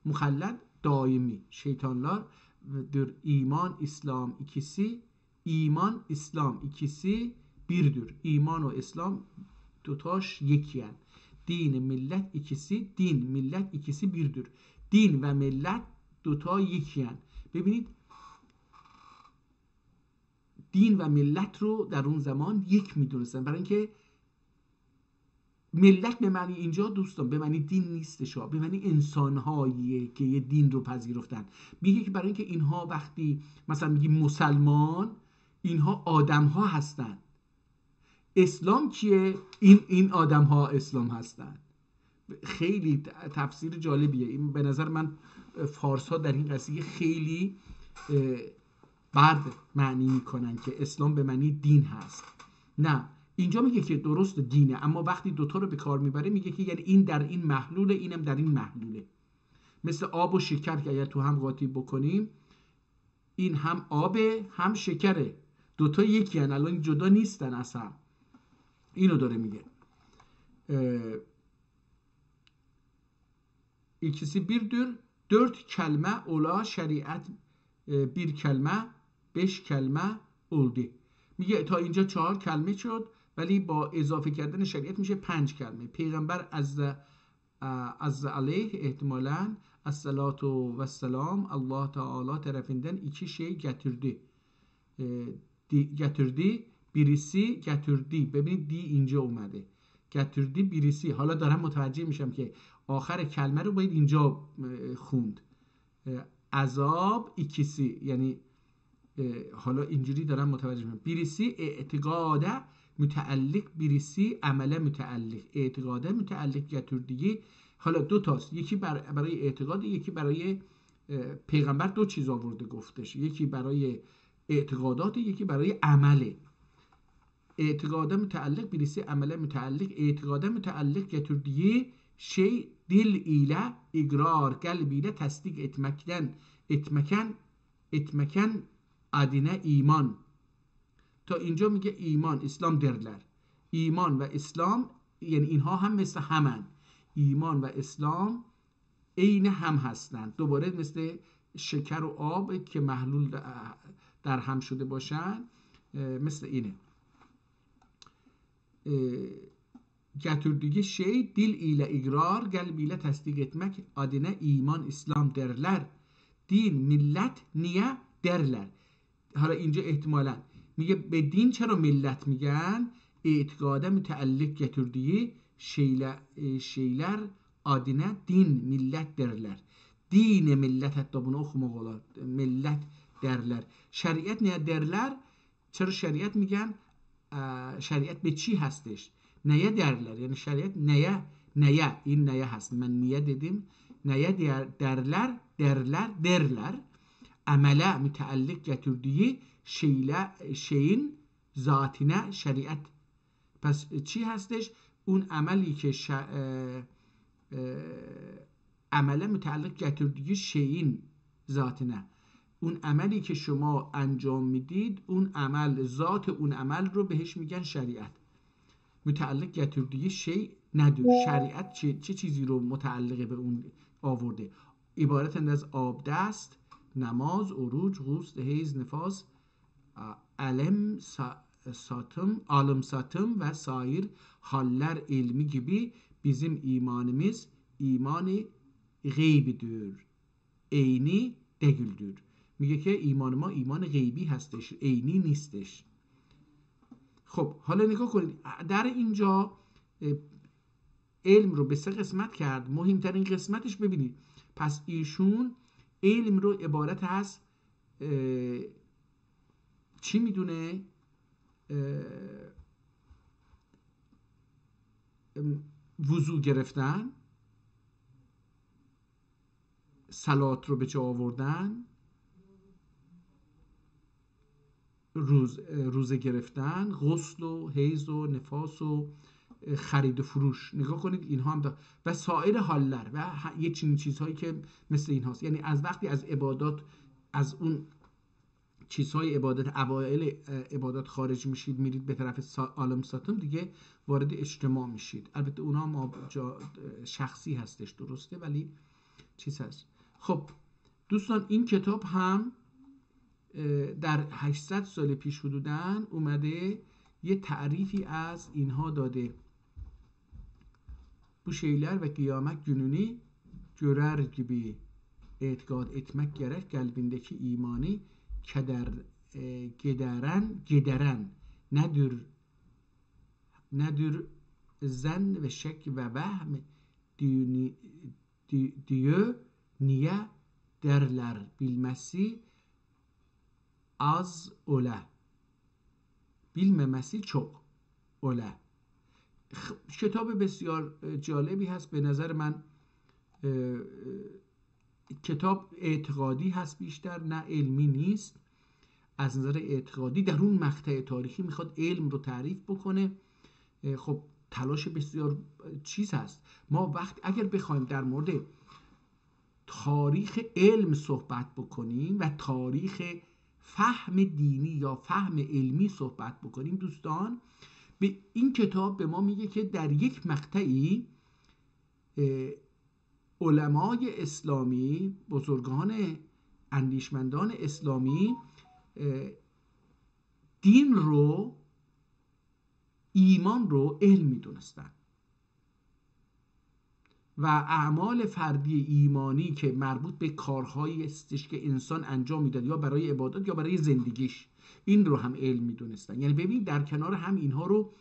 Mukhallad daimi, şeytanlardır. İman, İslam ikisi, iman, İslam ikisi birdir. İman و İslam دوتاش یکی هست. دین ملت ikisi، دین ملت ikisi birdir. دین و ملت دوتا یکی هست. ببینید دین و ملت رو در اون زمان یک میدونستن، برای اینکه ملت به معنی اینجا دوستان به معنی دین نیستش، به معنی انسان‌هاییه که یه دین رو پذیرفتن. میگه که برای اینکه اینها وقتی مثلا میگیم مسلمان، اینها آدم‌ها هستن. اسلام کیه؟ این آدم ها اسلام هستن. خیلی تفسیر جالبیه این به نظر من. فارس ها در این قضیه خیلی بد معنی میکنن که اسلام به معنی دین هست. نه، اینجا میگه که درست دینه، اما وقتی دوتا رو به کار میبره میگه که یعنی این در این محلوله، اینم در این محلوله. مثل آب و شکر که اگر تو هم قاطی بکنیم، این هم آبه هم شکره، دوتا یکی هن، الان جدا نیستن اصلا. اینو داره میگه. İkisi birdir. 4 kelime ola şeriat bir kelime 5 kelime oldu. میگه تا اینجا 4 کلمه شد ولی با اضافه کردن شریعت میشه 5 کلمه. پیغمبر از علیه احتمالاً الصلاة و السلام الله تعالی طرفinden 2 şey getirdi. Birisi getirdi. ببینید دی اینجا اومده. getirdi birisi. حالا دارم متوجه میشم که آخر کلمه رو باید اینجا خوند. عذاب ikisi، یعنی حالا اینجوری دارم متوجه میشم. birisi اعتقاده متعلق، birisi عمله متعلق. اعتقاده متعلق getirdiği حالا دو تاست، یکی برای اعتقاد، یکی برای پیغمبر. 2 چیز آورده گفتش، یکی برای اعتقادات، یکی برای عمله. اعتقاده متعلق birisi amele müteallik. اعتقاده müteallik getirdiği şey dil ile igrar, kalb ile tasdik etmeken adine iman. تا اینجا میگه ایمان اسلام derler. ایمان و اسلام یعنی اینها هم مثل همن. ایمان و اسلام عین هم هستند. دوباره مثل شکر و آب که محلول در هم شده باشن، مثل اینه. Getirdiği şey dil ile igrar, kalb ile tasdik etmek adına iman, İslam derler. Din, millet niye derler. حالا اینجا احتمالاً میگه به دین چرا ملت میگن؟ اعتقاد متعلق getirdiği şeyler adına din, millet derler. Dine millet, hatta bunu okumak olar. Millet derler. Şeriat niye derler؟ چرا شریعت میگن؟ شریعت به چی هستش؟ نیا درler. یعنی شریعت نیا این نیا هست. من نیا dedim. نیا derler. Amele müteallik getirdiği şeyin zatine şeriat. پس چی هستش؟ اون عملی که عمله متعلق getirdiği şeyin zatine. اون عملی که شما انجام میدید، اون عمل، ذات اون عمل رو بهش میگن شریعت. متعلق getirdiği şey nedir؟ شریعت چه چیزی رو متعلق به اون آورده؟ عبارتند از آب دست، namaz, oruç, gusl, heyz, nifas, alım satım ve sair haller ilmi gibi bizim imanımız imanı غیبیdir. عینی değildir. میگه که ایمان ما ایمان غیبی هستش، عینی نیستش. خب حالا نگاه کنید، در اینجا علم رو به 3 قسمت کرد. مهمترین قسمتش ببینید، پس ایشون علم رو عبارت از چی میدونه؟ وضو گرفتن، صلات رو به جا آوردن، روزه گرفتن، غسل و حیض و نفاس و خرید و فروش. نگاه کنید اینها هم و سایر حالر و یه چیزهایی که مثل این هاست. یعنی از وقتی از عبادات، از اون چیزهای عبادت، اوائل عبادات خارج میشید، میرید به طرف عالم ساتم، دیگه وارد اجتماع میشید. البته اونا هم شخصی هستش، درسته، ولی چیز هست. خب دوستان، این kitap هم در 800 سال پیش حدوداً اومده یه تعریفی از اینها داده. Bu şeyler ve kıyamet gününü görer gibi etikad etmek gerek, kalbindeki imanı gederen nedir zan ve şek ve vahm diyor, niye derler, bilmesi az ola, bilmemesi çok ola. کتاب بسیار جالبی هست به نظر من. کتاب اعتقادی هست بیشتر، نه علمی نیست. از نظر اعتقادی در اون مقطع تاریخی میخواد علم رو تعریف بکنه. خب تلاش بسیار چیز هست. ما وقت اگر بخوایم در مورد تاریخ علم صحبت بکنیم و تاریخ فهم دینی یا فهم علمی صحبت بکنیم دوستان، به این کتاب به ما میگه که در یک مقطعی علمای اسلامی، بزرگان اندیشمندان اسلامی دین رو، ایمان رو علم میدونستن و اعمال فردی ایمانی که مربوط به کارهایی استش که انسان انجام میداد یا برای عبادت یا برای زندگیش، این رو هم علم میدونستن. یعنی ببین در کنار هم اینها رو،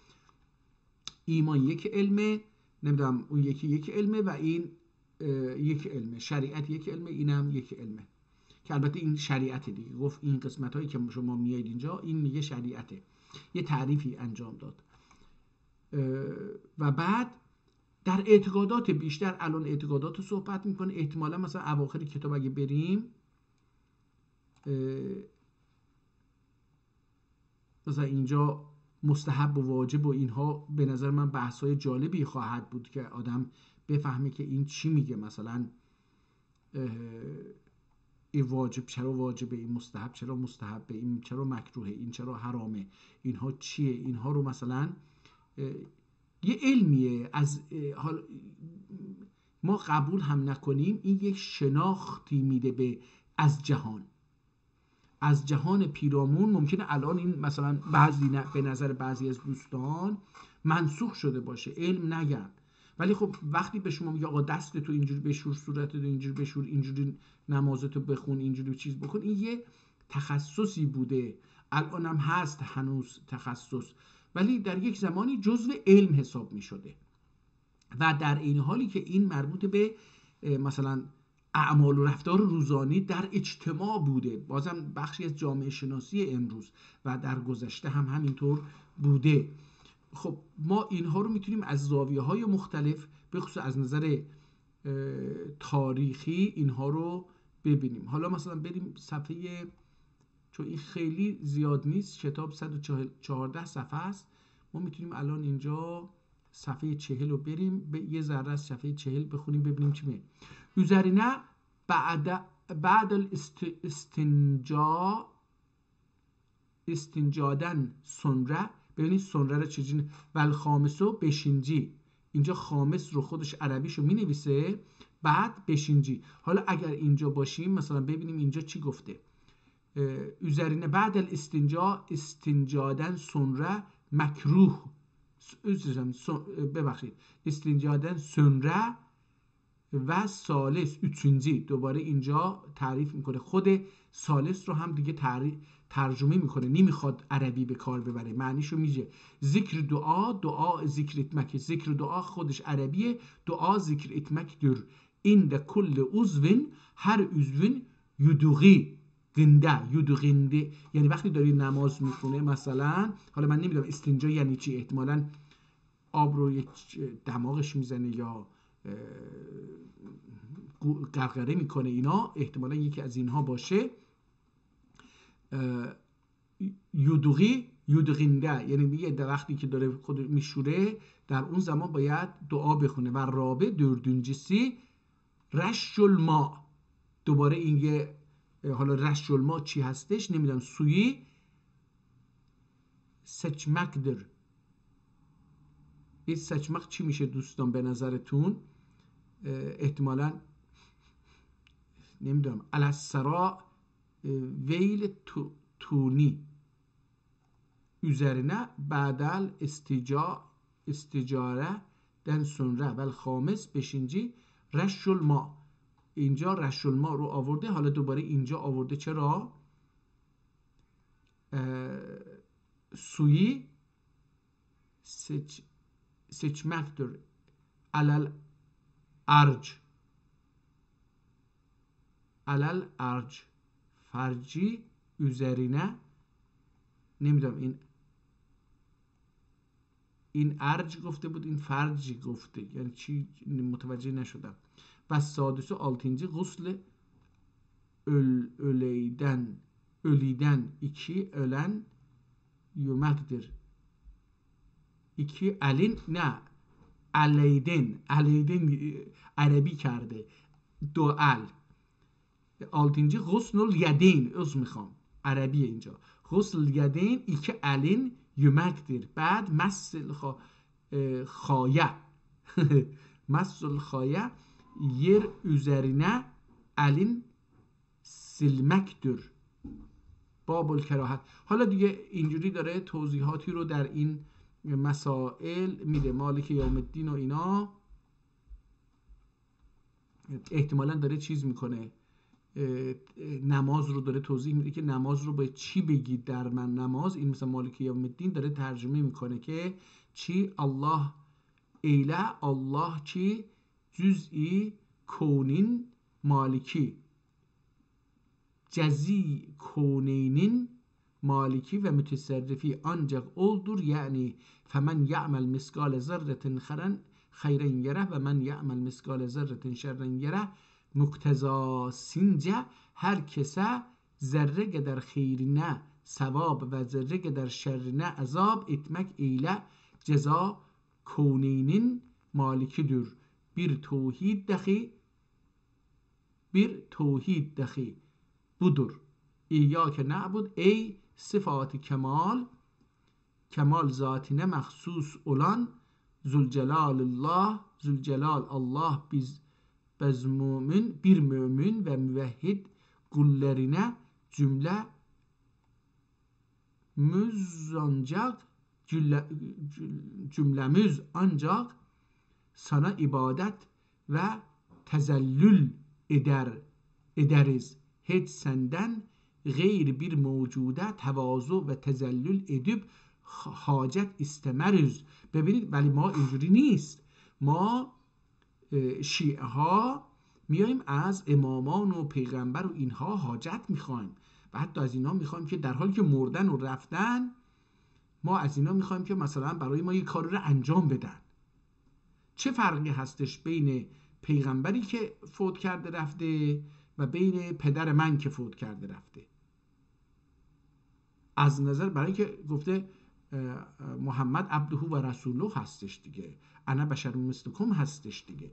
ایمان یک علمه، نمیدونم اون یکی یک علمه و این یک علمه، شریعت یک علمه، اینم یک علمه، که البته این شریعت دیگه. گفت این قسمت هایی که شما میایید اینجا، این میگه شریعته. یه تعریفی انجام داد و بعد در اعتقادات بیشتر، الان اعتقادات رو صحبت میکنه. احتمالا مثلا اواخر کتاب اگه بریم، مثلا اینجا مستحب و واجب و اینها، به نظر من بحث‌های جالبی خواهد بود که آدم بفهمه که این چی میگه، مثلا این واجب چرا واجبه، این مستحب چرا مستحبه، این چرا مکروهه، این چرا حرامه، اینها چیه، اینها رو مثلا یه علمیه. از حال ما قبول هم نکنیم، این یک شناختی میده به از جهان پیرامون. ممکنه الان این مثلا به نظر بعضی از دوستان منسوخ شده باشه، علم نگن، ولی خب وقتی به شما میگه آقا دست تو اینجوری بشور، صورت تو اینجوری بشور، اینجوری نمازتو بخون، اینجوری چیز بکن، این یه تخصصی بوده، الان هم هست هنوز تخصص، ولی در یک زمانی جزو علم حساب می شده و در این حالی که این مربوط به مثلا اعمال و رفتار روزانه در اجتماع بوده، بازم بخشی از جامعه شناسی امروز و در گذشته هم همینطور بوده. خب ما اینها رو میتونیم از زاویه‌های مختلف به خصوص از نظر تاریخی اینها رو ببینیم. حالا مثلا بریم صفحه، چون این خیلی زیاد نیست، کتاب 114 صفحه است، ما میتونیم الان اینجا صفحه 40 رو بریم، به یه ذره از صفحه 40 بخونیم ببینیم چی میگه. üzerine بعد استنجادن sonra، ببینید sonra رو چجوری، ول خامسو بشینجی، اینجا خامس رو خودش عربیشو می نویسه، بعد بشینجی. حالا اگر اینجا باشیم مثلا ببینیم اینجا چی گفته. üzerine بعد الاستنجا استنجادن sonra مکروه، ببخشید استنجادن sonra و سالس üçüncü، دوباره اینجا تعریف میکنه، خود سالس رو هم دیگه ترجمه میکنه، نمیخواد عربی به کار ببره، معنیشو میگه ذکر دعا ذکر etmek، ذکر دعا خودش عربیه، دعا ذکر etmekdir. این de کل عضو، هر عضو یدوغی یدوغنده، یعنی وقتی داری نماز میخونه مثلا، حالا من نمیدونم استنجا یعنی چی، احتمالاً آب رو یک دماغش میزنه یا غرغره میکنه، اینا احتمالا یکی از اینها باشه. یودغینده یعنی دیگه در وقتی که داره خود میشوره در اون زمان باید دعا بخونه. و رابع dördüncüsü رش الماء، دوباره این یه، حالا رش الماء چی هستش نمیدونم، سوی seçmekdir. این seçmek چی میشه دوستان به نظرتون؟ احتمالاً نمیدونم، الاسرا ویل تونی، üzerine badal استجاره den sonra vel خامس beşinci رشل ما، اینجا رشل ما رو آورده، حالا دوباره اینجا آورده، چرا؟ سوی seçmektir alal arc فرجی üzerine، نمیدونم این ارج گفته بود، این فرجی گفته، یعنی چی متوجه نشدم. و سادس و altıncı غسل öli'den iki ölen yemektir. iki elin ne aleyden عربی کرده، دو ال. altıncı غسل یدین، میخوام عربی اینجا، غسل یدین iki elin yemektir. بعد مسل خایه مسل خایه yer üzerine elin silmektir. باب الکراهت. حالا دیگه اینجوری داره توضیحاتی رو در این مسائل میده. مالک یوم الدین و اینا احتمالاً داره چیز میکنه، نماز رو داره توضیح میده که نماز رو به چی بگید در من نماز. این مثلا مالک یوم الدین داره ترجمه میکنه که چی، الله ایله، الله چی، cüz'i koninin maliki, cezi koninin maliki ve mütesarrifi ancak oldur. Yani femen ya'mel miskale zerretin hayren yere ve men ya'mel miskale zerretin şerren yere, muktezasınca herkese zerre kadar hayrine sevap ve zerre kadar şerrine azap etmek ile ceza koninin malikidir. bir tevhid dahi budur. İyyâke na'bud, ey sıfat-ı kemal zatine mahsus olan Zülcelalullah, Zülcelal Allah biz mümin, bir mümin ve müvehhid kullerine cümlemiz ancak sana ibadet ve tezellül ederiz. Hiç senden gayr bir mevcude tevazu ve tezellül edip hacet istemeriz. ببینید ولی ما اینجوری نیست. ما شیعه ها میایم از امامان و پیغمبر و اینها حاجت میخوایم و حتی از اینها میخوایم که در حالی که مردن و رفتن، ما از اینها میخوایم که مثلا برای ما یک کاری رو انجام بدن. چه فرقی هستش بین پیغمبری که فوت کرده رفته و بین پدر من که فوت کرده رفته؟ از نظر برای که گفته محمد عبده و رسوله هستش دیگه، انا بشر مثلکم هستش دیگه.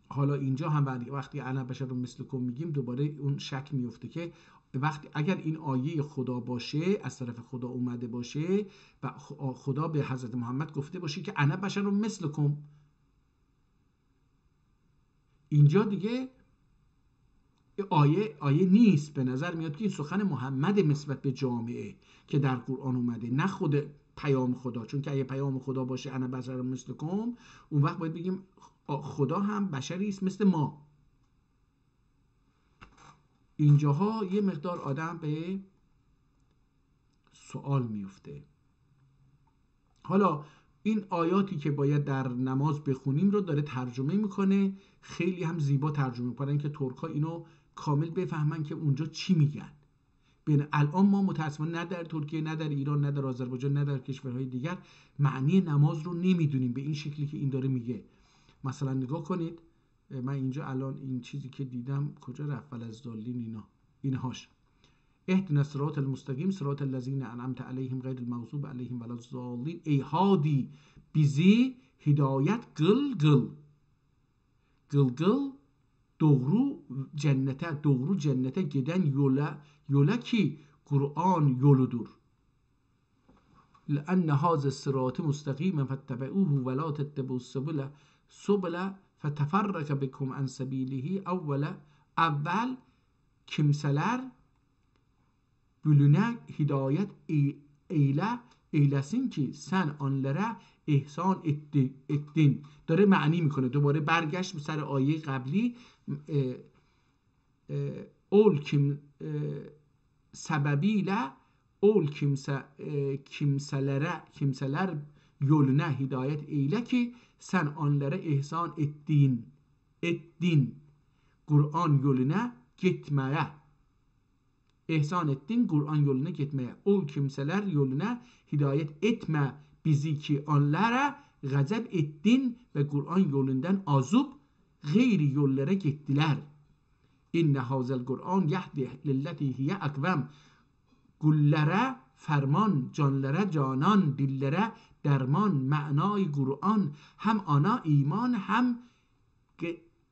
حالا اینجا هم وقتی انا بشر مثلکم میگیم دوباره اون شک میفته که وقتی اگر این آیه خدا باشه، از طرف خدا اومده باشه و خدا به حضرت محمد گفته باشه که انا بشر مثلکم، اینجا دیگه آیه نیست. به نظر میاد که این سخن محمد نسبت به جامعه که در قرآن اومده، نه خود پیام خدا. چون که اگه پیام خدا باشه انا بشر مثلکم، اون وقت باید بگیم خدا هم بشری است مثل ما. اینجاها یه مقدار آدم به سوال میفته. حالا این آیاتی که باید در نماز بخونیم رو داره ترجمه میکنه، خیلی هم زیبا ترجمه میکنن که ترک‌ها اینو کامل بفهمن که اونجا چی میگن. بین الان ما متأسفانه نه در ترکیه، نه در ایران، نه در آذربایجان، نه در کشورهای دیگر معنی نماز رو نمیدونیم به این شکلی که این داره میگه. مثلا نگاه کنید، من اینجا الان این چیزی که دیدم کجا رفت؟ الضالین اینهاش. اهدنا الصراط المستقیم صراط الذین انعمت علیهم غیر المغضوب علیهم ولا الضالین. ای هادی bizi hidayet qıl doğru cennete giden yola ki Kur'an yoludur. لأن هذا الصراط مستقيما فاتبعوه ولا تتبعوا السبل فتفرق بكم عن سبيله. اول kimseler bölüne hidayet eylesin ki sen onlara ihsan ettin. داره معنی میکنه، دوباره برگشت سر آیه قبلی. اول sebebiyle ol kimseler yoluna hidayet eyle ki sen onlara ihsan ettin. Kur'an yoluna gitmeye. İhsan ettin Kur'an yoluna gitmeye. Ol kimseler yoluna hidayet etme bizi ki onlara gazap ettin ve Kur'an yolundan azup gayri yollara gittiler. İnne hazel Kur'an yahdi lilleti hiye akvem. Kullere ferman, canlara canan, dillere derman. Ma'nai Kur'an hem ana iman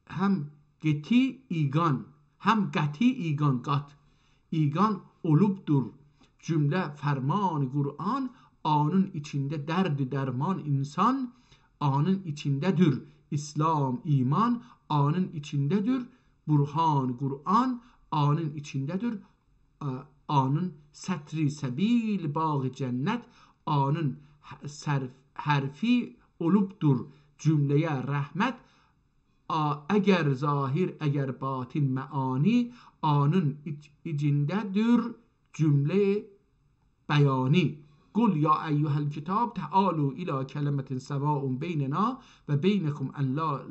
hem geti igan. Hem gati igan igan olupdur. Cümle ferman Kur'an, anın içinde derdi derman insan, anın içindedir. İslam iman, anın içindedir. Burhan Kur'an, anın içindedir. Anın setri sebil bağı cennet, anın harfi olupdur. Cümleye rahmet, eğer zahir eğer batin meani, anın içindedir cümle beyani. Kul ya eyyuhel kitab ta'alu ila kelimetin sevaun beynena ve beynekum en la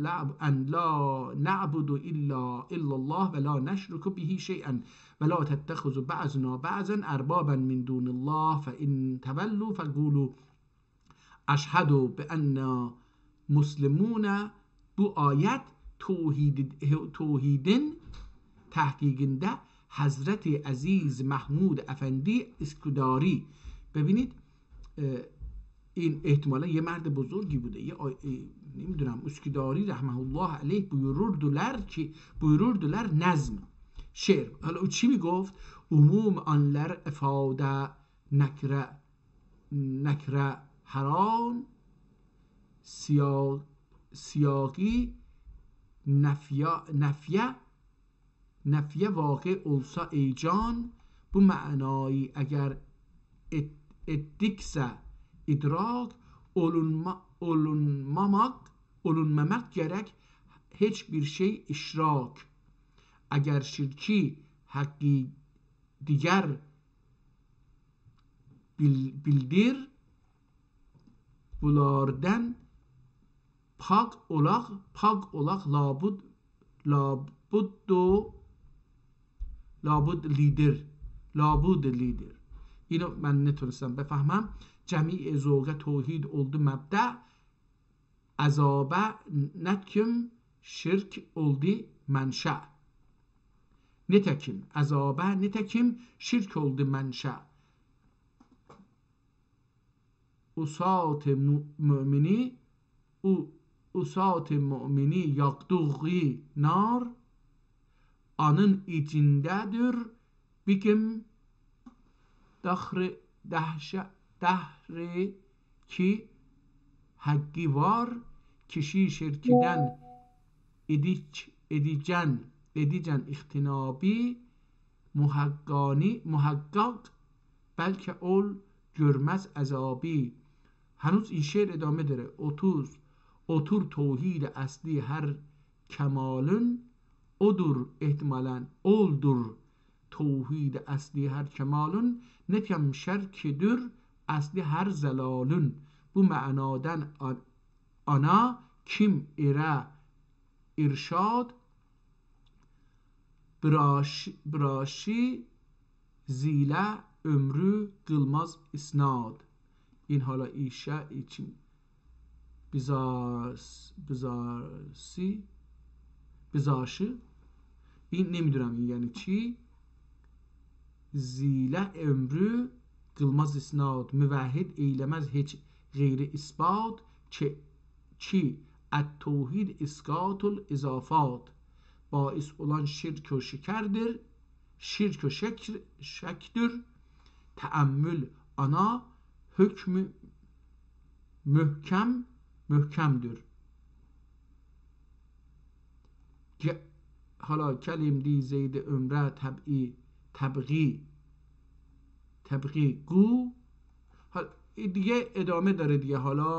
na'budu illallah ve la neşruku bihi şey'en ve la tettehuzu ba'zuna ba'zen erbaben min dunillah fe in tevellu fekulu eşhedü be enna muslimune. Bu ayet توحیدin تحقیقinde Hazreti Aziz Mahmud Efendi Iskudari. ببینید این احتمالا یه مرد بزرگی بوده، نمیدونم اسکیداری رحمه الله علیه buyururdular نظم شعر. حالا او چی میگفت؟ عموم آنلر افاده نکره هران سیاقی نفیه واقع olsa ey can. Bu manayı eğer ettikse idrak olunmamak gerek hiçbir şey işrak. Eğer şirki hakkı diğer bildir bulardan pak olak labud lider. اینو من نتونستم بفهمم. جمیع زوگه توحید oldu مبدأ عذابه نتکم شرک oldu منشأ. نتکم عذابه نتکم شرک oldu منشأ. Usat mümini yakduğu nar anın içindedir bikim dahri ki hakkı var kişi şirkiden edicen ihtinabi muhakkak belki ol görmez azabi. هنوز این شعر ادامه داره. otur توحید اصلی هر کمالن odur احتمالاً oldur توحید اصلی هر کمالن نتیم şerkidir اصلی her zelalün. Bu manadan ana kim ire irşad braşi zile ömrü kılmaz isnad. این حالا ایشه ایچی بزارشی این نمیدونم این یعنی چی. زیله ömrü kılmaz isnad müvehhid eylemez hiç gayri isbat çi at توحید اسقاط الاضافات باعث olan şirk و şekerdir şirk و şekdir teammül ana hükmü mühkemdir. حالا کلیم دی زید عمره تبغی گو. دیگه ادامه داره دیگه. حالا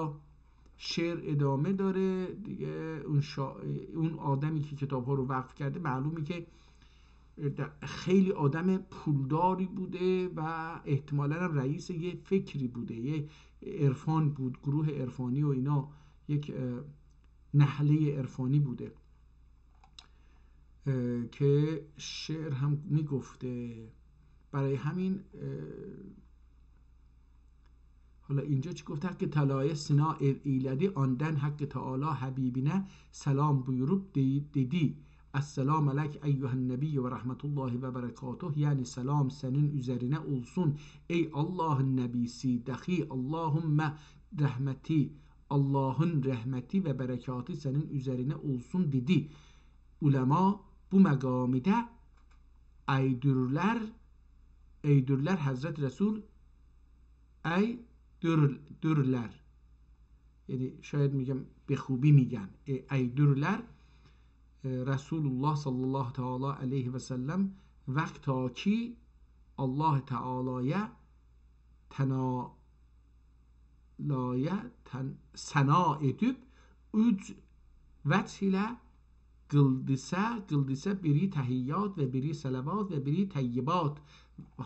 شعر ادامه داره دیگه. اون آدمی که کتاب ها رو وقف کرده معلومه که خیلی آدم پولداری بوده و احتمالاً رئیس یه فکری بوده، یه عرفان بود، گروه عرفانی و اینا، یک نحله عرفانی بوده که شعر هم میگفته. برای همین حالا اینجا چی گفته؟ حق طلایه سنا ایلدی آندن حق تعالی حبیبینه سلام buyurup dedi. Esselamu aleyk eyyühen nebiyyü ve rahmetullahi ve berekatuh. Yani selam senin üzerine olsun ey Allah'ın nebisi dahi Allahümme rahmeti, Allah'ın rahmeti ve berekatı senin üzerine olsun dedi. Ulema bu megamide eydürler Hazreti Resul eydürler, yani şayet میگم به خوبی میگن eydürler Resulullah sallallahu teala aleyhi ve sellem vaqta ki Allah Teala'ya sana edip ücret ile kıldise biri tahiyyat ve biri salavat ve biri tayyibat.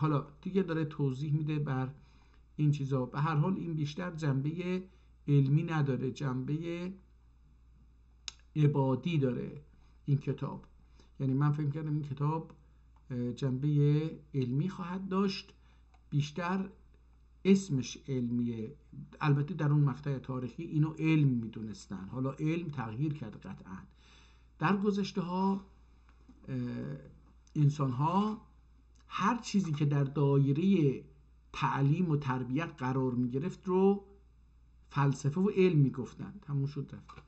حالا دیگه داره توضیح میده بر این چیزا. به هر حال این بیشتر جنبه علمی نداره، جنبه عبادی داره این کتاب. یعنی من فکر کردم این کتاب جنبه علمی خواهد داشت، بیشتر اسمش علمیه. البته در اون مقطع تاریخی اینو علم میدونستن، حالا علم تغییر کرد قطعا. در گذشته ها انسان ها هر چیزی که در دایره تعلیم و تربیت قرار می گرفت رو فلسفه و علم میگفتن، تموم شد رفت.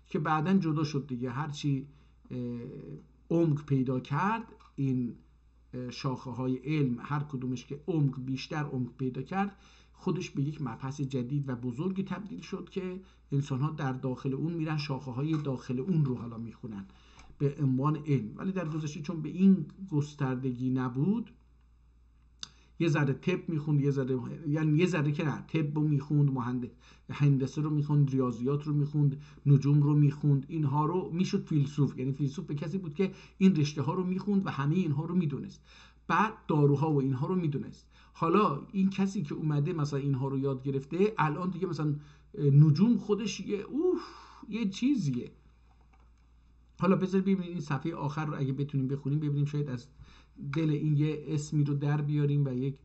که بعداً جدا شد دیگه، هرچی عمق پیدا کرد این شاخه های علم، هر کدومش که بیشتر عمق پیدا کرد، خودش به یک مبحث جدید و بزرگی تبدیل شد که انسان ها در داخل اون میرن شاخه های داخل اون رو حالا میخونن به عنوان علم. ولی در گذشته چون به این گستردگی نبود، یه ذره طب میخوند، یه ذره که نه، طب رو میخوند، هندسه رو میخوند، ریاضیات رو میخوند، نجوم رو میخوند، اینها رو میشد فیلسوف. یعنی فیلسوف به کسی بود که این رشته ها رو میخوند و همه اینها رو میدونست، بعد داروها و اینها رو میدونست. حالا این کسی که اومده مثلا اینها رو یاد گرفته، الان دیگه مثلا نجوم خودش یه چیزیه. حالا بذار ببینیم این صفحه آخر رو اگه بتونیم بخونیم، ببینیم شاید از دل این یه اسمی رو در بیاریم. و یک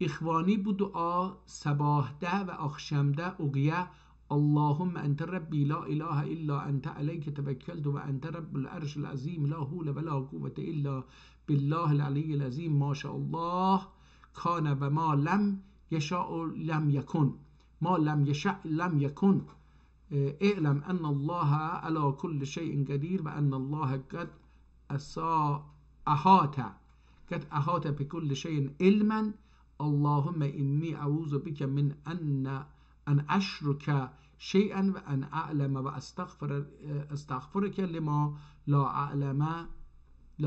اخوانی بود دعا صباحده و اخشمده اقیه اللهم انت ربی لا اله الا انت علیک توکلت و انت رب العرش العظیم لا حول ولا قوة الا بالله العلی العظیم ما شاء الله کان و ما لم یشاء لم یکن ما لم یشاء لم یکن اعلم ان الله على كل شيء قدير و ان الله قد احاط بكل شيء علما اللهم اني اعوذ بك من ان اشرك شيئا و ان اعلم و استغفرك لما لا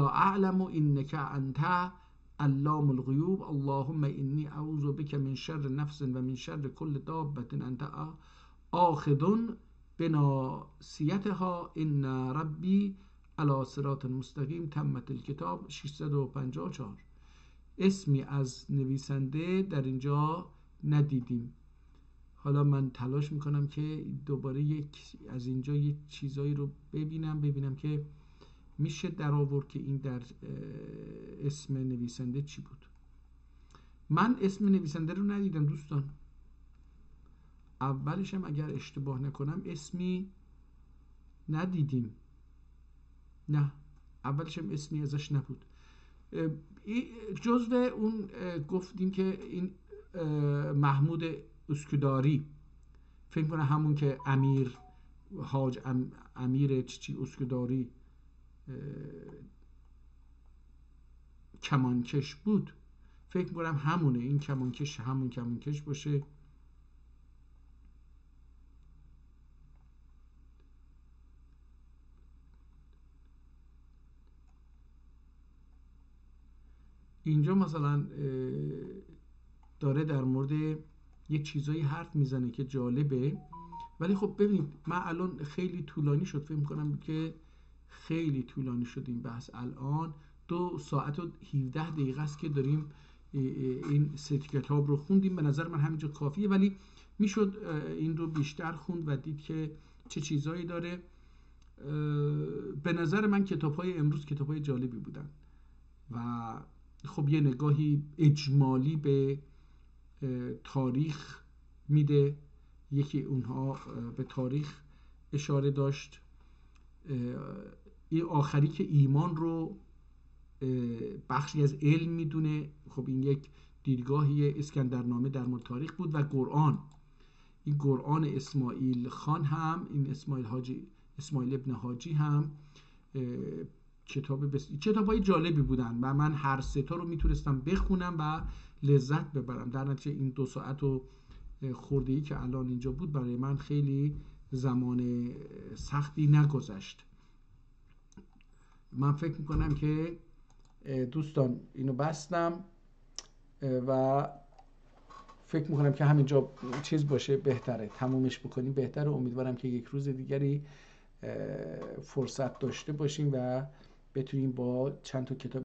اعلم انك انت علام الغیوب اللهم اني اعوذ بك من شر نفس و من شر كل دابة انت آخذ بناصیتها ان ربی علی صراط مستقیم تمت الکتاب 654. اسمی از نویسنده در اینجا ندیدیم. حالا من تلاش میکنم که دوباره از اینجا یه چیزایی رو ببینم که میشه در آورد که این در اسم نویسنده چی بود. من اسم نویسنده رو ندیدم دوستان. اولش هم اگر اشتباه نکنم اسمی ندیدیم. نه، اولش هم اسمی ازش نبود. جزو اون گفتیم که این محمود اسکداری، فکر کنم همون که امیر چی اسکداری کمانکش بود، فکر کنم همونه، این کمانکش همون کمانکش باشه. اینجا مثلا داره در مورد یک چیزایی حرف میزنه که جالبه. ولی خب ببینید من الان خیلی طولانی شد، فکر میکنم که خیلی طولانی شد این بحث. الان 2 ساعت و 17 دقیقه است که داریم این 3 کتاب رو خوندیم. به نظر من همینجا کافیه، ولی میشد این رو بیشتر خوند و دید که چه چیزایی داره. به نظر من کتاب‌های امروز کتاب‌های جالبی بودن و خب یه نگاهی اجمالی به تاریخ میده. یکی اونها به تاریخ اشاره داشت، این آخری که ایمان رو بخشی از علم میدونه. خب این یک دیدگاهی اسکندرنامه در مورد تاریخ بود. و قرآن، این قرآن اسماعیل خان هم، این اسماعیل ابن حاجی هم کتاب‌های جالبی بودن و من هر 3 تا رو میتونستم بخونم و لذت ببرم. در نتیجه این 2 ساعت و خورده‌ای که الان اینجا بود برای من خیلی زمان سختی نگذشت. من فکر میکنم که دوستان اینو بستم و فکر میکنم که همینجا چیز باشه بهتره، تمومش بکنیم بهتره. امیدوارم که یک روز دیگری فرصت داشته باشیم و بتونیم با چند تا کتاب